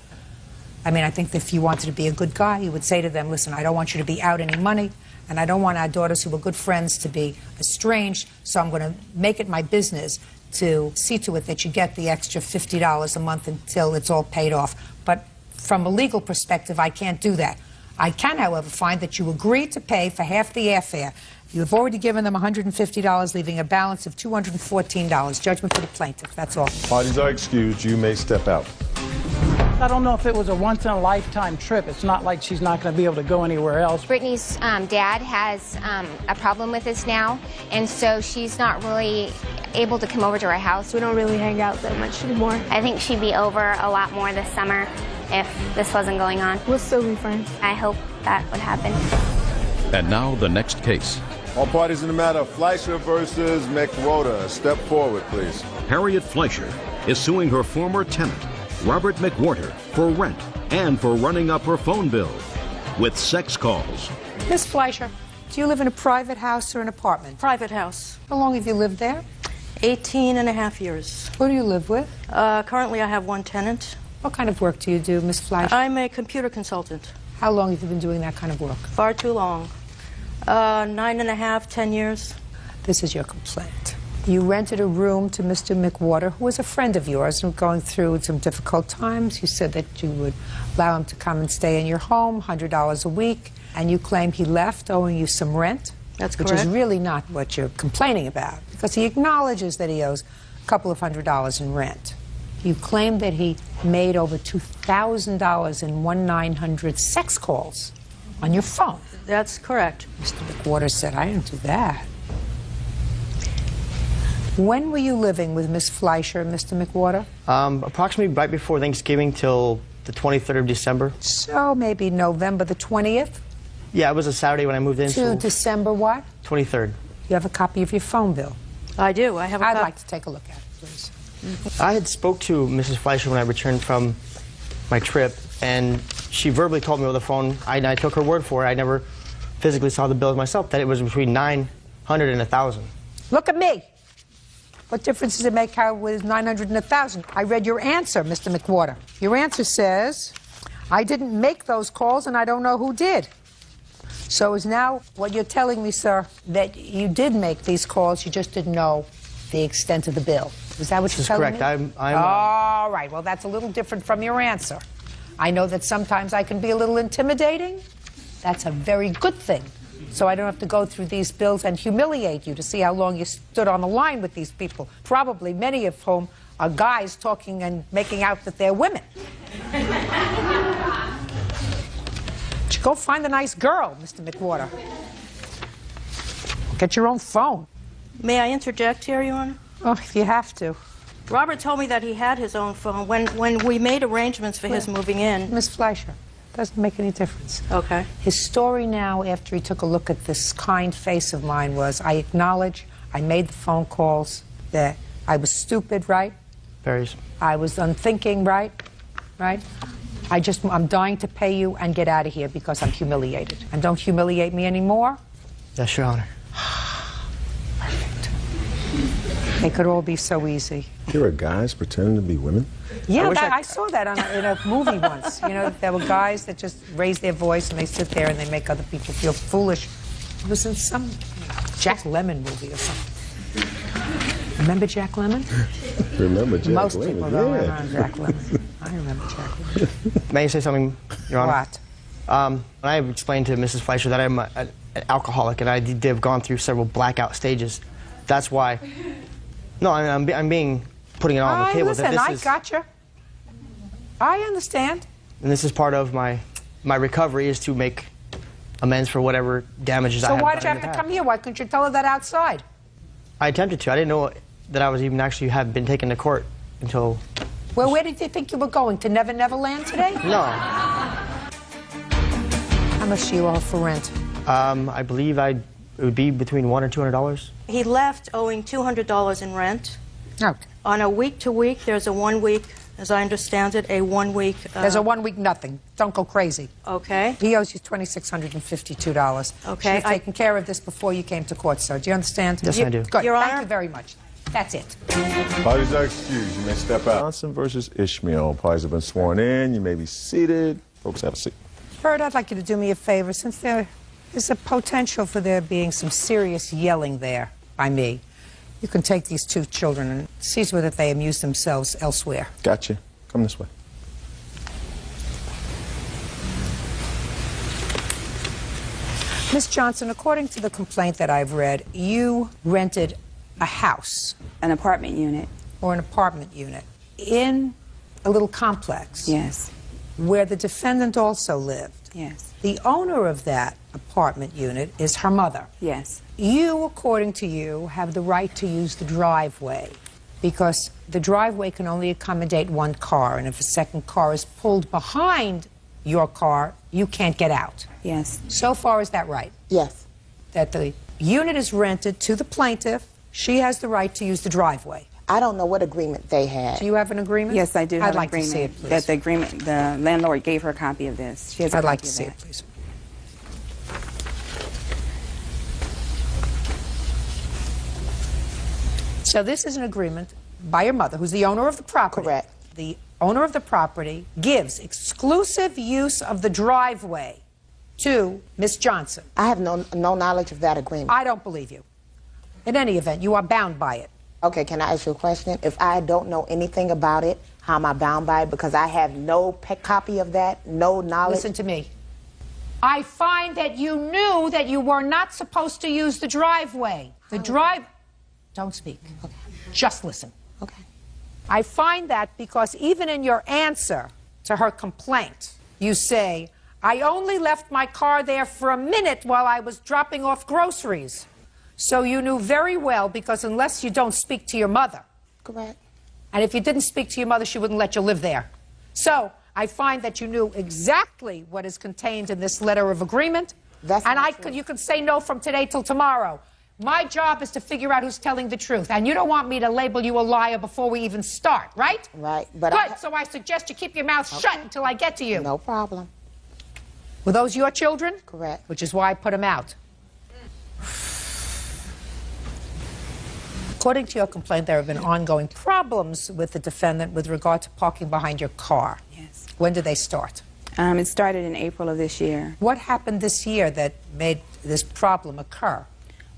I mean, I think that if you wanted to be a good guy, you would say to them, listen, I don't want you to be out any money, and I don't want our daughters who were good friends to be estranged, so I'm going to make it my business to see to it that you get the extra $50 a month until it's all paid off. But from a legal perspective, I can't do that. I can, however, find that you agreed to pay for half the airfare. You have already given them $150, leaving a balance of $214. Judgment for the plaintiff. That's all. Parties are excused. You may step out. I don't know if it was a once-in-a-lifetime trip. It's not like she's not going to be able to go anywhere else. Brittany's dad has a problem with this now, and so she's not really able to come over to our house. We don't really hang out that much anymore. I think she'd be over a lot more this summer if this wasn't going on. We'll still be friends. I hope that would happen. And now the next case. All parties in the matter, Fleischer versus McWhorter. Step forward, please. Harriet Fleischer is suing her former tenant, Robert McWhorter, for rent and for running up her phone bill with sex calls. Miss Fleischer, do you live in a private house or an apartment? Private house. How long have you lived there? 18.5 years. Who do you live with? Currently I have one tenant. What kind of work do you do, Miss Fleischer? I'm a computer consultant. How long have you been doing that kind of work? Far too long. 9.5, 10 years. This is your complaint. You rented a room to Mr. McWhorter, who was a friend of yours and going through some difficult times. You said that you would allow him to come and stay in your home, $100 a week, and you claim he left owing you some rent. That's correct. Which is really not what you're complaining about, because he acknowledges that he owes a couple of $100s in rent. You claim that he made over $2,000 in 1-900 sex calls on your phone. That's correct. Mr. McWhorter said, I didn't do that. When were you living with Miss Fleischer and Mr. McWhorter? Approximately right before Thanksgiving till the 23rd of December. So maybe November the 20th? Yeah, it was a Saturday when I moved in. To So December what? 23rd. You have a copy of your phone bill? I do. I have a I'd copy. like to take a look at it, please. I had spoke to Mrs. Fleischer when I returned from my trip, and she verbally told me over the phone, I took her word for it, I never physically saw the bills myself, that it was between $900 and $1,000. Look at me. What difference does it make how it was 900 and 1,000? I read your answer, Mr. McWhorter. Your answer says, I didn't make those calls and I don't know who did. So is now what you're telling me, sir, that you did make these calls, you just didn't know the extent of the bill. Is that what you're telling me? Correct. All right. Well, that's a little different from your answer. I know that sometimes I can be a little intimidating. That's a very good thing. So I don't have to go through these bills and humiliate you to see how long you stood on the line with these people, probably many of whom are guys talking and making out that they're women. Go find a nice girl, Mr. McWhorter. Get your own phone. May I interject here, Your Honor? Oh, if you have to. Robert told me that he had his own phone when we made arrangements for his moving in. Miss Fleischer, doesn't make any difference. Okay. His story now, after he took a look at this kind face of mine, was, I acknowledge I made the phone calls, that I was stupid, right? Varies. I was unthinking, right? Right? I'm dying to pay you and get out of here because I'm humiliated. And don't humiliate me anymore. Yes, Your Honor. They could all be so easy. Here are guys pretending to be women? Yeah, I saw that in a movie once. You know, there were guys that just raise their voice and they sit there and they make other people feel foolish. It was in some Jack Lemmon movie or something. Remember Jack Lemmon? Remember Jack Most Lemmon, people don't yeah. remember Jack Lemmon. I remember Jack Lemmon. May I say something, Your Honor? What? I have explained to Mrs. Fleischer that I'm an alcoholic and I did have gone through several blackout stages. That's why. No, I'm putting it on the table. Listen, I gotcha. I understand. And this is part of my recovery is to make amends for whatever damages I have. So why did you done have in to the come here? Why couldn't you tell her that outside? I attempted to. I didn't know that I was even actually have been taken to court until. Well, where did you think you were going? To Never Never Land today? No. How much do you owe for rent? I believe it would be between $100 and $200. He left owing $200 in rent. Okay. On a week-to-week, there's a 1 week, as I understand it, a 1 week... There's a 1 week nothing. Don't go crazy. Okay. He owes you $2,652. Okay. Should have taken care of this before you came to court, sir. Do you understand? Yes, I do. Good. Your Thank Honor? you very much. That's it. Parties are excused. You may step out. Johnson versus Ishmael. Parties have been sworn in. You may be seated. Folks, have a seat. Bert, I'd like you to do me a favor. Since there is a potential for there being some serious yelling there by me, you can take these two children and see to it that they amuse themselves elsewhere. Gotcha. Come this way. Miss Johnson, according to the complaint that I've read, you rented a house. An apartment unit. Or an apartment unit in a little complex. Yes. Where the defendant also lived. Yes. The owner of that apartment unit is her mother. Yes. You, according to you, have the right to use the driveway because the driveway can only accommodate one car, and if a second car is pulled behind your car, you can't get out. Yes. So far, is that right? Yes. That the unit is rented to the plaintiff. She has the right to use the driveway. I don't know what agreement they had. Do you have an agreement? Yes, I do have I'd an like agreement. to see it, please. That the agreement, the landlord gave her a copy of this. She has a I'd copy like to of see that. it, please. So this is an agreement by your mother, who's the owner of the property. Correct. The owner of the property gives exclusive use of the driveway to Miss Johnson. I have no knowledge of that agreement. I don't believe you. In any event, you are bound by it. Okay, can I ask you a question? If I don't know anything about it, how am I bound by it? Because I have no copy of that, no knowledge. Listen to me. I find that you knew that you were not supposed to use the driveway. Don't speak. Okay. Just listen. Okay. I find that because even in your answer to her complaint, you say, I only left my car there for a minute while I was dropping off groceries. So you knew very well, because unless you don't speak to your mother. Correct. And if you didn't speak to your mother, she wouldn't let you live there. So I find that you knew exactly what is contained in this letter of agreement. You can say no from today till tomorrow. My job is to figure out who's telling the truth. And you don't want me to label you a liar before we even start, right? Right. But good. So I suggest you keep your mouth shut until I get to you. No problem. Were those your children? Correct. Which is why I put them out. According to your complaint, there have been ongoing problems with the defendant with regard to parking behind your car. Yes. When did they start? It started in April of this year. What happened this year that made this problem occur?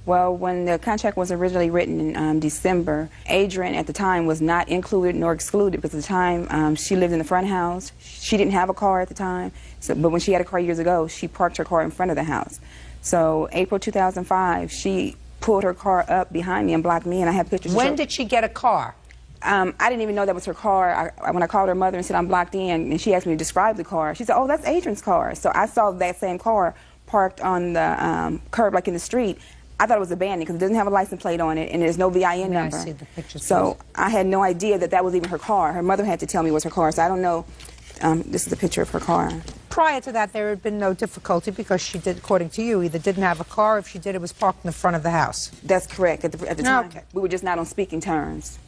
Well, when the contract was originally written in December, Adrian at the time was not included nor excluded, because at the time she lived in the front house. She didn't have a car at the time, but when she had a car years ago, she parked her car in front of the house. So April 2005, she pulled her car up behind me and blocked me, and I have pictures. When did she get a car? I didn't even know that was her car. When I called her mother and said I'm blocked in, and she asked me to describe the car, she said, oh, that's Adrian's car. So I saw that same car parked on the curb, like in the street. I thought it was abandoned because it doesn't have a license plate on it, and there's no VIN number. I see the pictures. So I had no idea that that was even her car. Her mother had to tell me it was her car, so I don't know. This is a picture of her car. Prior to that, there had been no difficulty because she did, according to you, either didn't have a car, or if she did, it was parked in the front of the house. That's correct. At the time, okay. We were just not on speaking terms.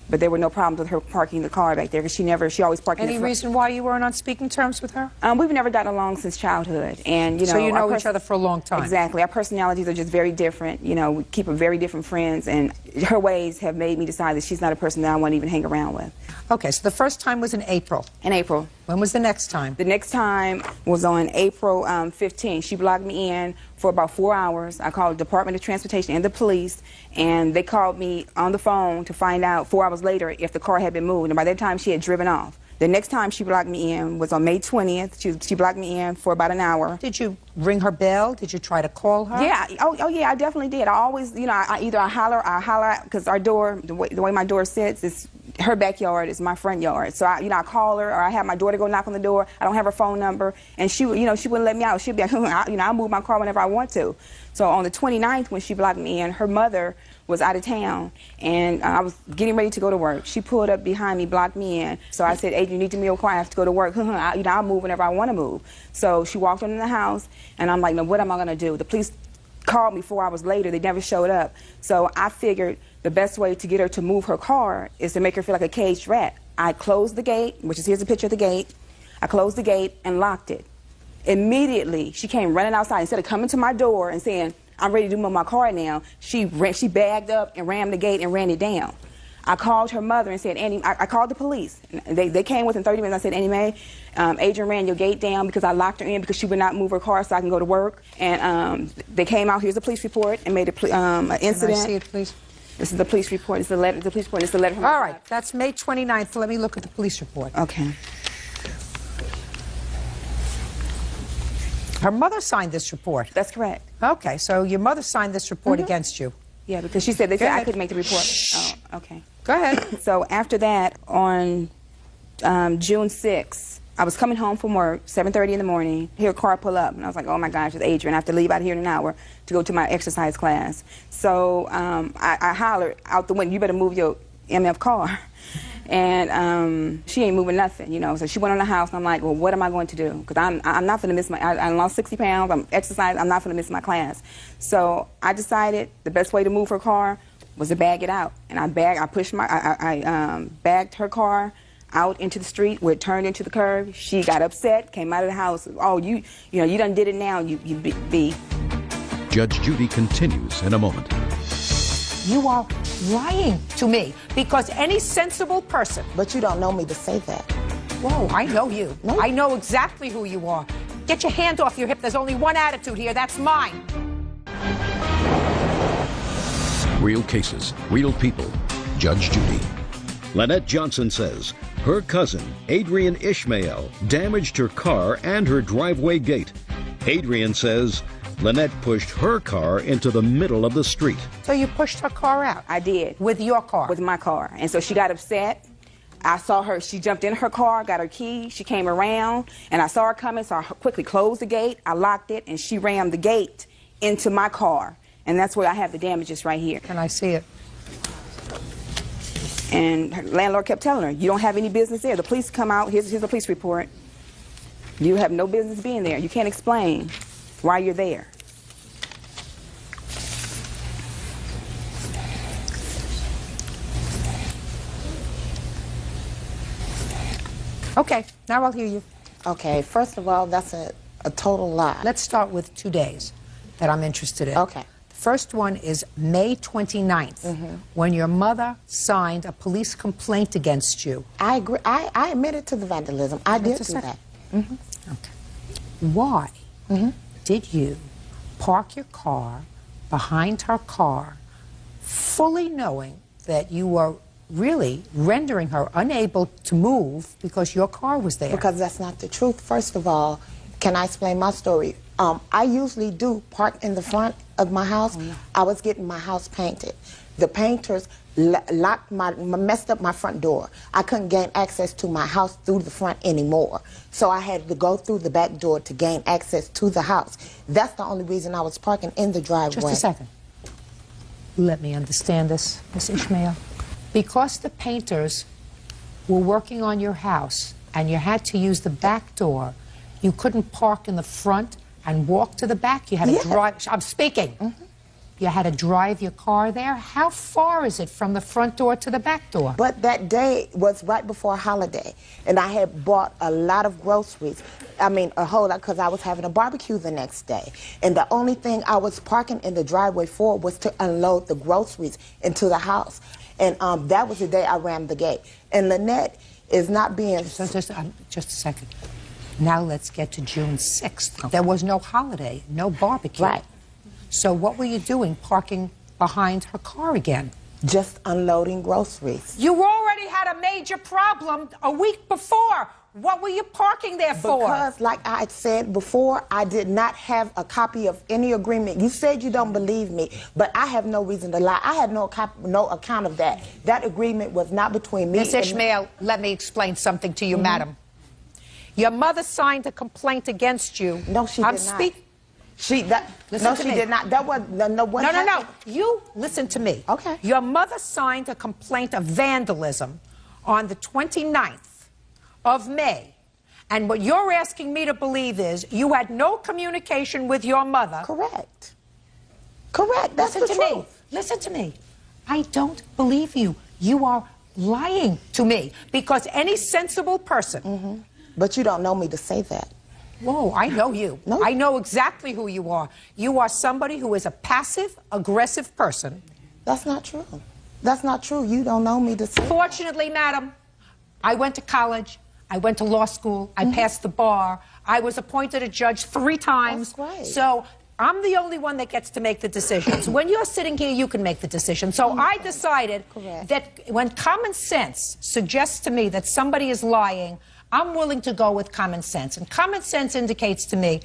But there were no problems with her parking the car back there because she always parked in the front. Any reason why you weren't on speaking terms with her? We've never gotten along since childhood, and so you know each other for a long time. Exactly. Our personalities are just very different. You know, we keep very different friends, and her ways have made me decide that she's not a person that I want to even hang around with. Okay, so the first time was in April. In April. When was the next time? The next time was on April 15th. She blocked me in for about 4 hours. I called the Department of Transportation and the police, and they called me on the phone to find out 4 hours later if the car had been moved. And by that time, she had driven off. The next time she blocked me in was on May 20th. She blocked me in for about an hour. Did you ring her bell? Did you try to call her? Yeah. Oh yeah, I definitely did. I always, you know, I holler, because our door, the way my door sits, is her backyard is my front yard. So I call her, or I have my daughter go knock on the door. I don't have her phone number, and she wouldn't let me out. She'd be like, I'll move my car whenever I want to. So on the 29th, when she blocked me in, her mother was out of town, and I was getting ready to go to work. She pulled up behind me, blocked me in. So I said, Adrian, you need to move your car. I have to go to work. I'll move whenever I want to move. So she walked into the house, and I'm like, no, what am I going to do? The police called me 4 hours later. They never showed up. So I figured the best way to get her to move her car is to make her feel like a caged rat. I closed the gate, here's a picture of the gate. I closed the gate and locked it. Immediately, she came running outside. Instead of coming to my door and saying, I'm ready to move my car now, she bagged up and rammed the gate and ran it down. I called her mother and said, Annie, I called the police. They came within 30 minutes. I said, Annie Mae, Adrian ran your gate down because I locked her in because she would not move her car so I can go to work. And they came out. Here's the police report and made an incident. Can I see it, please? This is the police report. It's the letter. The police report. It's the letter from. All right, that's May 29th. Let me look at the police report. Okay. Her mother signed this report. That's correct. Okay, so your mother signed this report against you. Yeah, because she said I couldn't make the report. Oh, okay. Go ahead. So after that, on June 6th, I was coming home from work, 7:30 in the morning, hear a car pull up, and I was like, oh my gosh, it's Adrian. I have to leave out here in an hour to go to my exercise class. So I hollered out the window, you better move your MF car. And she ain't moving nothing, you know. So she went in the house, and I'm like, well, what am I going to do? Because I'm not going to miss I lost 60 pounds, I'm exercising, I'm not going to miss my class. So I decided the best way to move her car was to bag it out. And I bagged her car out into the street where it turned into the curb. She got upset, came out of the house. Oh, you done did it now, you big B. Judge Judy continues in a moment. You are lying to me because any sensible person. But you don't know me to say that. Whoa, I know you. No. I know exactly who you are. Get your hand off your hip. There's only one attitude here. That's mine. Real cases, real people. Judge Judy. Lynette Johnson says her cousin, Adrian Ishmael, damaged her car and her driveway gate. Adrian says Lynette pushed her car into the middle of the street. So you pushed her car out? I did. With your car? With my car. And so she got upset. I saw her, she jumped in her car, got her key, she came around, and I saw her coming, so I quickly closed the gate, I locked it, and she rammed the gate into my car. And that's where I have the damages right here. Can I see it? And her landlord kept telling her, you don't have any business there. The police come out, here's the police report. You have no business being there. You can't explain why you're there. Okay, now I'll hear you. Okay, first of all, that's a total lie. Let's start with 2 days that I'm interested in. Okay. The first one is May 29th, when your mother signed a police complaint against you. I agree. I admitted to the vandalism. I did do that. Okay. Why did you park your car behind her car, fully knowing that you were really rendering her unable to move because your car was there? Because that's not the truth. First of all, can I explain my story? I usually do park in the front of my house. I was getting my house painted. The painters messed up my front door. I couldn't gain access to my house through the front anymore. So I had to go through the back door to gain access to the house. That's the only reason I was parking in the driveway. Just a second. Let me understand this, Miss Ishmael. Because the painters were working on your house and you had to use the back door, you couldn't park in the front and walk to the back. You had to drive. I'm speaking. You had to drive your car there. How far is it from the front door to the back door? But that day was right before a holiday, and I had bought a lot of groceries. I mean, a whole lot, because I was having a barbecue the next day. And the only thing I was parking in the driveway for was to unload the groceries into the house. And that was the day I rammed the gate. And Lynette is not being... Just a second. Now let's get to June 6th. Okay. There was no holiday, no barbecue. Right. So what were you doing parking behind her car again? Just unloading groceries. You already had a major problem a week before. What were you parking there for? Because, like I said before, I did not have a copy of any agreement. You said you don't believe me, but I have no reason to lie. I had no account of that. That agreement was not between me Miss Ishmael, let me explain something to you, madam. Your mother signed a complaint against you. No, she did not. Listen to me. Did not. That was No. You listen to me. Okay. Your mother signed a complaint of vandalism on the 29th of May. And what you're asking me to believe is you had no communication with your mother. Correct. Correct. That's the truth. Listen to me. I don't believe you. You are lying to me because any sensible person... But you don't know me to say that. Whoa, I know you. No. I know exactly who you are. You are somebody who is a passive, aggressive person. That's not true. That's not true. You don't know me to say Fortunately, madam, I went to college. I went to law school. I passed the bar. I was appointed a judge 3 times. That's great. So I'm the only one that gets to make the decisions. When you're sitting here, you can make the decision. So I decided that when common sense suggests to me that somebody is lying, I'm willing to go with common sense. And common sense indicates to me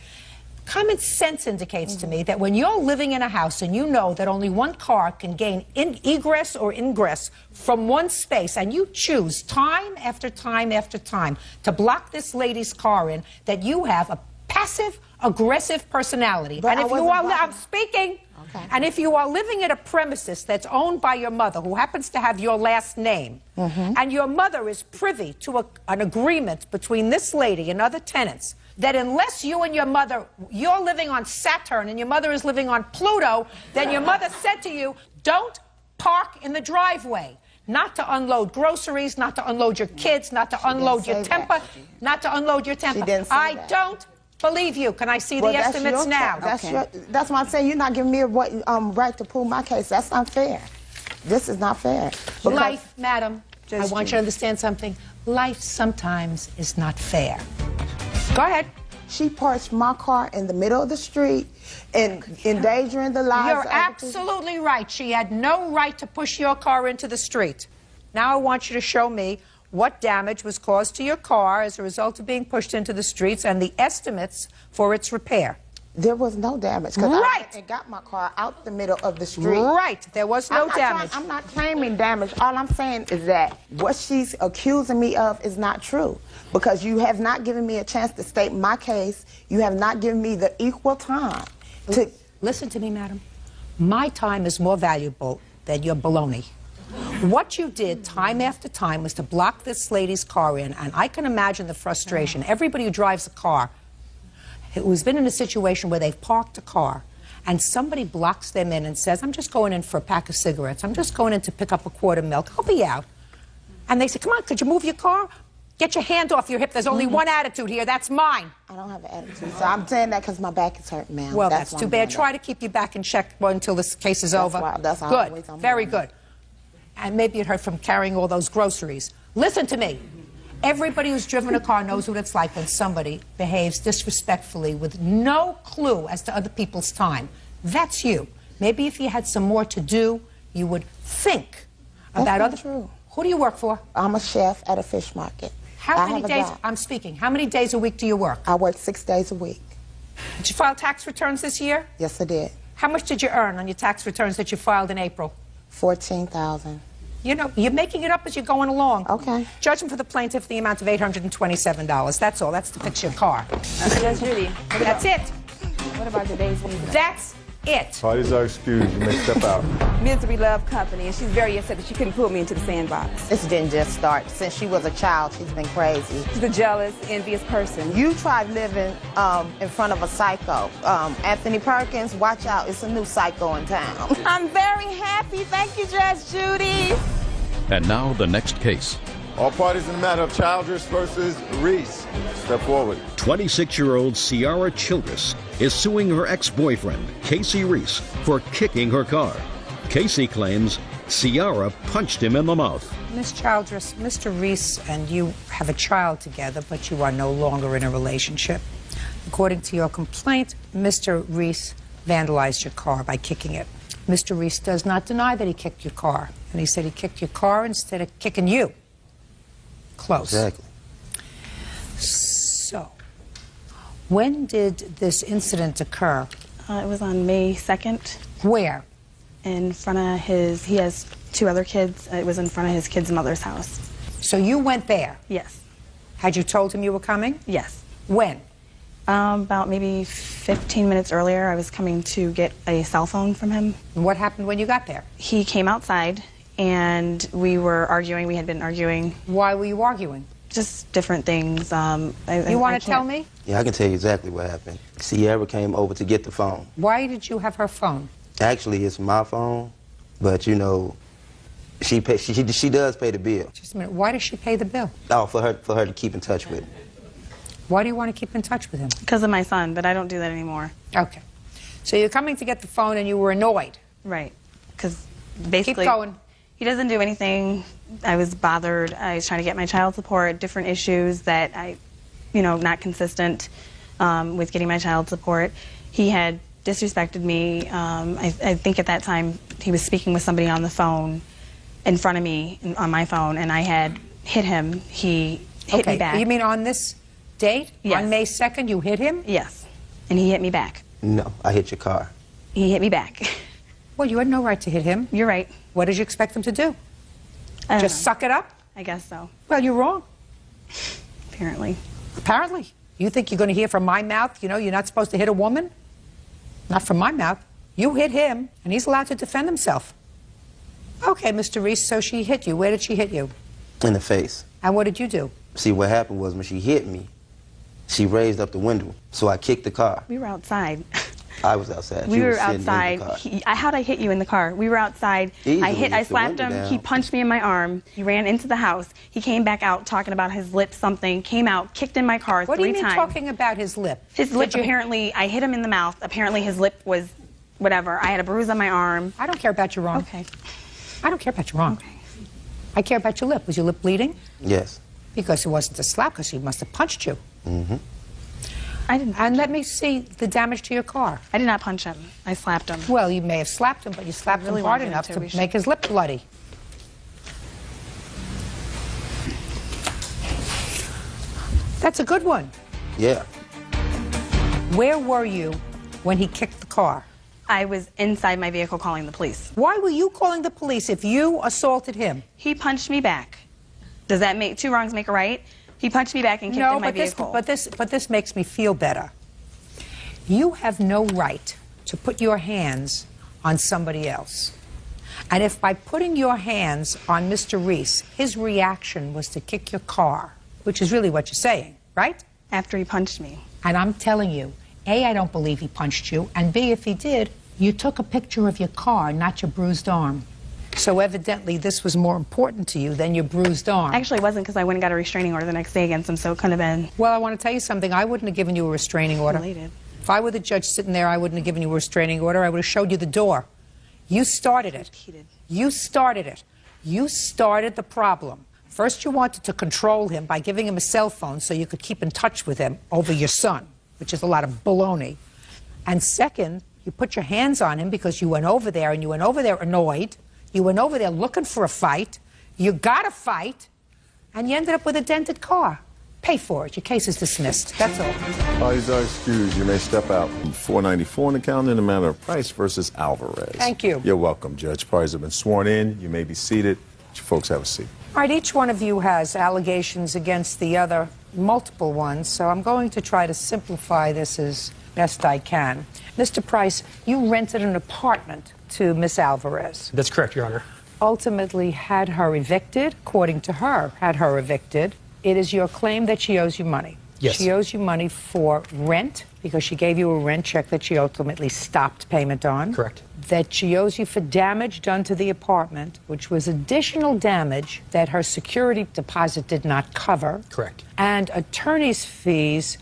that when you're living in a house and you know that only one car can gain egress or ingress from one space, and you choose time after time after time to block this lady's car in, that you have a passive, aggressive personality. But and if you are, I'm speaking. Okay. And if you are living at a premises that's owned by your mother, who happens to have your last name, and your mother is privy to an agreement between this lady and other tenants, that unless you and your mother, you're living on Saturn and your mother is living on Pluto, then your mother said to you, don't park in the driveway. Not to unload groceries, not to unload your kids, not to unload your temper, not to unload your temper. She didn't say I that. don't believe you. Can I see the estimates now? That's why I'm saying you're not giving me a right to prove my case. That's not fair. This is not fair. Life, madam, I want you to understand something. Life sometimes is not fair. Go ahead. She parked my car in the middle of the street and endangering the lives You're of absolutely right. She had no right to push your car into the street. Now I want you to show me what damage was caused to your car as a result of being pushed into the streets and the estimates for its repair. There was no damage because I got my car out the middle of the street. Right. There was no damage. I'm not claiming damage. All I'm saying is that what she's accusing me of is not true because you have not given me a chance to state my case. You have not given me the equal time to... Listen to me, madam. My time is more valuable than your baloney. What you did time after time was to block this lady's car in, and I can imagine the frustration. Everybody who drives a car who's been in a situation where they've parked a car and somebody blocks them in and says, I'm just going in for a pack of cigarettes, I'm just going in to pick up a quart of milk, I'll be out. And they say, come on, could you move your car? Get your hand off your hip. There's only one attitude here. That's mine. I don't have an attitude. So I'm saying that because my back is hurting, ma'am. Well, that's too bad. Try to keep your back in check until this case is over. That's good. Very good. And maybe it hurt from carrying all those groceries. Listen to me. Everybody who's driven a car knows what it's like when somebody behaves disrespectfully with no clue as to other people's time. That's you. Maybe if you had some more to do, you would think about other... True. Who do you work for? I'm a chef at a fish market. How many days? I'm speaking. How many days a week do you work? I work 6 days a week. Did you file tax returns this year? Yes, I did. How much did you earn on your tax returns that you filed in April? $14,000. You know, you're making it up as you're going along. Okay. Judgment for the plaintiff, the amount of $827. That's all. That's to fix your car. That's Judy. That's it. What about the days when That's it. Parties are excused. You may step out. Misery Love Company, and she's very upset that she couldn't pull me into the sandbox. This didn't just start. Since she was a child, she's been crazy. She's a jealous, envious person. You tried living in front of a psycho. Anthony Perkins, watch out. It's a new psycho in town. I'm very happy. Thank you, Judge Judy. And now the next case. All parties in the matter of Childress versus Reese. Step forward. 26-year-old Ciara Childress is suing her ex-boyfriend, Casey Reese, for kicking her car. Casey claims Ciara punched him in the mouth. Miss Childress, Mr. Reese and you have a child together, but you are no longer in a relationship. According to your complaint, Mr. Reese vandalized your car by kicking it. Mr. Reese does not deny that he kicked your car, and he said he kicked your car instead of kicking you. Close. Exactly. So, when did this incident occur? It was on May 2nd. Where? In front of his, he has 2 other kids. It was in front of his kid's mother's house. So you went there? Yes. Had you told him you were coming? Yes. When? About maybe 15 minutes earlier, I was coming to get a cell phone from him. What happened when you got there? He came outside, and we were arguing. We had been arguing. Why were you arguing? Just different things. You want to tell me? Yeah, I can tell you exactly what happened. Ciara came over to get the phone. Why did you have her phone? Actually, it's my phone, but you know, she does pay the bill. Just a minute. Why does she pay the bill? Oh, for her to keep in touch with. Why do you want to keep in touch with him? Because of my son, but I don't do that anymore. Okay. So you're coming to get the phone and you were annoyed. Right. Because basically... Keep going. He doesn't do anything. I was bothered. I was trying to get my child support, different issues that not consistent with getting my child support. He had disrespected me. I think at that time he was speaking with somebody on the phone in front of me, on my phone, and I had hit him. He hit me back. You mean on this date? Yes. On May 2nd, you hit him? Yes. And he hit me back. No, I hit your car. He hit me back. Well, you had no right to hit him. You're right. What did you expect him to do? Just suck it up? I guess so. Well, you're wrong. Apparently. Apparently. You think you're going to hear from my mouth, you're not supposed to hit a woman? Not from my mouth. You hit him, and he's allowed to defend himself. Okay, Mr. Reese, so she hit you. Where did she hit you? In the face. And what did you do? See, what happened was when she hit me, she raised up the window, so I kicked the car. We were outside. I was outside. We were outside. How'd I hit you in the car? We were outside. Easily, I slapped him. He punched me in my arm. He ran into the house. He came back out talking about his lip something, came out, kicked in my car 3 times. What do you mean talking about his lip? His lip, apparently, I hit him in the mouth. Apparently his lip was whatever. I had a bruise on my arm. I don't care about your wrong. Okay. I don't care about your wrong. Okay. I care about your lip. Was your lip bleeding? Yes. Because it wasn't a slap, because he must have punched you. Mm-hmm. I didn't. And let me see the damage to your car. I did not punch him. I slapped him. Well, you may have slapped him, but you slapped him hard enough to make his lip bloody. That's a good one. Yeah. Where were you when he kicked the car? I was inside my vehicle calling the police. Why were you calling the police if you assaulted him? He punched me back. Does that make 2 wrongs make a right? He punched me back and kicked in my vehicle. But this makes me feel better. You have no right to put your hands on somebody else. And if by putting your hands on Mr. Reese, his reaction was to kick your car, which is really what you're saying, right? After he punched me. And I'm telling you, A, I don't believe he punched you, and B, if he did, you took a picture of your car, not your bruised arm. So evidently this was more important to you than your bruised arm. Actually, it wasn't, because I went and got a restraining order the next day against him, so it couldn't have been. Well, I want to tell you something. I wouldn't have given you a restraining order. Related. If I were the judge sitting there, I wouldn't have given you a restraining order. I would have showed you the door. You started it. You started it. You started the problem. First, you wanted to control him by giving him a cell phone so you could keep in touch with him over your son, which is a lot of baloney. And second, you put your hands on him because you went over there, and you went over there annoyed. You went over there looking for a fight. You got a fight, and you ended up with a dented car. Pay for it. Your case is dismissed. That's all. Parties are excused. You may step out. 494 on the calendar in the matter of Price versus Alvarez. Thank you. You're welcome, Judge. Parties have been sworn in. You may be seated. You folks have a seat. All right, each one of you has allegations against the other, multiple ones, so I'm going to try to simplify this as best I can. Mr. Price, you rented an apartment to Miss Alvarez. That's correct, Your Honor. Ultimately had her evicted, according to her, had her evicted. It is your claim that she owes you money. Yes. She owes you money for rent because she gave you a rent check that she ultimately stopped payment on. Correct. That she owes you for damage done to the apartment, which was additional damage that her security deposit did not cover. Correct. And attorney's fees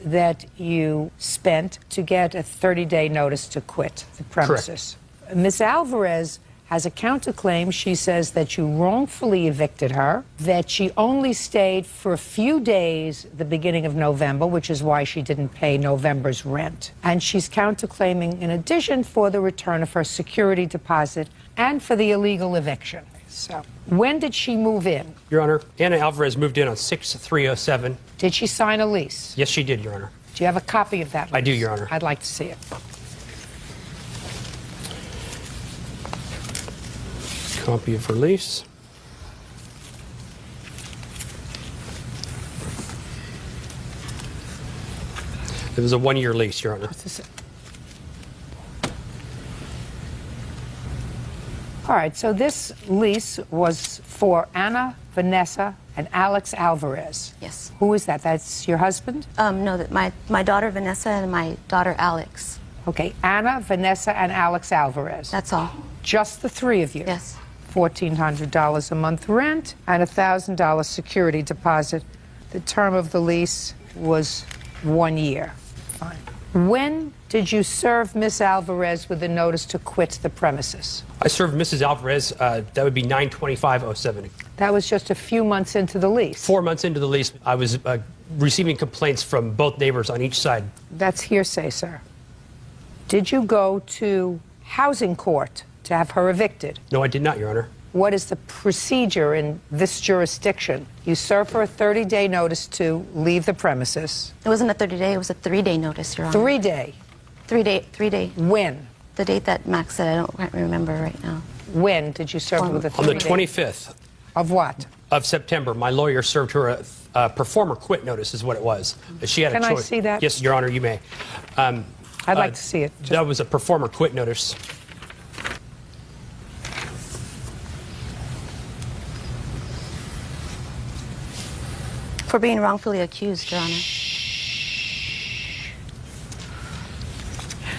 that you spent to get a 30-day notice to quit the premises. Correct. Ms. Alvarez has a counterclaim. She says that you wrongfully evicted her, that she only stayed for a few days the beginning of November, which is why she didn't pay November's rent. And she's counterclaiming, in addition, for the return of her security deposit and for the illegal eviction. So, when did she move in? Your Honor, Anna Alvarez moved in on 6/3/07. Did she sign a lease? Yes, she did, Your Honor. Do you have a copy of that lease? I do, Your Honor. I'd like to see it. Copy of her lease. It was a one-year lease, Your Honor. All right, so this lease was for Anna, Vanessa, and Alex Alvarez. Yes. Who is that? That's your husband? No, my daughter Vanessa and my daughter Alex. Okay, Anna, Vanessa, and Alex Alvarez. That's all. Just the three of you? Yes. $1,400 a month rent and a $1,000 security deposit. The term of the lease was 1 year. Fine. When did you serve Miss Alvarez with a notice to quit the premises? I served Mrs. Alvarez, that would be 9/25/07. That was just a few months into the lease. 4 months into the lease, I was receiving complaints from both neighbors on each side. That's hearsay, sir. Did you go to housing court to have her evicted? No, I did not, Your Honor. What is the procedure in this jurisdiction? You serve her a 30-day notice to leave the premises. It wasn't a 30-day, it was a 3-day notice, Your Honor. 3-day? 3-day. When? The date that Max said, I can't remember right now. When did you serve her with a 3-day? On the 25th. Of what? Of September. My lawyer served her a performer quit notice is what it was. She had Can a I choice. see that? Yes, Your Honor, you may. I'd like to see it. That was a performer quit notice. For being wrongfully accused, Your Honor.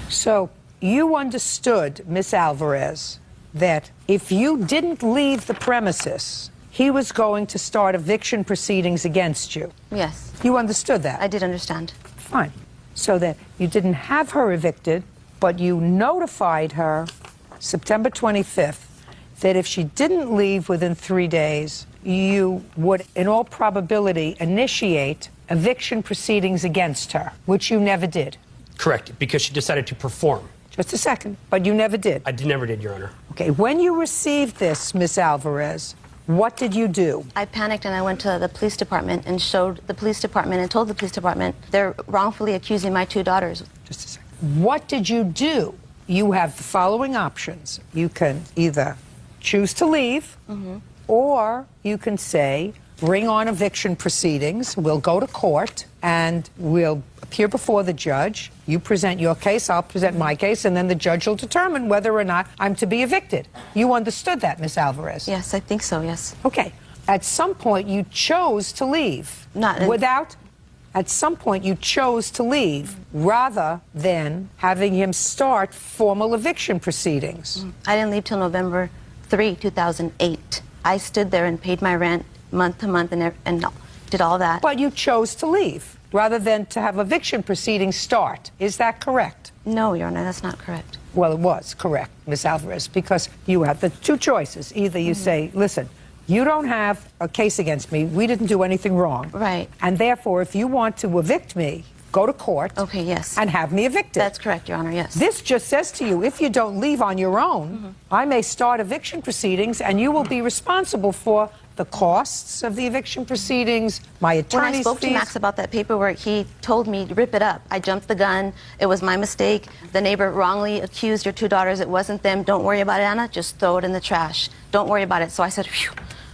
So you understood, Miss Alvarez, that if you didn't leave the premises, he was going to start eviction proceedings against you. Yes. You understood that? I did understand. Fine. So that you didn't have her evicted, but you notified her September 25th that if she didn't leave within 3 days, you would, in all probability, initiate eviction proceedings against her, which you never did. Correct, because she decided to perform. Just a second, but you never did. Never did, Your Honor. Okay, when you received this, Miss Alvarez, what did you do? I panicked and I went to the police department and showed the police department and told the police department they're wrongfully accusing my 2 daughters. Just a second. What did you do? You have the following options. You can either choose to leave, or you can say, bring on eviction proceedings, we'll go to court, and we'll appear before the judge. You present your case, I'll present my case, and then the judge will determine whether or not I'm to be evicted. You understood that, Ms. Alvarez? Yes, I think so, yes. Okay. At some point, you chose to leave. At some point, you chose to leave rather than having him start formal eviction proceedings. I didn't leave till November 3, 2008. I stood there and paid my rent month to month and did all that. But you chose to leave rather than to have eviction proceedings start. Is that correct? No, Your Honor, that's not correct. Well, it was correct, Ms. Alvarez, because you have the two choices. Either you say, listen, you don't have a case against me. We didn't do anything wrong. Right. And therefore, if you want to evict me, go to court. Okay, yes. And have me evicted. That's correct, Your Honor, yes. This just says to you, if you don't leave on your own, I may start eviction proceedings and you will be responsible for the costs of the eviction proceedings, my attorney's fees. When I spoke to Max about that paperwork, he told me to rip it up. I jumped the gun. It was my mistake. The neighbor wrongly accused your two daughters. It wasn't them. Don't worry about it, Anna. Just throw it in the trash. Don't worry about it. So I said, phew.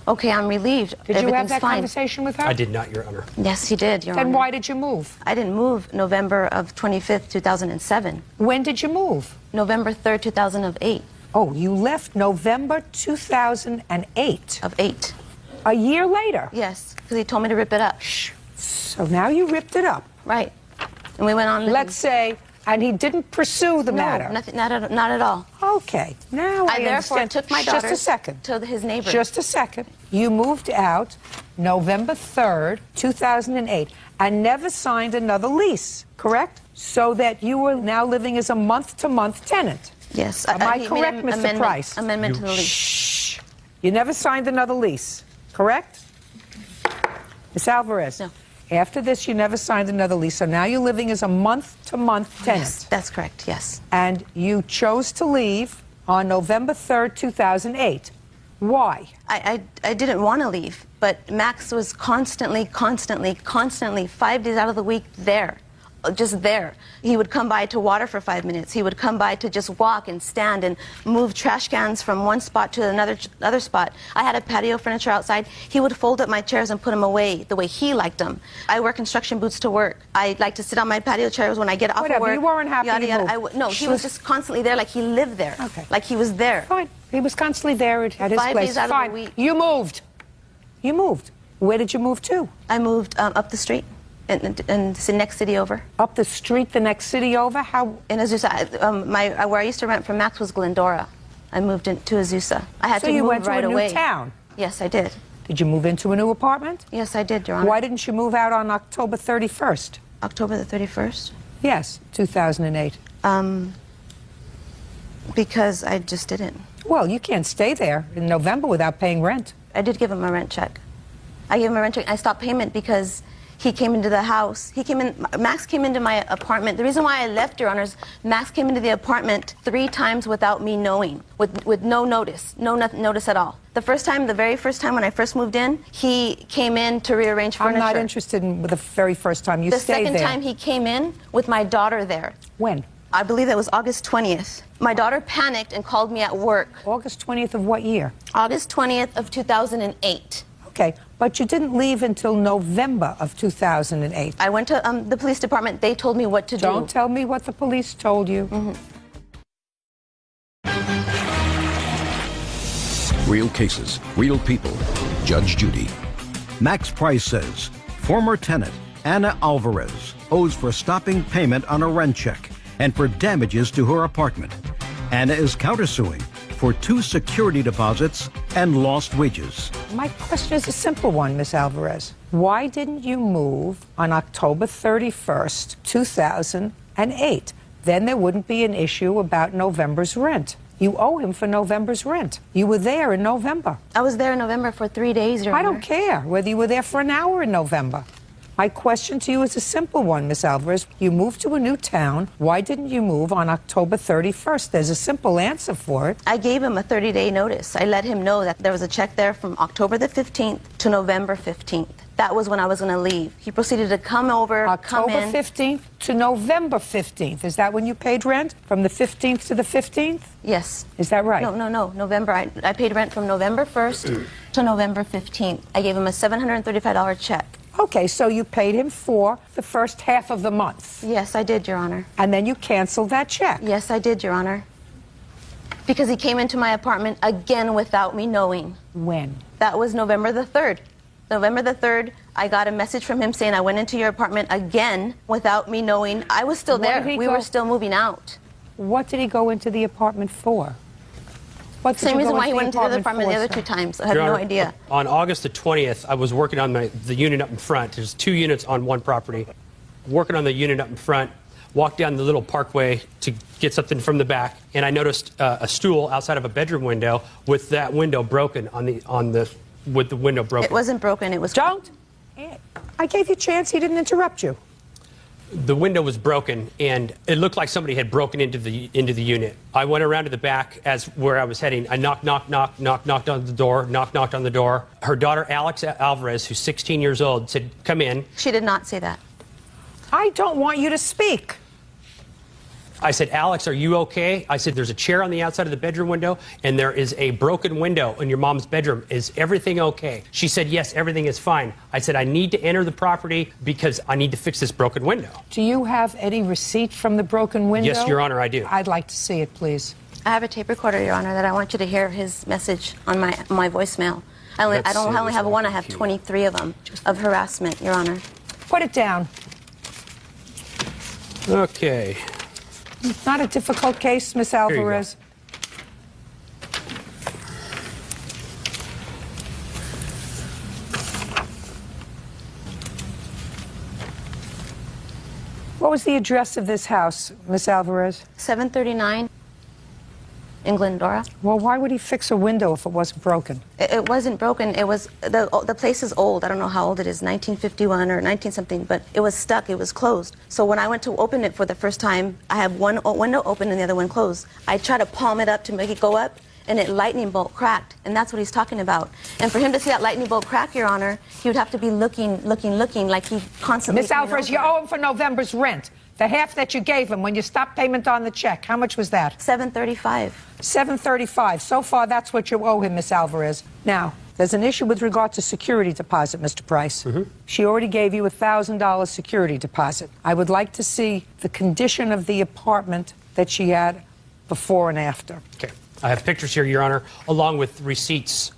Okay, I'm relieved. Did you have that fine. conversation with her? I did not, Your Honor. Yes, he did, Your Honor. Then why did you move? I didn't move November of 25th, 2007. When did you move? November 3rd, 2008. Oh, you left November 2008. Of 8. A year later? Yes, because he told me to rip it up. Shh. So now you ripped it up. Right. And we went on. Let's say, and he didn't pursue the matter. Nothing, not at all. Okay, now I therefore understand. took my Just daughter a second. to his neighbor. Just a second. You moved out November 3rd, 2008, and never signed another lease, correct? So that you were now living as a month-to-month tenant. Yes. Am I correct, Mr. Price? Amendment to the lease. Shh. You never signed another lease, correct? Ms. Alvarez? No. After this, you never signed another lease, so now you're living as a month-to-month tenant. Yes, that's correct, yes. And you chose to leave on November 3rd, 2008. Why? I didn't want to leave, but Max was constantly, 5 days out of the week there. Just there. He would come by to water for 5 minutes. He would come by to just walk and stand and move trash cans from one spot to another spot. I had a patio furniture outside. He would fold up my chairs and put them away the way he liked them. I wear construction boots to work. I like to sit on my patio chairs when I get off of work. You weren't happy No, he was just constantly there, like he lived there. Okay. Like he was there. Fine. He was constantly there at his 5 place. days out Fine. of the week. You moved. You moved. Where did you move to? I moved up the street. In the next city over. Up the street, the next city over? How? In Azusa. Where I used to rent from Max was Glendora. I moved into Azusa. I had to you move went to right a new away. town? Yes, I did. Did you move into a new apartment? Yes, I did, Your Honor. Why didn't you move out on October 31st? October the 31st? Yes, 2008. Because I just didn't. Well, you can't stay there in November without paying rent. I did give him a rent check. I gave him a rent check. I stopped payment because he came into the house. Max came into my apartment. The reason why I left, Your Honors, Max came into the apartment 3 times without me knowing, with no notice, notice at all. The very first time when I first moved in, he came in to rearrange furniture. I'm not interested in the very first time you stayed there. The second time he came in with my daughter there. When? I believe that was August 20th. My daughter panicked and called me at work. August 20th of what year? August 20th of 2008. Okay, but you didn't leave until November of 2008. I went to the police department. They told me what to do. Don't tell me what the police told you. Real cases, real people. Judge Judy. Max Price says former tenant Anna Alvarez owes for stopping payment on a rent check and for damages to her apartment. Anna is countersuing for 2 security deposits and lost wages. My question is a simple one, Miss Alvarez. Why didn't you move on October 31st, 2008? Then there wouldn't be an issue about November's rent. You owe him for November's rent. You were there in November. I was there in November for 3 days, Your Honor. I don't care whether you were there for an hour in November. My question to you is a simple one, Miss Alvarez. You moved to a new town. Why didn't you move on October 31st? There's a simple answer for it. I gave him a 30-day notice. I let him know that there was a check there from October the 15th to November 15th. That was when I was going to leave. He proceeded to come over, October 15th to November 15th. Is that when you paid rent? From the 15th to the 15th? Yes. Is that right? No. November. I paid rent from November 1st to November 15th. I gave him a $735 check. Okay, so you paid him for the first half of the month. Yes, I did, Your Honor. And then you canceled that check. Yes, I did, Your Honor. Because he came into my apartment again without me knowing. When? That was November the 3rd. November the 3rd, I got a message from him saying I went into your apartment again without me knowing. I was still there. We were still moving out. What did he go into the apartment for? Same reason why he went into the apartment the other two times. I have no idea. On August the 20th, I was working on the unit up in front. There's 2 units on one property. Working on the unit up in front, walked down the little parkway to get something from the back, and I noticed a stool outside of a bedroom window with that window broken with the window broken. It wasn't broken. It was. Don't. I gave you a chance. He didn't interrupt you. The window was broken, and it looked like somebody had broken into the unit. I went around to the back as where I was heading. I knocked on the door, knocked on the door. Her daughter, Alex Alvarez, who's 16 years old, said, "Come in." She did not say that. I don't want you to speak. I said, "Alex, are you okay?" I said, "There's a chair on the outside of the bedroom window, and there is a broken window in your mom's bedroom. Is everything okay?" She said, "Yes, everything is fine." I said, "I need to enter the property because I need to fix this broken window." Do you have any receipt from the broken window? Yes, Your Honor, I do. I'd like to see it, please. I have a tape recorder, Your Honor, that I want you to hear his message on my voicemail. I only have one. I have 23 of them of harassment, Your Honor. Put it down. Okay. Not a difficult case, Miss Alvarez. What was the address of this house, Miss Alvarez? 739 in Glendora. Well, why would he fix a window if it wasn't broken? It wasn't broken. It was the place is old. I don't know how old it is, 1951 or 19 something, but it was stuck. It was closed. So when I went to open it for the first time, I had one window open and the other one closed. I tried to palm it up to make it go up, and it lightning bolt cracked, and that's what he's talking about. And for him to see that lightning bolt crack, Your Honor, he would have to be looking like he constantly. Miss Alvarez, you owe him for November's rent. The half that you gave him when you stopped payment on the check. How much was that? $735. $735. So far, that's what you owe him, Miss Alvarez. Now, there's an issue with regard to security deposit, Mr. Price. She already gave you a $1,000 security deposit. I would like to see the condition of the apartment that she had before and after. Okay. I have pictures here, Your Honor, along with receipts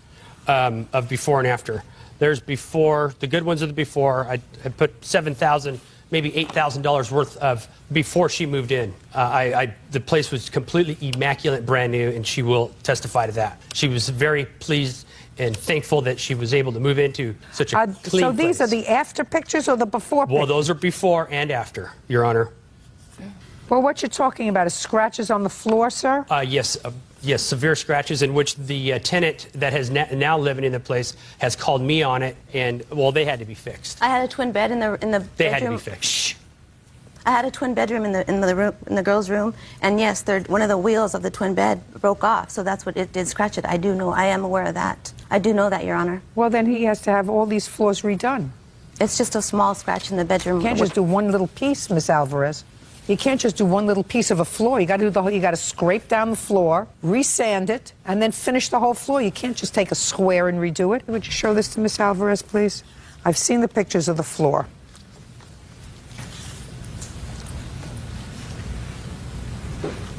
of before and after. There's before, the good ones are the before. I put $7,000, maybe $8,000 worth of before she moved in. The place was completely immaculate, brand new, and she will testify to that. She was very pleased and thankful that she was able to move into such a clean So these place. are the after pictures or the before pictures? Well, those are before and after, Your Honor. Well, what you're talking about is scratches on the floor, sir? Yes, severe scratches in which the tenant that has now living in the place has called me on it, and, well, they had to be fixed. I had a twin bed in the bedroom. They had to be fixed. Shh. I had a twin bedroom in the girls' room, and yes, one of the wheels of the twin bed broke off, so that's what it did scratch it. I do know. I am aware of that. I do know that, Your Honor. Well, then he has to have all these floors redone. It's just a small scratch in the bedroom. You can't just do one little piece, Miss Alvarez. You can't just do one little piece of a floor. You got to do the whole. You got to scrape down the floor, resand it, and then finish the whole floor. You can't just take a square and redo it. Would you show this to Miss Alvarez, please? I've seen the pictures of the floor.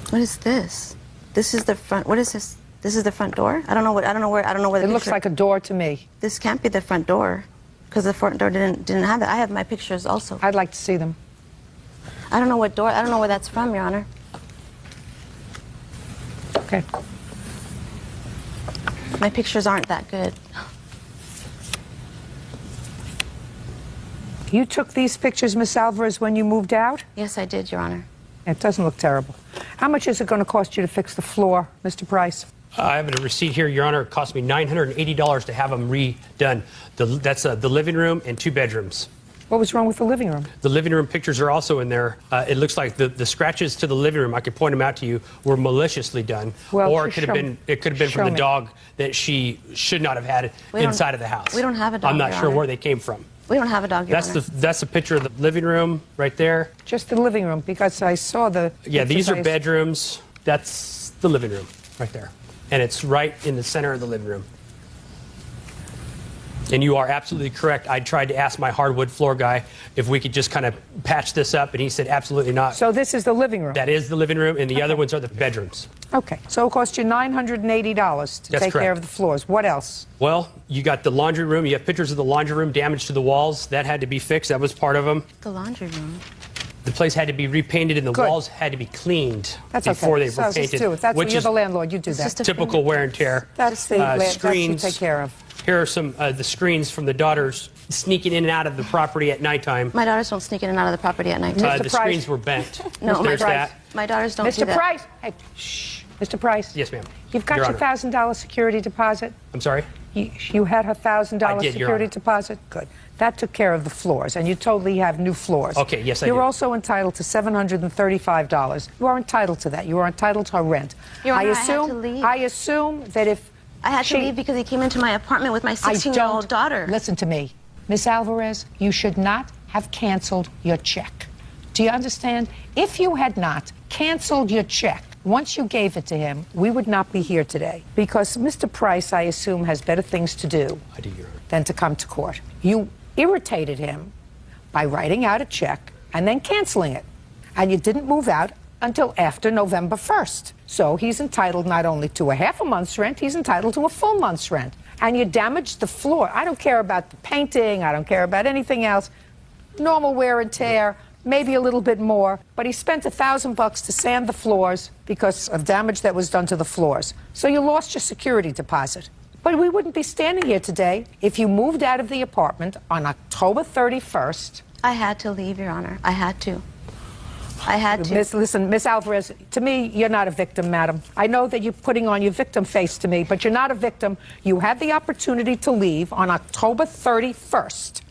What is this? This is the front. What is this? This is the front door. I don't know where. It looks like a door to me. This can't be the front door, because the front door didn't have it. I have my pictures also. I'd like to see them. I don't know what door. I don't know where that's from, Your Honor. Okay. My pictures aren't that good. You took these pictures, Miss Alvarez, when you moved out? Yes, I did, Your Honor. It doesn't look terrible. How much is it going to cost you to fix the floor, Mr. Price? I have a receipt here, Your Honor. It cost me $980 to have them redone. That's the living room and 2 bedrooms. What was wrong with the living room? The living room pictures are also in there. It looks like the scratches to the living room, I could point them out to you, were maliciously done. Well, or it could have been from the dog that she should not have had inside of the house. We don't have a dog, I'm not Your sure Honor. where they came from. We don't have a dog, Your Honor. That's the picture of the living room right there. Just the living room, because I saw the... Yeah, these are bedrooms. That's the living room right there. And it's right in the center of the living room. And you are absolutely correct. I tried to ask my hardwood floor guy if we could just kind of patch this up, and he said absolutely not. So this is the living room? That is the living room, and the other ones are the bedrooms. Okay, so it cost you $980 to That's take care correct. of the floors. What else? Well, you got the laundry room. You have pictures of the laundry room, damage to the walls. That had to be fixed. That was part of them. The laundry room. The place had to be repainted, and the Good. walls had to be cleaned That's before okay. they So were just painted. do it. That's which you're is the landlord. You do that. typical wear and tear. That's the that you screens. take care of. Here are some the screens from the daughters sneaking in and out of the property at nighttime. My daughters don't sneak in and out of the property at night. The screens were bent. No, There's that. my daughters don't do Mr. that. Price, hey, shh. Mr. Price. Yes, ma'am. You've got Your your Honor. $1,000 security deposit? I'm sorry? You had her $1,000 I did, Your security Honor. deposit? Good. That took care of the floors, and you totally have new floors. Okay, yes, I You're do. also entitled to $735. You are entitled to that. You are entitled to rent. Your Honor, I had to leave. I assume that if I had to leave because he came into my apartment with my 16-year-old daughter. Listen to me. Miss Alvarez, you should not have canceled your check. Do you understand? If you had not canceled your check, once you gave it to him, we would not be here today. Because Mr. Price, I assume, has better things to do than to come to court. You irritated him by writing out a check and then canceling it. And you didn't move out until after November 1st. So he's entitled not only to a half a month's rent, he's entitled to a full month's rent. And you damaged the floor. I don't care about the painting. I don't care about anything else. Normal wear and tear, maybe a little bit more. But he spent $1,000 to sand the floors because of damage that was done to the floors. So you lost your security deposit. But we wouldn't be standing here today if you moved out of the apartment on October 31st. I had to leave, Your Honor. I had to. I had to. Listen, Miss Alvarez, to me, you're not a victim, madam. I know that you're putting on your victim face to me, but you're not a victim. You had the opportunity to leave on October 31st.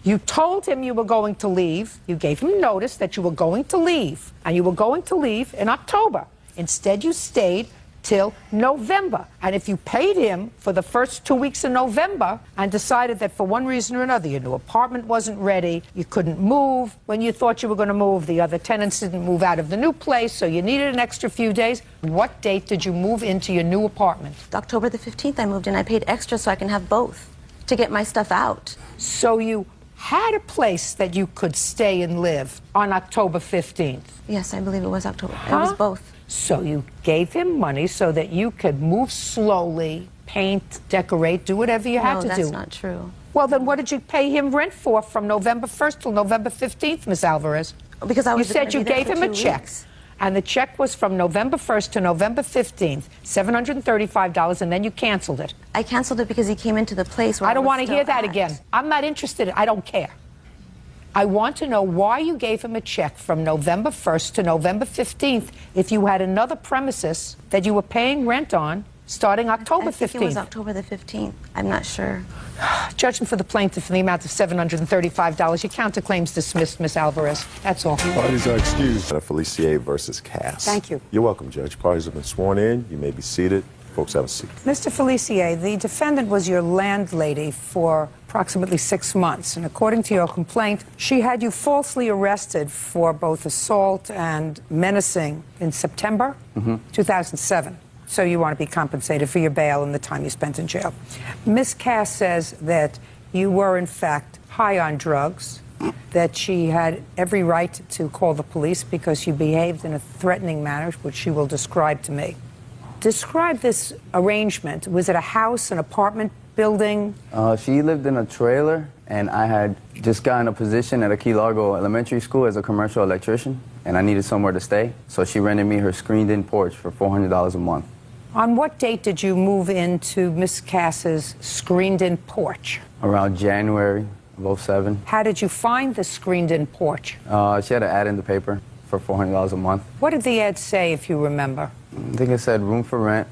You told him you were going to leave. You gave him notice that you were going to leave, and you were going to leave in October. Instead, you stayed till November. And if you paid him for the first 2 weeks in November and decided that for one reason or another your new apartment wasn't ready, you couldn't move when you thought you were going to move, the other tenants didn't move out of the new place, so you needed an extra few days, what date did you move into your new apartment? October the 15th I moved in. I paid extra so I can have both to get my stuff out. So you had a place that you could stay and live on October 15th? Yes, I believe it was October. It was both. So you gave him money so that you could move slowly, paint, decorate, do whatever you had to do. No, that's not true. Well, then what did you pay him rent for from November 1st till November 15th, Miss Alvarez? Because I was You said gonna you be there gave for him a 2 check. weeks. And the check was from November 1st to November 15th, $735, and then you canceled it. I canceled it because he came into the place where I don't was want to still hear that at. again. I'm not interested. I don't care. I want to know why you gave him a check from November 1st to November 15th if you had another premises that you were paying rent on starting October I think 15th. it was October the 15th. I'm not sure. Judgment for the plaintiff in the amount of $735. Your counterclaim's dismissed, Miss Alvarez. That's all. Parties are excused. Felicia versus Cass. Thank you. You're welcome, Judge. Parties have been sworn in. You may be seated. Folks, have a seat. Mr. Felicier, the defendant was your landlady for approximately 6 months, and according to your complaint, she had you falsely arrested for both assault and menacing in September 2007. So you want to be compensated for your bail and the time you spent in jail. Ms. Cass says that you were, in fact, high on drugs, that she had every right to call the police because you behaved in a threatening manner, which she will describe to me. Describe this arrangement. Was it a house, an apartment building? She lived in a trailer, and I had just gotten a position at a Key Largo elementary school as a commercial electrician, and I needed somewhere to stay. So she rented me her screened-in porch for $400 a month. On what date did you move into Miss Cass's screened-in porch? Around January of 07. How did you find the screened-in porch? She had an ad in the paper for $400 a month. What did the ad say, if you remember? I think it said room for rent,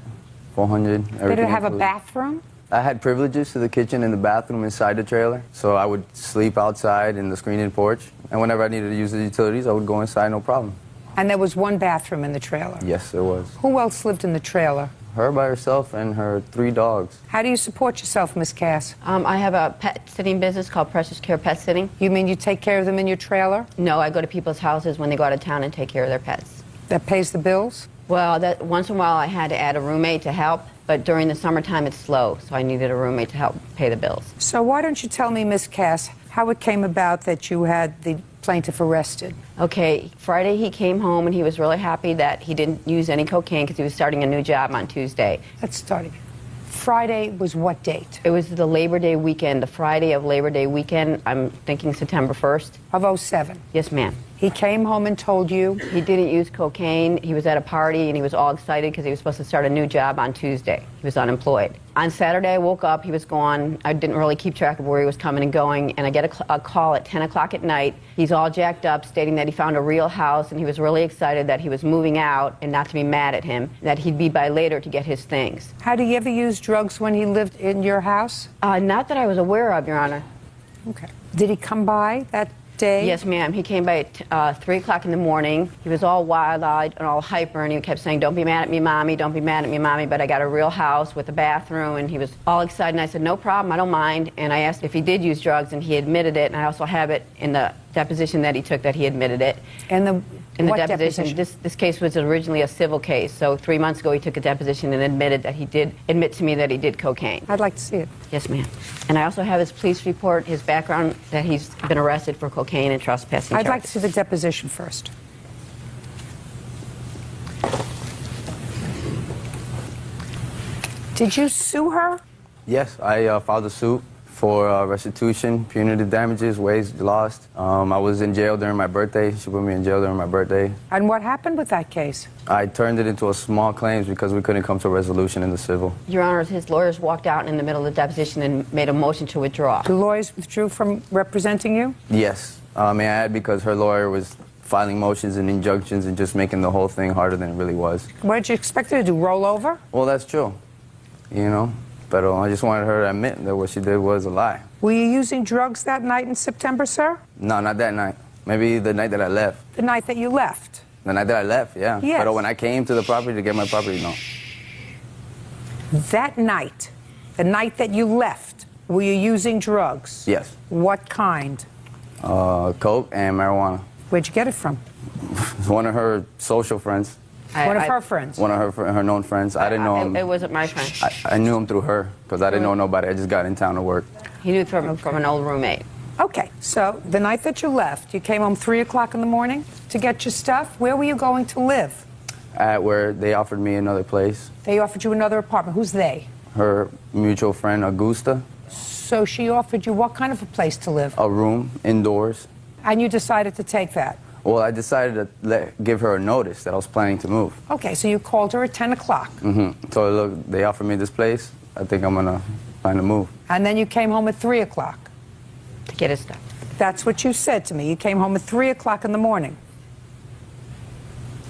$400. Did it have a included. bathroom? I had privileges to the kitchen and the bathroom inside the trailer, so I would sleep outside in the screened-in porch, and whenever I needed to use the utilities, I would go inside, no problem. And there was one bathroom in the trailer? Yes, there was. Who else lived in the trailer? Her by herself and her 3 dogs. How do you support yourself, Miss Cass? I have a pet sitting business called Precious Care Pet Sitting. You mean you take care of them in your trailer? No, I go to people's houses when they go out of town and take care of their pets. That pays the bills? Well, once in a while I had to add a roommate to help, but during the summertime it's slow, so I needed a roommate to help pay the bills. So why don't you tell me, Miss Cass, how it came about that you had the plaintiff arrested? Okay, Friday he came home and he was really happy that he didn't use any cocaine because he was starting a new job on Tuesday. Let's start again. Friday was what date? It was the Labor Day weekend, the Friday of Labor Day weekend. I'm thinking September 1st. Of 07? Yes, ma'am. He came home and told you? He didn't use cocaine. He was at a party and he was all excited because he was supposed to start a new job on Tuesday. He was unemployed. On Saturday, I woke up, he was gone. I didn't really keep track of where he was coming and going, and I get a call at 10 o'clock at night. He's all jacked up, stating that he found a real house, and he was really excited that he was moving out and not to be mad at him, that he'd be by later to get his things. Had he ever used drugs when he lived in your house? Not that I was aware of, Your Honor. Okay. Did he come by that day? Yes, ma'am. He came by at 3 o'clock in the morning. He was all wild-eyed and all hyper, and he kept saying, "Don't be mad at me, Mommy. Don't be mad at me, Mommy." But I got a real house with a bathroom, and he was all excited. And I said, "No problem. I don't mind." And I asked if he did use drugs, and he admitted it. And I also have it in the deposition that he took that he admitted it. And in the what deposition, this case was originally a civil case. So 3 months ago, he took a deposition and admitted that he did admit to me that he did cocaine. I'd like to see it. Yes, ma'am. And I also have his police report, his background, that he's been arrested for cocaine and trespassing I'd charges. like to see the deposition first. Did you sue her? Yes, I filed a suit for restitution, punitive damages, wage lost. I was in jail during my birthday. She put me in jail during my birthday. And what happened with that case? I turned it into a small claims because we couldn't come to a resolution in the civil. Your Honor, his lawyers walked out in the middle of the deposition and made a motion to withdraw. The lawyers withdrew from representing you? Yes. May I add, because her lawyer was filing motions and injunctions and just making the whole thing harder than it really was. What did you expect her to do, roll over? Well, that's true, you know. But I just wanted her to admit that what she did was a lie. Were you using drugs that night in September, sir? No, not that night. Maybe the night that I left. The night that you left? The night that I left, yeah. Yes. But when I came to the property to get my property, no. That night, the night that you left, were you using drugs? Yes. What kind? Coke and marijuana. Where'd you get it from? One of her social friends. One of her friends? One of her known friends. I didn't know him. It wasn't my friend. I knew him through her because I didn't know nobody. I just got in town to work. He knew from an old roommate. Okay, so the night that you left, you came home 3 o'clock in the morning to get your stuff. Where were you going to live? At where they offered me another place. They offered you another apartment. Who's they? Her mutual friend, Augusta. So she offered you what kind of a place to live? A room, indoors. And you decided to take that? Well, I decided to give her a notice that I was planning to move. Okay, so you called her at 10 o'clock. So, look, they offered me this place. I think I'm going to find a move. And then you came home at 3 o'clock? To get his stuff. That's what you said to me. You came home at 3 o'clock in the morning.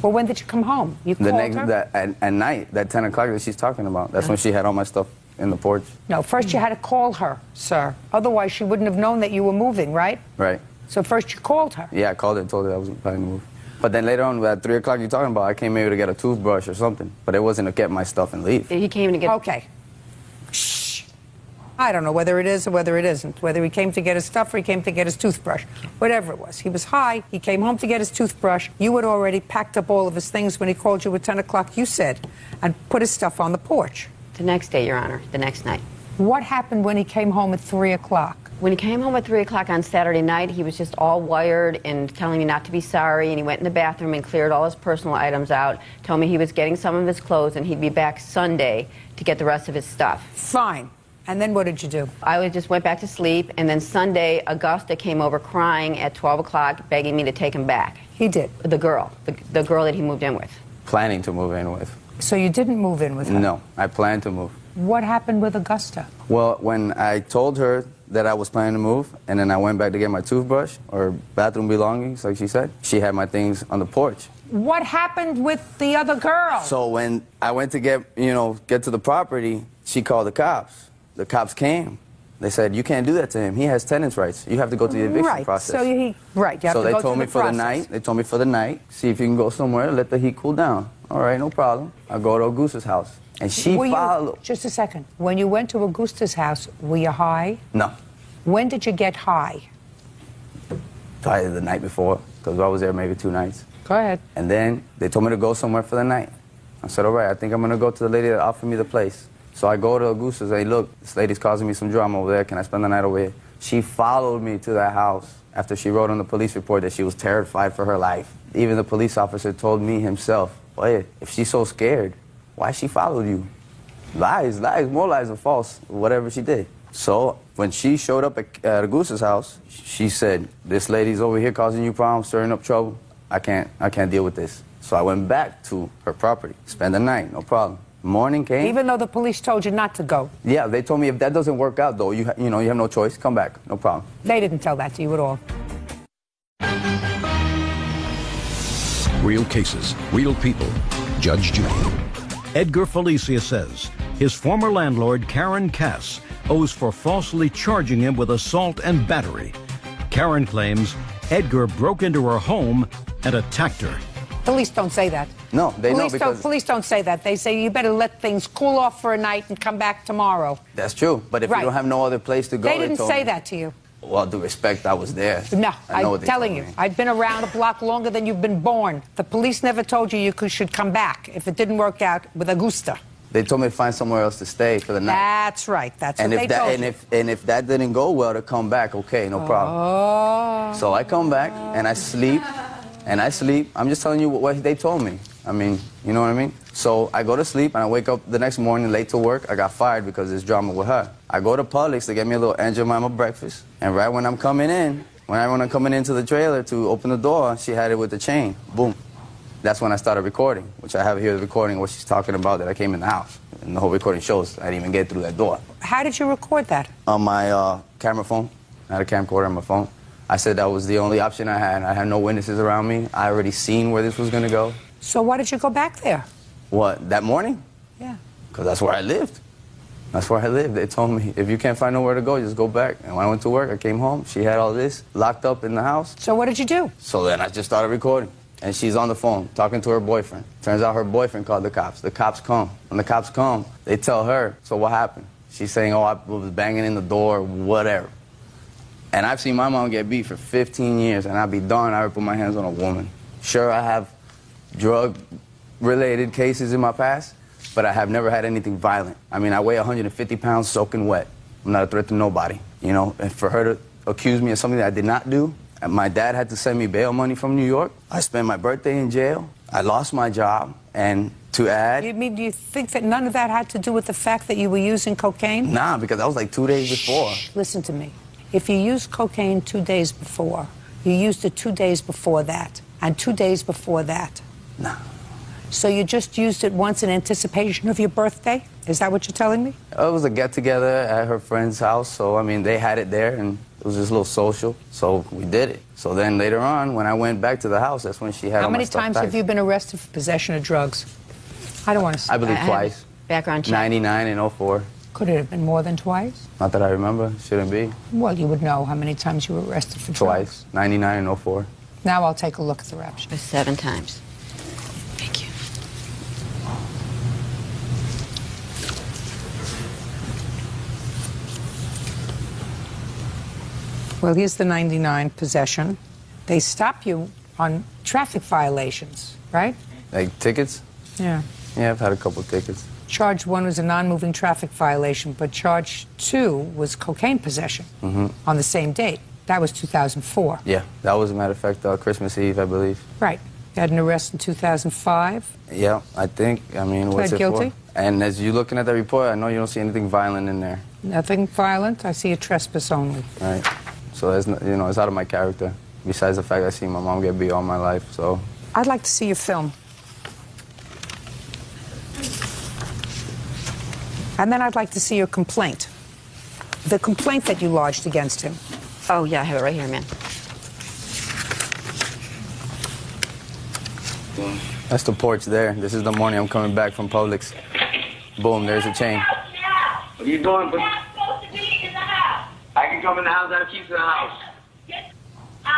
Well, when did you come home? You called her? At night, that 10 o'clock that she's talking about. That's when she had all my stuff in the porch. No, first you had to call her, sir. Otherwise, she wouldn't have known that you were moving, right? Right. So first you called her. Yeah, I called her and told her I was planning to move. But then later on, at 3 o'clock you're talking about, I came maybe to get a toothbrush or something. But it wasn't to get my stuff and leave. He came to get... Okay. Shh. I don't know whether it is or whether it isn't. Whether he came to get his stuff or he came to get his toothbrush. Whatever it was. He was high. He came home to get his toothbrush. You had already packed up all of his things when he called you at 10 o'clock, you said, and put his stuff on the porch. The next day, Your Honor. The next night. What happened when he came home at 3 o'clock? When he came home at 3 o'clock on Saturday night, he was just all wired and telling me not to be sorry, and he went in the bathroom and cleared all his personal items out, told me he was getting some of his clothes and he'd be back Sunday to get the rest of his stuff. Fine. And then what did you do? I just went back to sleep, and then Sunday, Augusta came over crying at 12 o'clock, begging me to take him back. He did? The girl that he moved in with. Planning to move in with. So you didn't move in with her? No, I planned to move. What happened with Augusta? Well, when I told her that I was planning to move, and then I went back to get my toothbrush or bathroom belongings, like she said, she had my things on the porch. What happened with the other girl? So when I went to get to the property, she called the cops. The cops came. They said, "You can't do that to him. He has tenants' rights. You have to go through the eviction process." So you have so to they go told through me the for process. the night. They told me for the night, see if you can go somewhere, let the heat cool down. All right, no problem. I go to Augusta's house, and she followed. Just a second. When you went to Augusta's house, were you high? No. When did you get high? Probably the night before, because I was there maybe 2 nights. Go ahead. And then they told me to go somewhere for the night. I said, all right, I think I'm going to go to the lady that offered me the place. So I go to Augusta and say, look, this lady's causing me some drama over there. Can I spend the night over here? She followed me to that house after she wrote on the police report that she was terrified for her life. Even the police officer told me himself, well, if she's so scared, why she followed you? Lies, more lies than false, whatever she did. So when she showed up at Augusta's house, she said, this lady's over here causing you problems, stirring up trouble. I can't deal with this. So I went back to her property, spent the night, no problem. Morning came. Even though the police told you not to go? Yeah, they told me if that doesn't work out, though, you have no choice. Come back, no problem. They didn't tell that to you at all. Real cases, real people. Judge Judy. Edgar Felicia says his former landlord, Karen Cass, owes for falsely charging him with assault and battery. Karen claims Edgar broke into her home and attacked her. Police don't say that. No, they know because... Police don't say that. They say you better let things cool off for a night and come back tomorrow. That's true, but if you don't have no other place to go... They didn't say that to you. Well, due respect, I was there. No, I'm telling you. I've been around a block longer than you've been born. The police never told you should come back if it didn't work out with Augusta. They told me to find somewhere else to stay for the night. That's right. That's what they told you. And if that didn't go well, to come back, okay, no problem. Oh. So I come back, and I sleep, I'm just telling you what they told me. I mean, you know what I mean? So I go to sleep, and I wake up the next morning late to work. I got fired because of this drama with her. I go to Publix to get me a little Aunt Jemima breakfast, and right when I'm coming into the trailer to open the door, she had it with the chain. Boom. That's when I started recording, which I have here the recording of what she's talking about, that I came in the house. And the whole recording shows I didn't even get through that door. How did you record that? On my camera phone. I had a camcorder on my phone. I said that was the only option I had. I had no witnesses around me. I already seen where this was going to go. So why did you go back there? What, that morning? Yeah. Because that's where I lived. That's where I lived. They told me, if you can't find nowhere to go, just go back. And when I went to work, I came home. She had all this locked up in the house. So what did you do? So then I just started recording. And she's on the phone talking to her boyfriend. Turns out her boyfriend called the cops. The cops come. When the cops come, they tell her, so what happened? She's saying, oh, I was banging in the door, whatever. And I've seen my mom get beat for 15 years, and I'd be darned I would put my hands on a woman. Sure, I have drug-related cases in my past, but I have never had anything violent. I mean, I weigh 150 pounds soaking wet. I'm not a threat to nobody, you know? And for her to accuse me of something that I did not do, and my dad had to send me bail money from New York. I spent my birthday in jail. I lost my job, and to add... You mean, do you think that none of that had to do with the fact that you were using cocaine? Nah, because that was like 2 days before. Listen to me. If you used cocaine 2 days before, you used it 2 days before that, and 2 days before that. Nah. So you just used it once in anticipation of your birthday? Is that what you're telling me? It was a get-together at her friend's house, so, I mean, they had it there, and it was just a little social, so we did it. So then later on, when I went back to the house, that's when she had all my stuff back. How many times have you been arrested for possession of drugs? I don't want to say. I believe twice. Background check. 99 and 04. Could it have been more than twice? Not that I remember. Shouldn't be. Well, you would know how many times you were arrested for drugs. Twice. 99 and 04. Now I'll take a look at the rap sheet. 7 times. Thank you. Well, here's the 99 possession. They stop you on traffic violations, right? Like tickets? Yeah. Yeah, I've had a couple tickets. Charge 1 was a non-moving traffic violation, but charge 2 was cocaine possession on the same date. That was 2004. Yeah, that was, a matter of fact, Christmas Eve, I believe. Right. You had an arrest in 2005. Yeah, I think. I mean, what's it guilty? for? And as you're looking at the report, I know you don't see anything violent in there. Nothing violent. I see a trespass only. Right. So that's, you know, it's out of my character. Besides the fact I seen my mom get beat all my life, so. I'd like to see your film. And then I'd like to see your complaint. The complaint that you lodged against him. Oh, yeah, I have it right here, man. That's the porch there. This is the morning I'm coming back from Publix. Boom, there's a chain. What are you doing? You're not supposed to be in the house. I can come in the house. I have keys to the house.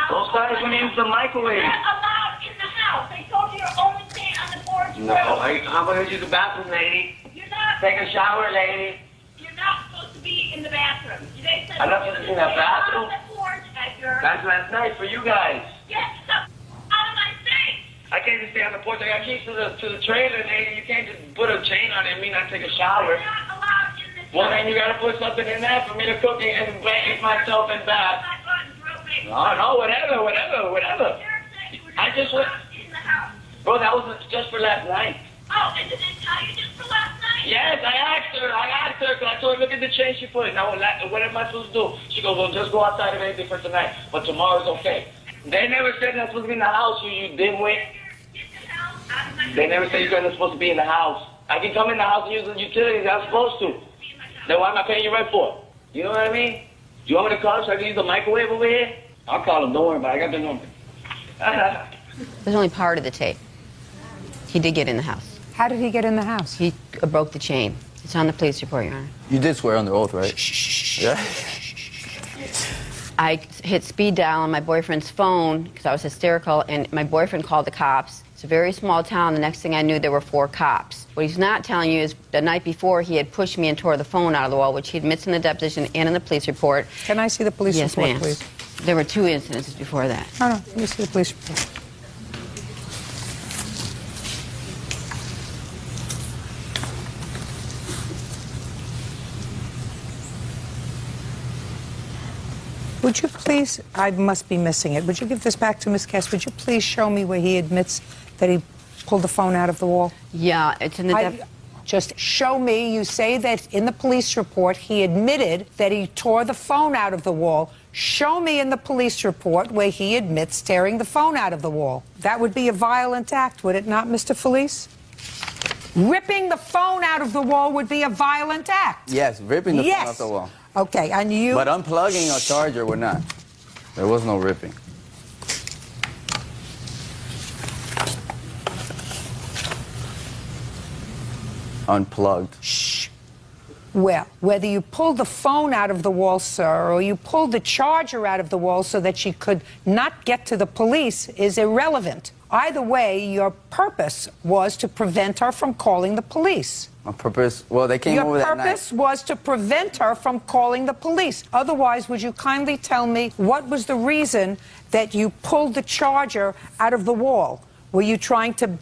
Don't start us when you're in the microwave. You're not allowed in the house. They told you you're only staying on the porch. No, how about you use the bathroom, lady? You're not. Take a shower, lady. You're not supposed to be in the bathroom. They said I'm not supposed to be in the bathroom. on the porch, Edgar. That's nice for you guys. Get the out of my face. I can't just stay on the porch. I got keys to the trailer, and you can't just put a chain on it and me not take a shower. Well, then you gotta put something in there for me to cook it and bathe myself in bath. No, whatever. I just went. Bro, that was just for last night. Oh, and did they tell you just for last night? Yes, I asked her, because I told her, look at the chain she put. Now, what am I supposed to do? She goes, well, just go outside of anything for tonight, but tomorrow's okay. They never said that's supposed to be in the house, you dimwit. They never said you're supposed to be in the house. I can come in the house and use the utilities, I'm supposed to. Then why am I paying you rent for? You know what I mean? Do you want me to call him so I can use the microwave over here? I'll call him, don't worry about it, I got the number. There's only part of the tape. He did get in the house. How did he get in the house? He broke the chain. It's on the police report, Your Honor. You did swear under oath, right? Yeah. I hit speed dial on my boyfriend's phone because I was hysterical, and my boyfriend called the cops. It's a very small town. The next thing I knew, there were 4 cops. What he's not telling you is the night before, he had pushed me and tore the phone out of the wall, which he admits in the deposition and in the police report. Can I see the police report, please? There were 2 incidences before that. No, let me see the police report. Would you please, I must be missing it. Would you give this back to Ms. Cass? Would you please show me where he admits that he pulled the phone out of the wall? Yeah, it's in the just show me. You say that in the police report he admitted that he tore the phone out of the wall. Show me in the police report where he admits tearing the phone out of the wall. That would be a violent act, would it not, Mr. Felice? Ripping the phone out of the wall would be a violent act. Yes, ripping the phone off the wall. Okay, and you... But unplugging a charger would not. There was no ripping. Unplugged. Shh. Well, whether you pulled the phone out of the wall, sir, or you pulled the charger out of the wall so that she could not get to the police is irrelevant. Either way, your purpose was to prevent her from calling the police. My purpose? Well, they came over that night. Your purpose was to prevent her from calling the police. Otherwise, would you kindly tell me what was the reason that you pulled the charger out of the wall? Were you trying to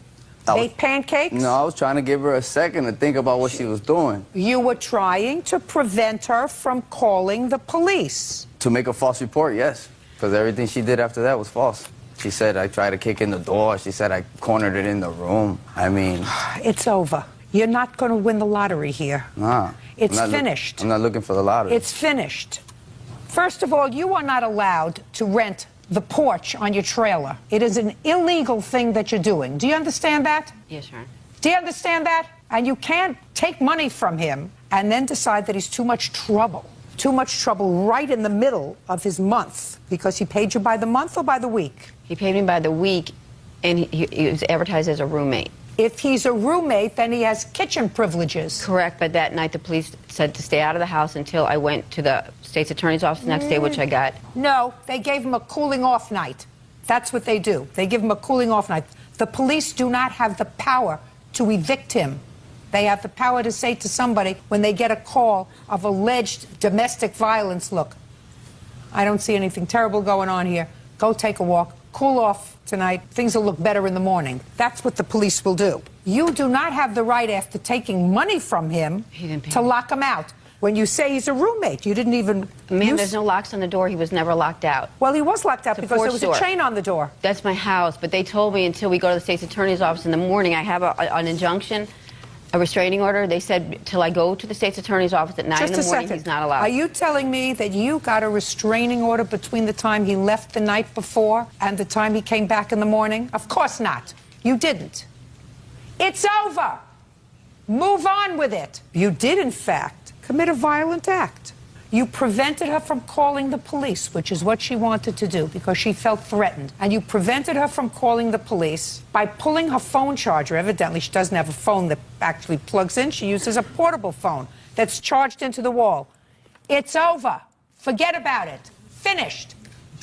bake pancakes? No, I was trying to give her a second to think about what she was doing. You were trying to prevent her from calling the police. To make a false report, yes. Because everything she did after that was false. She said I tried to kick in the door. She said I cornered it in the room. I mean... It's over. You're not going to win the lottery here. Nah. It's finished. I'm not looking for the lottery. It's finished. First of all, you are not allowed to rent the porch on your trailer. It is an illegal thing that you're doing. Do you understand that? Yes, sir. Do you understand that? And you can't take money from him and then decide that he's too much trouble. Too much trouble right in the middle of his month. Because he paid you by the month or by the week? He paid me by the week, and he was advertised as a roommate. If he's a roommate, then he has kitchen privileges. Correct, but that night the police said to stay out of the house until I went to the state's attorney's office the next day, which I got. No, they gave him a cooling off night. That's what they do. They give him a cooling off night. The police do not have the power to evict him. They have the power to say to somebody when they get a call of alleged domestic violence, look, I don't see anything terrible going on here. Go take a walk. Cool off tonight. Things will look better in the morning. That's what the police will do. You do not have the right, after taking money from him, to lock him out. When you say he's a roommate, you didn't even... Ma'am, there's no locks on the door. He was never locked out. Well, he was locked out because there was a chain on the door. That's my house, but they told me until we go to the state's attorney's office in the morning, I have an injunction, a restraining order. They said till I go to the state's attorney's office at 9 in the morning, he's not allowed. Are you telling me that you got a restraining order between the time he left the night before and the time he came back in the morning? Of course not. You didn't. It's over. Move on with it. You did, in fact, commit a violent act. You prevented her from calling the police, which is what she wanted to do because she felt threatened. And you prevented her from calling the police by pulling her phone charger. Evidently, she doesn't have a phone that actually plugs in. She uses a portable phone that's charged into the wall. It's over. Forget about it. Finished.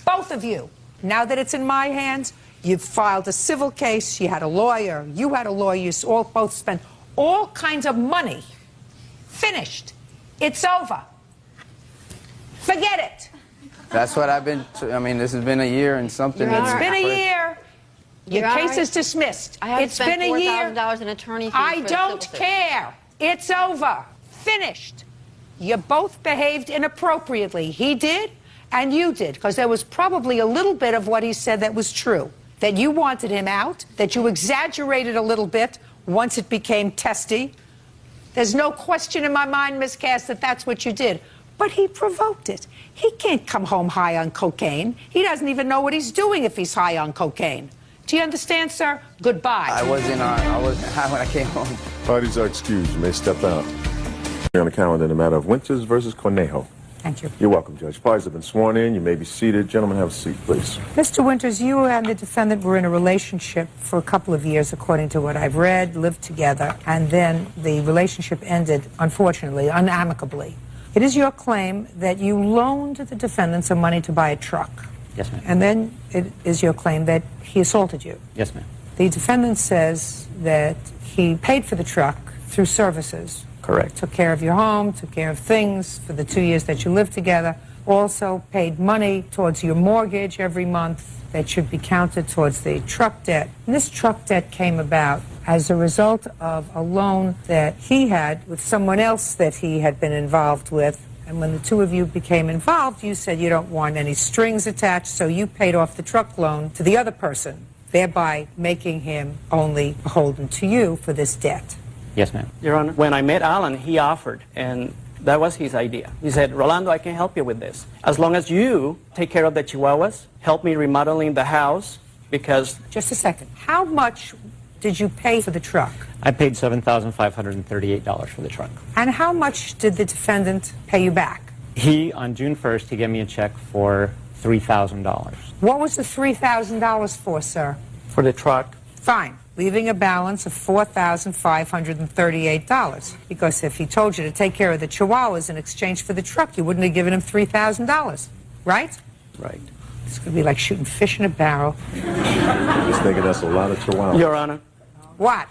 Both of you. Now that it's in my hands, you've filed a civil case. You had a lawyer. You had a lawyer. You all both spent all kinds of money. Finished. It's over. Forget it. That's what I've been... I mean, this has been a year and something. It's been a year. Your Your case Honor, is dismissed. I haven't It's spent been a year. $4,000 in attorney fees I for don't civil suit. care. It's over. Finished. You both behaved inappropriately. He did, and you did, because there was probably a little bit of what he said that was true. That you wanted him out, that you exaggerated a little bit once it became testy. There's no question in my mind, Ms. Cass, that that's what you did. But he provoked it. He can't come home high on cocaine. He doesn't even know what he's doing if he's high on cocaine. Do you understand, sir? Goodbye. I wasn't high when I came home. Parties are excused. You may step out. On the calendar in the matter of Winters versus Cornejo. Thank you. You're welcome, Judge. Parties have been sworn in. You may be seated. Gentlemen, have a seat, please. Mr. Winters, you and the defendant were in a relationship for a couple of years, according to what I've read, lived together, and then the relationship ended, unfortunately, unamicably. It is your claim that you loaned the defendant some money to buy a truck. Yes, ma'am. And then it is your claim that he assaulted you. Yes, ma'am. The defendant says that he paid for the truck through services. Correct. Took care of your home, took care of things for the 2 years that you lived together. Also paid money towards your mortgage every month that should be counted towards the truck debt. And this truck debt came about as a result of a loan that he had with someone else that he had been involved with. And when the two of you became involved, you said you don't want any strings attached, so you paid off the truck loan to the other person, thereby making him only beholden to you for this debt. Yes, ma'am. Your Honor, when I met Alan, he offered, and that was his idea. He said, Rolando, I can help you with this. As long as you take care of the chihuahuas, help me remodeling the house, because... Just a second. How much did you pay for the truck? I paid $7,538 for the truck. And how much did the defendant pay you back? He, on June 1st, he gave me a check for $3,000. What was the $3,000 for, sir? For the truck. Fine. Leaving a balance of $4,538. Because if he told you to take care of the chihuahuas in exchange for the truck, you wouldn't have given him $3,000, right? Right. It's going to be like shooting fish in a barrel. Just thinking that's a lot of chihuahuas. Your Honor. What?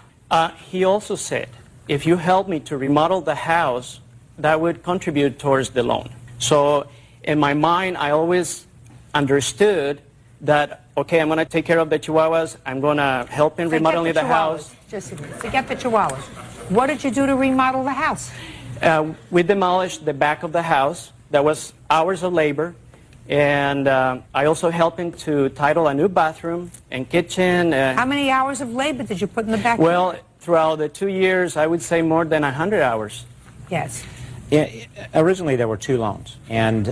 He also said, if you help me to remodel the house, that would contribute towards the loan. So in my mind, I always understood that, okay, I'm going to take care of the chihuahuas, I'm going to help in remodeling the house. Just a minute. Forget the chihuahuas. What did you do to remodel the house? We demolished the back of the house. That was hours of labor. And I also helped him to title a new bathroom and kitchen. How many hours of labor did you put in the back? Well, throughout the 2 years, I would say more than 100 hours. Yes. Originally, there were two loans. And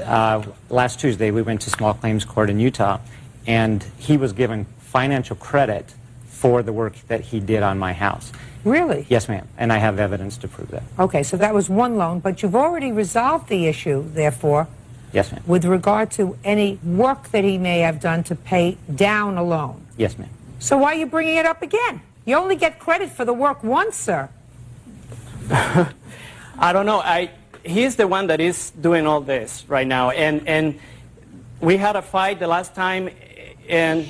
last Tuesday, we went to small claims court in Utah, and he was given financial credit for the work that he did on my house. Really? Yes, ma'am. And I have evidence to prove that. Okay, so that was one loan, but you've already resolved the issue, therefore, Yes, ma'am. with regard to any work that he may have done to pay down a loan. Yes, ma'am. So why are you bringing it up again? You only get credit for the work once, sir. I don't know. He's the one that is doing all this right now. And we had a fight the last time, and...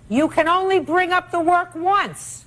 You can only bring up the work once.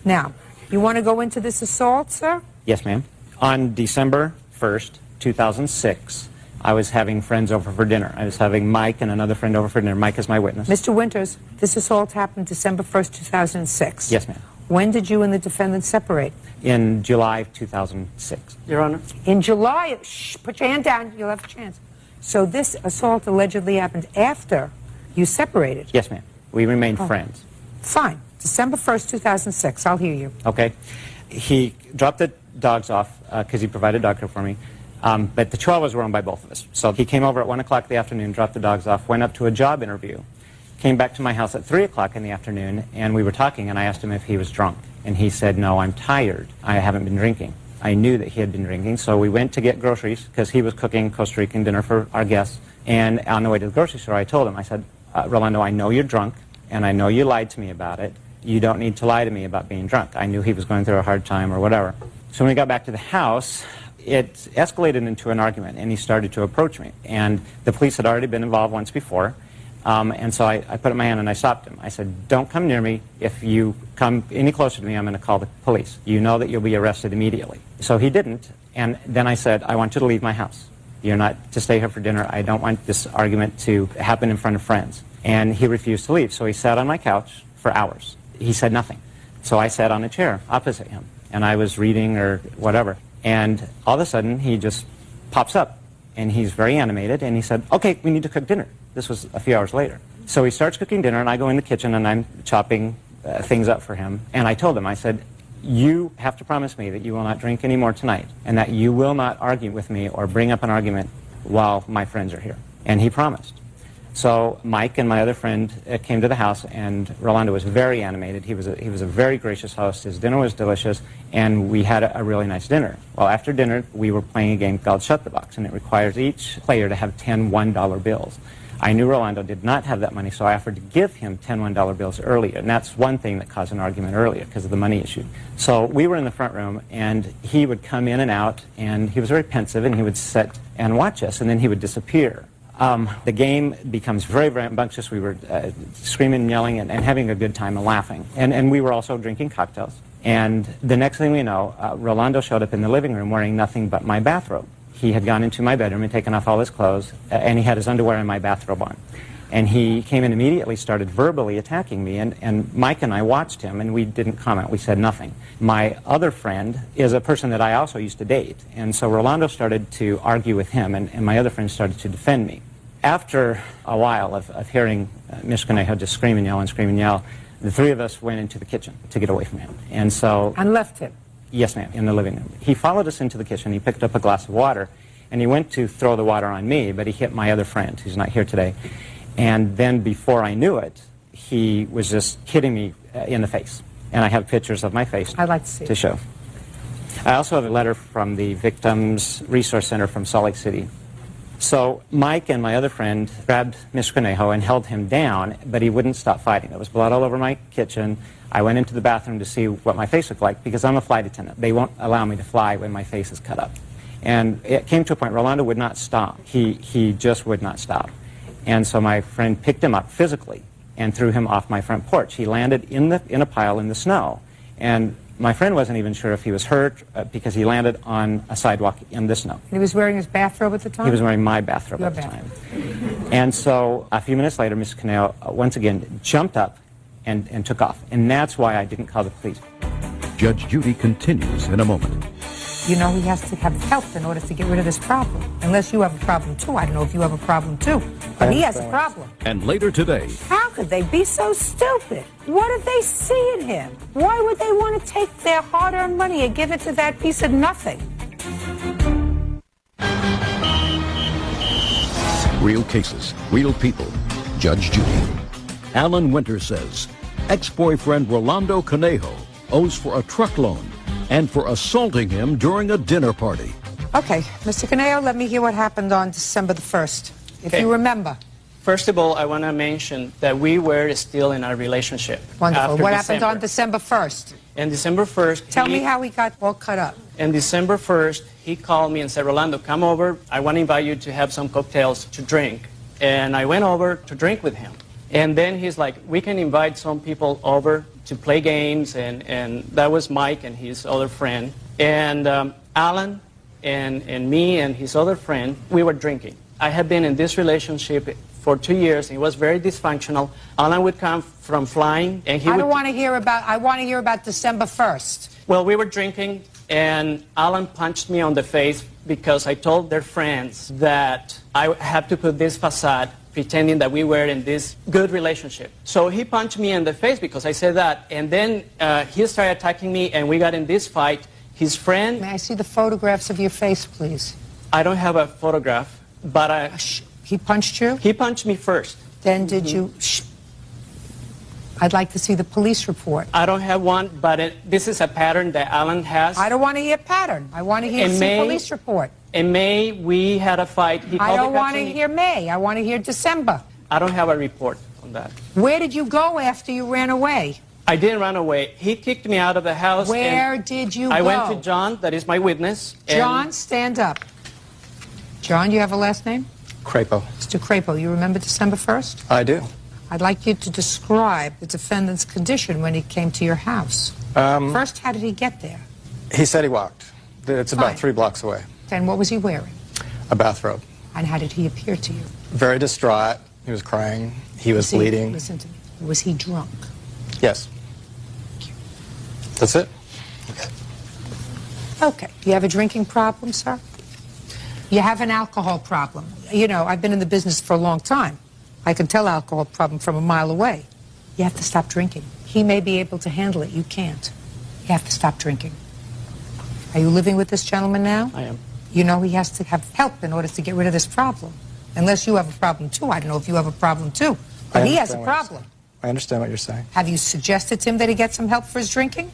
Now, you want to go into this assault, sir? Yes, ma'am. On December 1st, 2006, I was having friends over for dinner. I was having Mike and another friend over for dinner. Mike is my witness. Mr. Winters, this assault happened December 1st, 2006. Yes, ma'am. When did you and the defendant separate? In July of 2006. Your Honor. In July, shh, put your hand down, you'll have a chance. So this assault allegedly happened after you separated? Yes, ma'am. We remained friends. Fine. December 1st, 2006. I'll hear you. Okay. He dropped the dogs off because he provided dog care for me. But the chihuahuas were owned by both of us. So he came over at 1 o'clock in the afternoon, dropped the dogs off, went up to a job interview, came back to my house at 3 o'clock in the afternoon, and we were talking, and I asked him if he was drunk. And he said, no, I'm tired. I haven't been drinking. I knew that he had been drinking, so we went to get groceries because he was cooking Costa Rican dinner for our guests. And on the way to the grocery store, I told him, I said, Rolando, I know you're drunk, and I know you lied to me about it. You don't need to lie to me about being drunk. I knew he was going through a hard time or whatever. So when we got back to the house, it escalated into an argument, and he started to approach me. And the police had already been involved once before, and so I put up my hand and I stopped him. I said, don't come near me. If you come any closer to me, I'm going to call the police. You know that you'll be arrested immediately. So he didn't, and then I said, I want you to leave my house. You're not to stay here for dinner. I don't want this argument to happen in front of friends. And he refused to leave, so he sat on my couch for hours. He said nothing. So I sat on a chair opposite him, and I was reading or whatever. And all of a sudden, he just pops up, and he's very animated, and he said, okay, we need to cook dinner. This was a few hours later. So he starts cooking dinner, and I go in the kitchen, and I'm chopping things up for him. And I told him, I said, you have to promise me that you will not drink anymore tonight, and that you will not argue with me or bring up an argument while my friends are here. And he promised. So Mike and my other friend came to the house, and Rolando was very animated. He was a very gracious host. His dinner was delicious, and we had a really nice dinner. Well, after dinner, we were playing a game called Shut the Box, and it requires each player to have 10 $1 bills. I knew Rolando did not have that money, so I offered to give him 10 $1 bills earlier, and that's one thing that caused an argument earlier because of the money issue. So we were in the front room, and he would come in and out, and he was very pensive, and he would sit and watch us, and then he would disappear. The game becomes very, very rambunctious. We were screaming and yelling and having a good time and laughing. And we were also drinking cocktails. And the next thing we know, Rolando showed up in the living room wearing nothing but my bathrobe. He had gone into my bedroom and taken off all his clothes, and he had his underwear and my bathrobe on. And he came and immediately started verbally attacking me, and Mike and I watched him, and we didn't comment. We said nothing. My other friend is a person that I also used to date, and so Rolando started to argue with him, and my other friend started to defend me. After a while of hearing Ms. Conejo just scream and yell, the three of us went into the kitchen to get away from him. And so... And left him? Yes, ma'am, in the living room. He followed us into the kitchen. He picked up a glass of water, and he went to throw the water on me, but he hit my other friend, who's not here today. And then before I knew it, he was just hitting me in the face. And I have pictures of my face I'd like to see to show. I also have a letter from the Victims Resource Center from Salt Lake City. So Mike and my other friend grabbed Mr. Conejo and held him down, but he wouldn't stop fighting. There was blood all over my kitchen. I went into the bathroom to see what my face looked like because I'm a flight attendant. They won't allow me to fly when my face is cut up. And it came to a point, Rolando would not stop. He just would not stop. And so my friend picked him up physically and threw him off my front porch. He landed in a pile in the snow. And my friend wasn't even sure if he was hurt because he landed on a sidewalk in the snow. He was wearing his bathrobe at the time? He was wearing my bathrobe at the time. And so a few minutes later, Mr. Conejo once again jumped up and took off. And that's why I didn't call the police. Judge Judy continues in a moment. You know, he has to have help in order to get rid of this problem. Unless you have a problem, too. I don't know if you have a problem, too. But he has a problem. And later today, How could they be so stupid? What did they see in him? Why would they want to take their hard-earned money and give it to that piece of nothing? real cases, real people. Judge Judy. Alan Winter says ex-boyfriend Rolando Conejo owes for a truck loan and for assaulting him during a dinner party. Okay, Mr. Conejo, let me hear what happened on December the 1st, if you remember. First of all, I want to mention that we were still in our relationship. Wonderful. What happened on December 1st? On December 1st... Tell me how he got all cut up. On December 1st, he called me and said, Rolando, come over. I want to invite you to have some cocktails to drink. And I went over to drink with him. And then he's like, we can invite some people over to play games. And that was Mike and his other friend. And Alan and me and his other friend, we were drinking. I had been in this relationship for 2 years. It was very dysfunctional. Alan would come from flying, and he I want to hear about December 1st. Well, we were drinking, and Alan punched me on the face because I told their friends that I had to put this facade pretending that we were in this good relationship. So he punched me in the face because I said that, and then he started attacking me, and we got in this fight. His friend... May I see the photographs of your face, please? I don't have a photograph, but he punched you? He punched me first. Then did you... I'd like to see the police report. I don't have one, but this is a pattern that Alan has. I don't want to hear pattern. I want to hear the police report. In May, we had a fight. I don't want to hear May. I want to hear December. I don't have a report on that. Where did you go after you ran away? I didn't run away. He kicked me out of the house. Where did you go? I went to John, that is my witness. John, stand up. John, you have a last name? Crapo. Mr. Crapo, you remember December 1st? I do. I'd like you to describe the defendant's condition when he came to your house. First, how did he get there? He said he walked. It's about 3 blocks away. Then what was he wearing? A bathrobe. And how did he appear to you? Very distraught. He was crying. He was bleeding. Listen to me. Was he drunk? Yes. That's it? Okay. You have a drinking problem, sir? You have an alcohol problem. You know, I've been in the business for a long time. I can tell alcohol problem from a mile away. You have to stop drinking. He may be able to handle it. You can't. You have to stop drinking. Are you living with this gentleman now? I am. You know he has to have help in order to get rid of this problem. Unless you have a problem, too. I don't know if you have a problem, too. But he has a problem. I understand what you're saying. Have you suggested to him that he get some help for his drinking?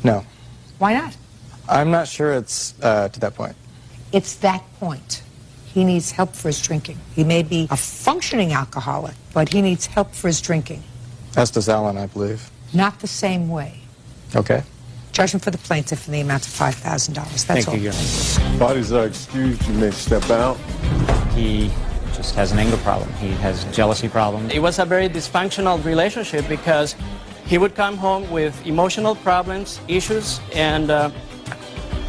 No. Why not? I'm not sure it's to that point. It's that point. He needs help for his drinking. He may be a functioning alcoholic, but he needs help for his drinking. As does Alan, I believe. Not the same way. Okay. Judgment for the plaintiff in the amount of $5,000. That's Thank all. you, Your Honor. Bodies are excused. You may step out. He just has an anger problem. He has jealousy problems. It was a very dysfunctional relationship because he would come home with emotional problems, issues, and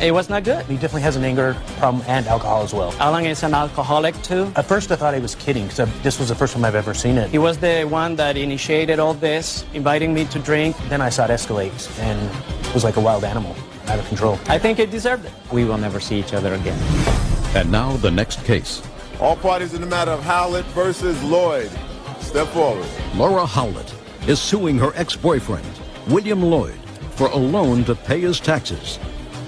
it was not good. He definitely has an anger problem and alcohol as well. Alan is an alcoholic too. At first I thought he was kidding because this was the first time I've ever seen it. He was the one that initiated all this, inviting me to drink. Then I saw it escalate and it was like a wild animal, out of control. I think he deserved it. We will never see each other again. And now the next case. All parties in the matter of Howlett versus Lloyd. Step forward. Laura Howlett is suing her ex-boyfriend, William Lloyd, for a loan to pay his taxes.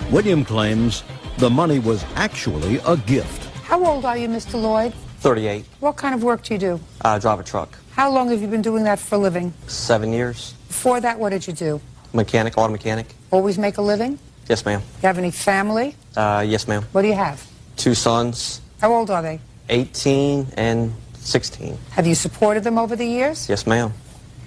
William claims the money was actually a gift. How old are you, Mr. Lloyd? 38. What kind of work do you do? I drive a truck. How long have you been doing that for a living? 7 years. Before that, what did you do? Mechanic, auto mechanic. Always make a living? Yes, ma'am. You have any family? Yes, ma'am. What do you have? 2 sons, How old are they? 18 and 16. Have you supported them over the years? Yes, ma'am.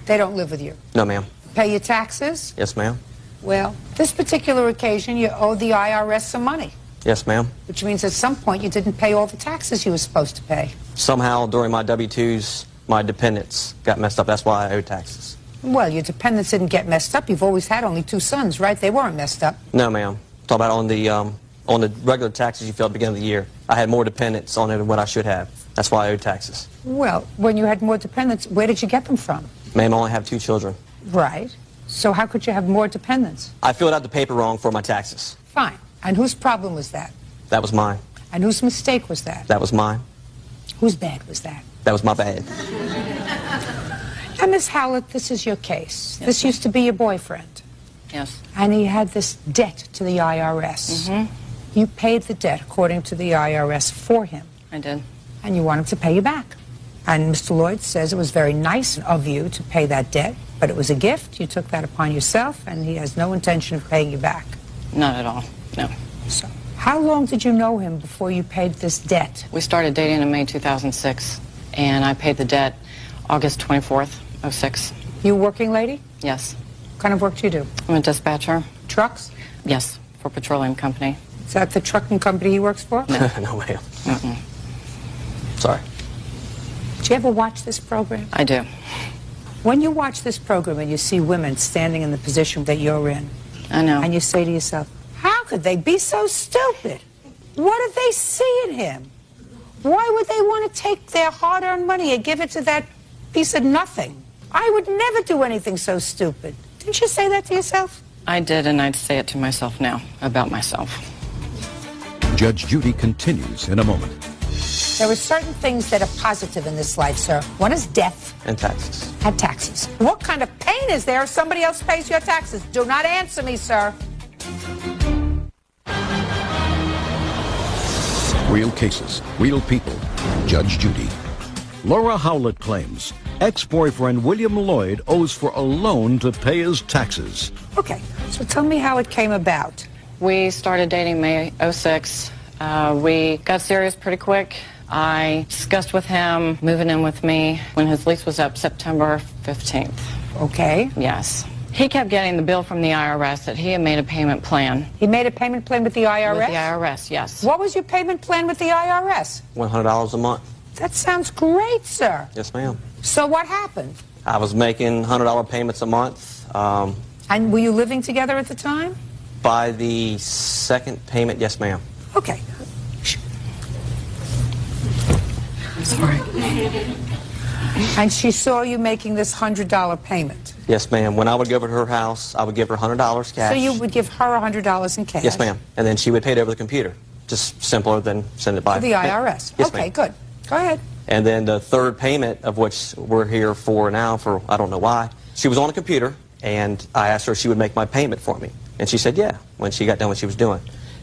They don't live with you. No, ma'am. Pay your taxes? Yes, ma'am. Well, this particular occasion, you owe the IRS some money, Yes, ma'am. which means at some point you didn't pay all the taxes you were supposed to pay. Somehow during my W-2s, my dependents got messed up. That's why I owe taxes. Well, your dependents didn't get messed up. You've always had only 2 sons, right? They weren't messed up. No, ma'am. Talk about on the regular taxes you filled at the beginning of the year. I had more dependents on it than what I should have. That's why I owe taxes. Well, when you had more dependents, where did you get them from? Ma'am, I only have 2 children. Right. So how could you have more dependents? I filled out the paper wrong for my taxes. Fine. And whose problem was that? That was mine. And whose mistake was that? That was mine. Whose bad was that? That was my bad. Now, Miss Howlett, this is your case. Yes, this used to be your boyfriend. Yes. And he had this debt to the IRS. Mm-hmm. You paid the debt according to the IRS for him. I did. And you want him to pay you back. And Mr. Lloyd says it was very nice of you to pay that debt, but it was a gift. You took that upon yourself, and he has no intention of paying you back. Not at all. No. So, how long did you know him before you paid this debt? We started dating in May 2006, and I paid the debt August 24th, 06. You a working lady? Yes. What kind of work do you do? I'm a dispatcher. Trucks? Yes, for a petroleum company. Is that the trucking company he works for? No. No, ma'am. Mm-mm. Sorry. Do you ever watch this program? I do. When you watch this program and you see women standing in the position that you're in, I know. and you say to yourself, how could they be so stupid? What did they see in him? Why would they want to take their hard-earned money and give it to that piece of nothing? I would never do anything so stupid. Didn't you say that to yourself? I did, and I'd say it to myself now, about myself. Judge Judy continues in a moment. There are certain things that are positive in this life, sir. One is death And taxes. and taxes. What kind of pain is there if somebody else pays your taxes? Do not answer me, sir. Real cases, real people. Judge Judy. Laura Howlett claims ex-boyfriend William Lloyd owes for a loan to pay his taxes. Okay, so tell me how it came about. We started dating May 06. We got serious pretty quick. I discussed with him moving in with me when his lease was up September 15th. Okay. Yes. He kept getting the bill from the IRS that he had made a payment plan. He made a payment plan with the IRS? With the IRS, yes. What was your payment plan with the IRS? $100 a month. That sounds great, sir. Yes, ma'am. So what happened? I was making $100 payments a month. And were you living together at the time? By the second payment, yes, ma'am. Okay. Sorry. And she saw you making this $100 payment. Yes, ma'am. When I would go over to her house, I would give her $100 cash. So you would give her $100 in cash? Yes, ma'am. And then she would pay it over the computer. Just simpler than send it by. To the IRS? Yes, okay, ma'am. good. Go ahead. And then the third payment, of which we're here for now, for I don't know why, she was on a computer, and I asked her if she would make my payment for me. And she said, yeah, when she got done what she was doing.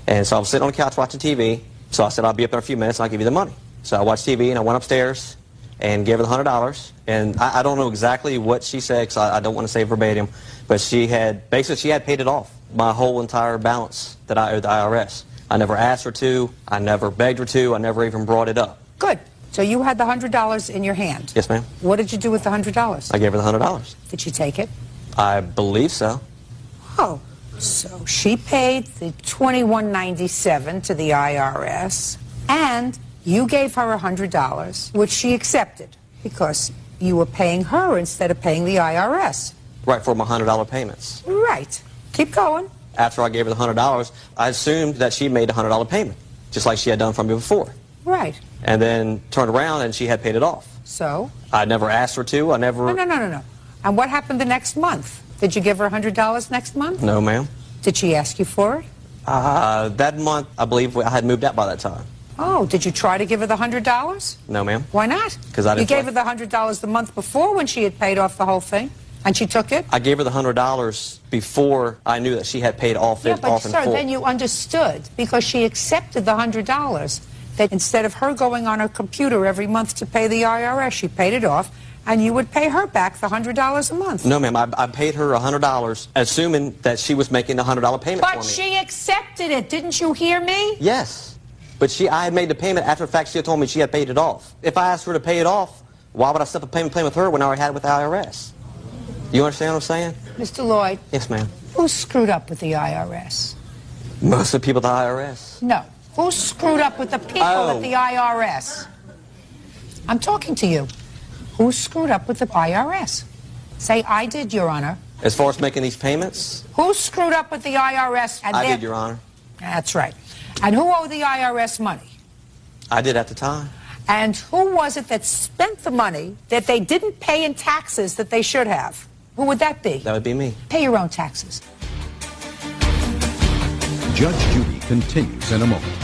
And so I was sitting on the couch watching TV, so I said, I'll be up in a few minutes, and I'll give you the money. So I watched TV, and I went upstairs and gave her the $100. And I don't know exactly what she said, because I don't want to say verbatim, but she had paid it off, my whole entire balance that I owed the IRS. I never asked her to, I never begged her to, I never even brought it up. Good. So you had the $100 in your hand. Yes, ma'am. What did you do with the $100? I gave her the $100. Did she take it? I believe so. Oh, so she paid the $21.97 to the IRS, and you gave her $100, which she accepted because you were paying her instead of paying the IRS. Right, for my $100 payments. Right. Keep going. After I gave her the $100, I assumed that she made a $100 payment, just like she had done for me before. Right. And then turned around and she had paid it off. So? I never asked her to. I never... No. And what happened the next month? Did you give her $100 next month? No, ma'am. Did she ask you for it? That month, I believe I had moved out by that time. Oh, did you try to give her the $100? No, ma'am. Why not? Because I didn't... You gave her the $100 the month before when she had paid off the whole thing, and she took it? I gave her the $100 before I knew that she had paid off Yeah, in but full. sir, then you understood, because she accepted the $100, that instead of her going on her computer every month to pay the IRS, she paid it off, and you would pay her back the $100 a month. No, ma'am. I paid her $100, assuming that she was making a $100 payment for me. But she accepted it. Didn't you hear me? Yes. But I had made the payment after the fact she had told me she had paid it off. If I asked her to pay it off, why would I set up a payment plan with her when I already had it with the IRS? You understand what I'm saying? Mr. Lloyd. Yes, ma'am. Who screwed up with the IRS? Most of the people at the IRS. No. Who screwed up with the people at the IRS? I'm talking to you. Who screwed up with the IRS? Say, I did, Your Honor. As far as making these payments? Who screwed up with the IRS? I did, Your Honor. That's right. And who owed the IRS money? I did at the time. And who was it that spent the money that they didn't pay in taxes that they should have? Who would that be? That would be me. Pay your own taxes. Judge Judy continues in a moment.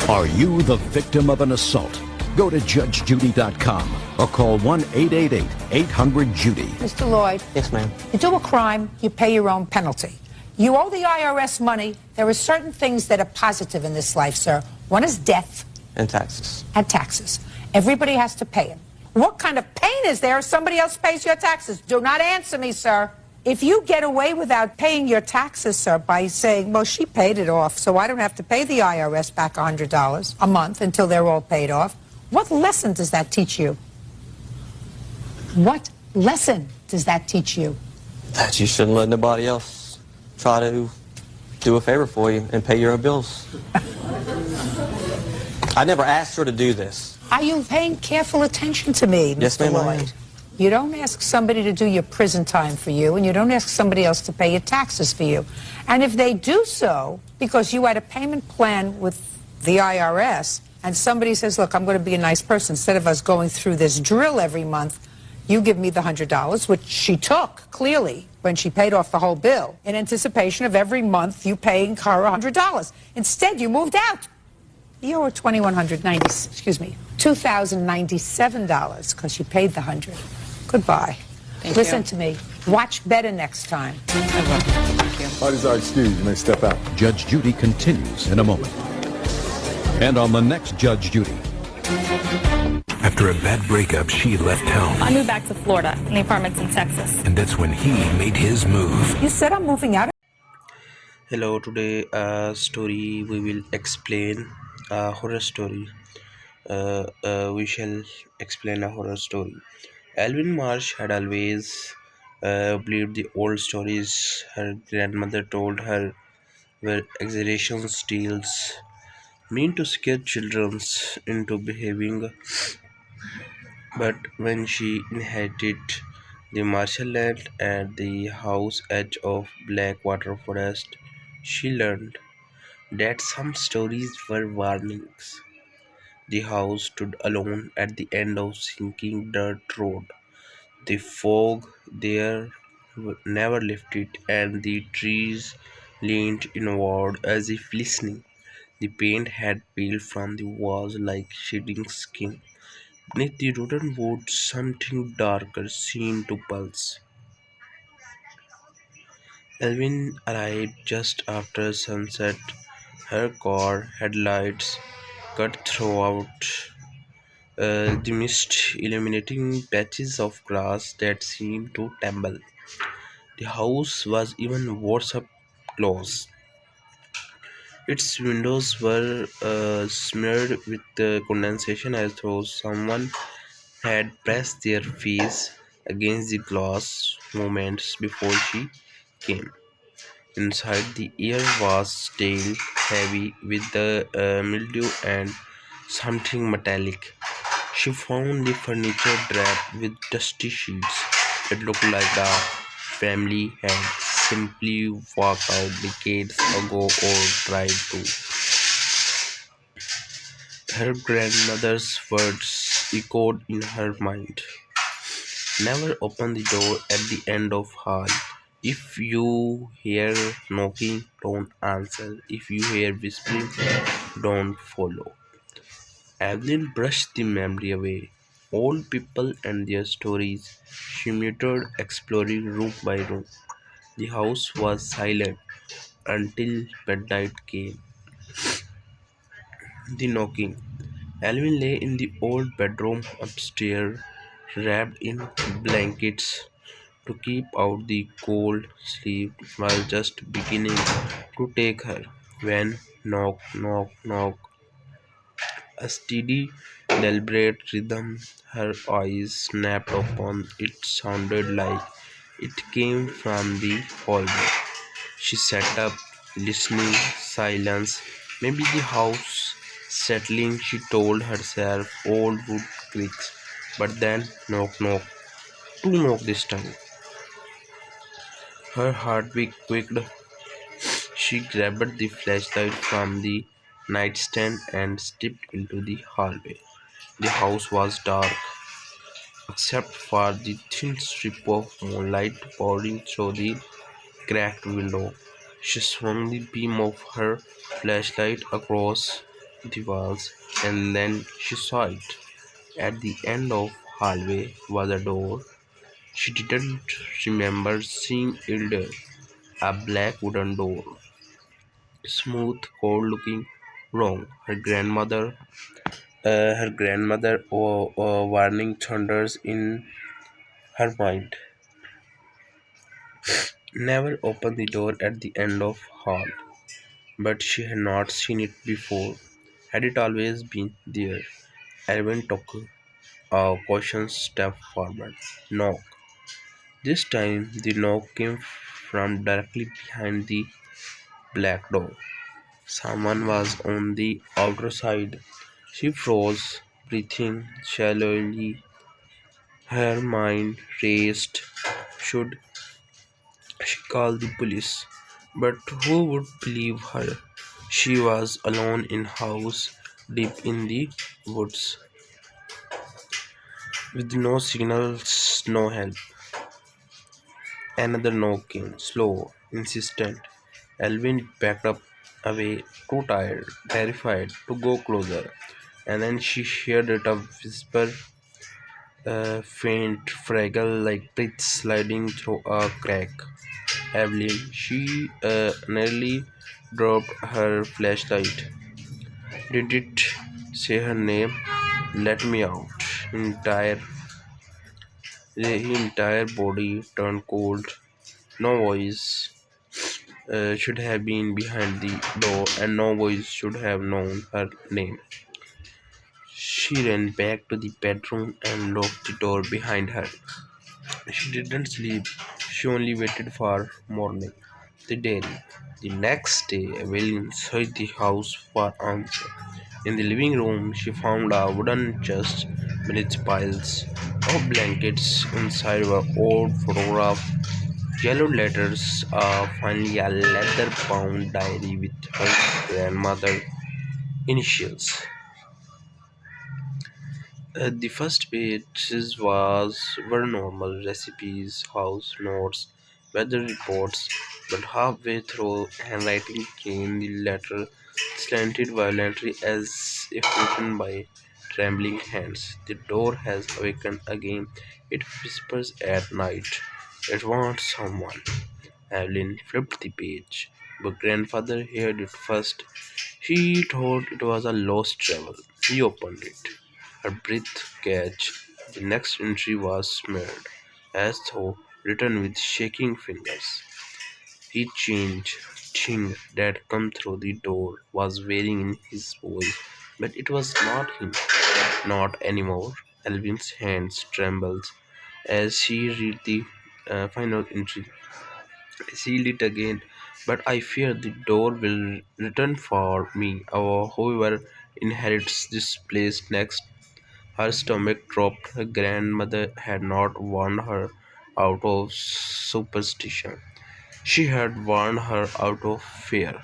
Are you the victim of an assault? Go to judgejudy.com or call 1-888-800-JUDY. Mr. Lloyd. Yes, ma'am. You do a crime, you pay your own penalty. You owe the IRS money. There are certain things that are positive in this life, sir. One is death. And taxes. And taxes. Everybody has to pay it. What kind of pain is there if somebody else pays your taxes? Do not answer me, sir. If you get away without paying your taxes, sir, by saying, well, she paid it off, so I don't have to pay the IRS back $100 a month until they're all paid off, what lesson does that teach you? What lesson does that teach you? That you shouldn't let nobody else try to do a favor for you and pay your own bills. I never asked her to do this. Are you paying careful attention to me, Mr. Yes, ma'am, I am. Lloyd? You don't ask somebody to do your prison time for you, and you don't ask somebody else to pay your taxes for you. And if they do so because you had a payment plan with the IRS, and somebody says, look, I'm going to be a nice person, instead of us going through this drill every month, you give me the $100, which she took, clearly, when she paid off the whole bill, in anticipation of every month you paying her $100. Instead, you moved out. You owe her $2,097 because you paid the $100. Goodbye. Listen to me. Watch better next time. Parties are excused. You may step out. Judge Judy continues in a moment. And on the next Judge Judy. After a bad breakup, she left home. I moved back to Florida in the apartments in Texas. And that's when he made his move. You said I'm moving out. Hello, today story we will explain a horror story. We shall explain a horror story. Alvin Marsh had always believed the old stories her grandmother told her were exaggeration tales meant to scare children into behaving. But when she inherited the marshland at the house edge of Blackwater Forest, she learned that some stories were warnings. The house stood alone at the end of sinking dirt road. The fog there never lifted, and the trees leaned inward as if listening. The paint had peeled from the walls like shedding skin. Beneath the rotten wood, something darker seemed to pulse. Elvin arrived just after sunset. Her car headlights cut throughout the mist, illuminating patches of grass that seemed to tremble. The house was even worse up close. Its windows were smeared with condensation as though someone had pressed their face against the glass moments before she came. Inside, the air was stale, heavy with the mildew and something metallic. She found the furniture draped with dusty sheets. It looked like the family had simply walked out decades ago or tried to. Her grandmother's words echoed in her mind. Never open the door at the end of hall. If you hear knocking, don't answer. If you hear whispering, don't follow. Evelyn brushed the memory away. Old people and their stories. She muttered, exploring room by room. The house was silent until midnight came. The knocking. Alvin lay in the old bedroom upstairs, wrapped in blankets to keep out the cold. Sleep was just beginning to take her when knock, knock, knock. A steady, deliberate rhythm. Her eyes snapped upon it. Sounded like it came from the hallway. She sat up, listening. Silence. Maybe the house settling, she told herself. Old wood creaks. But then, knock, knock. Two knock this time. Her heartbeat quickened. She grabbed the flashlight from the nightstand and stepped into the hallway. The house was dark, except for the thin strip of moonlight pouring through the cracked window. She swung the beam of her flashlight across the walls, and then she saw it. At the end of hallway was a door. She didn't remember seeing it there. A black wooden door, smooth, cold-looking, wrong. Her grandmother warning thunders in her mind. Never open the door at the end of hall. But she had not seen it before. Had it always been there? Alvin took a cautious step forward. Knock. This time the knock came from directly behind the black door. Someone was on the outer side. She froze, breathing shallowly. Her mind raced. Should she call the police? But who would believe her? She was alone in house, deep in the woods, with no signals, no help. Another knock came, slow, insistent. Alvin backed up away, too tired, terrified to go closer. And then she heard it a whisper, faint, fragile, like breath sliding through a crack. Evelyn, she nearly dropped her flashlight. Did it say her name? Let me out. Entire entire body turned cold. No voice should have been behind the door, and no voice should have known her name. She ran back to the bedroom and locked the door behind her. She didn't sleep. She only waited for morning. The daily. The next day, Evelyn searched the house for answer. In the living room, she found a wooden chest beneath piles of blankets. Inside were old photographs, yellowed letters, finally a leather-bound diary with her grandmother's initials. The first pages were normal recipes, house notes, weather reports, but halfway through, handwriting came. The letter slanted violently as if written by trembling hands. The door has awakened again. It whispers at night. It wants someone. Evelyn flipped the page, but grandfather heard it first. He thought it was a lost travel. He opened it. Her breath catch. The next entry was smeared, as though written with shaking fingers. He changed. Ching that come through the door was wailing in his voice, but it was not him. Not anymore. Alvin's hands trembled as she read the final entry. I sealed it again, but I fear the door will return for me, or whoever inherits this place next. Her stomach dropped. Her grandmother had not warned her out of superstition. She had warned her out of fear.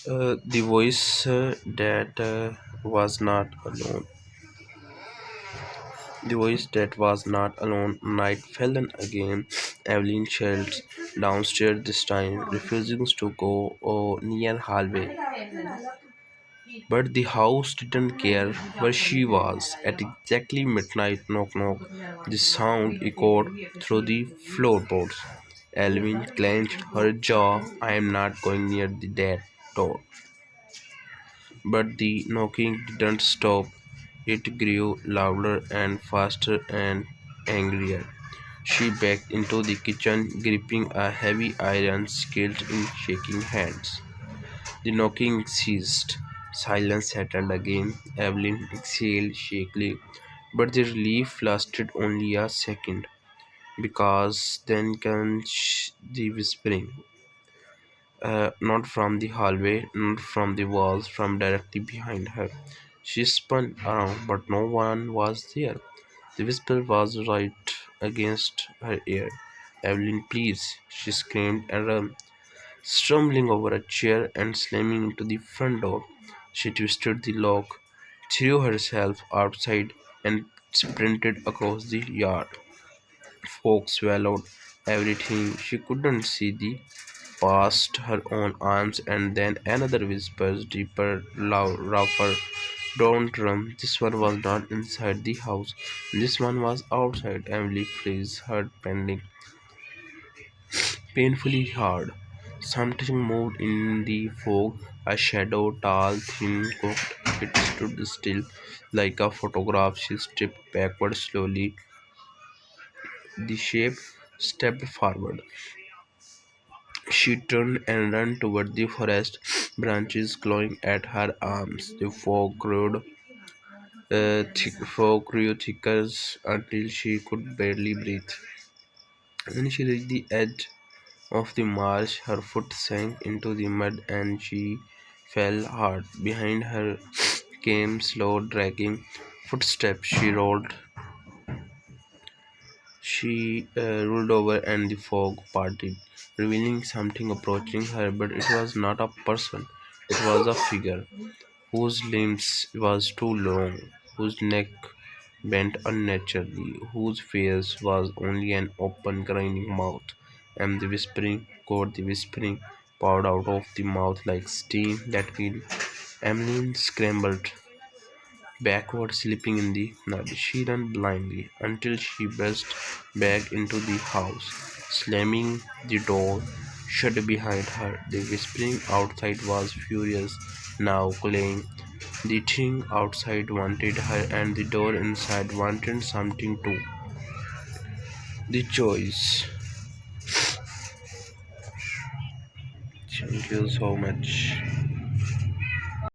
The voice that was not alone. The voice that was not alone. Night fell in again. Evelyn shells downstairs this time, refusing to go near hallway. But the house didn't care where she was. At exactly midnight, knock knock, the sound echoed through the floorboards. Evelyn clenched her jaw. I am not going near that door. But the knocking didn't stop. It grew louder and faster and angrier. She backed into the kitchen, gripping a heavy iron skillet in shaking hands. The knocking ceased. Silence settled again. Evelyn exhaled shakily, but the relief lasted only a second, because then came the whispering. Not from the hallway, not from the walls, from directly behind her. She spun around, but no one was there. The whisper was right against her ear. Evelyn, please, she screamed and ran, stumbling over a chair and slamming into the front door. She twisted the lock, threw herself outside, and sprinted across the yard. Fog swallowed everything. She couldn't see the past her own arms, and then another whisper, deeper, rougher. Don't run. This one was not inside the house. This one was outside. Emily freeze, heart pounding painfully hard. Something moved in the fog, a shadow, tall, thin, cooked. It stood still, like a photograph. She stepped backward slowly. The shape stepped forward. She turned and ran toward the forest, branches clawing at her arms. The fog grew thicker until she could barely breathe. When she reached the edge of the marsh, her foot sank into the mud and she fell hard. Behind her came slow, dragging footsteps. She rolled over and the fog parted, revealing something approaching her, but it was not a person. It was a figure whose limbs was too long, whose neck bent unnaturally, whose face was only an open, grinding mouth, and the whispering poured out of the mouth like steam that killed. Emmeline scrambled backward, slipping in the mud. She ran blindly until she burst back into the house, slamming the door shut behind her. The whispering outside was furious, now clanging. The thing outside wanted her, and the door inside wanted something too. The choice. Thank you so much.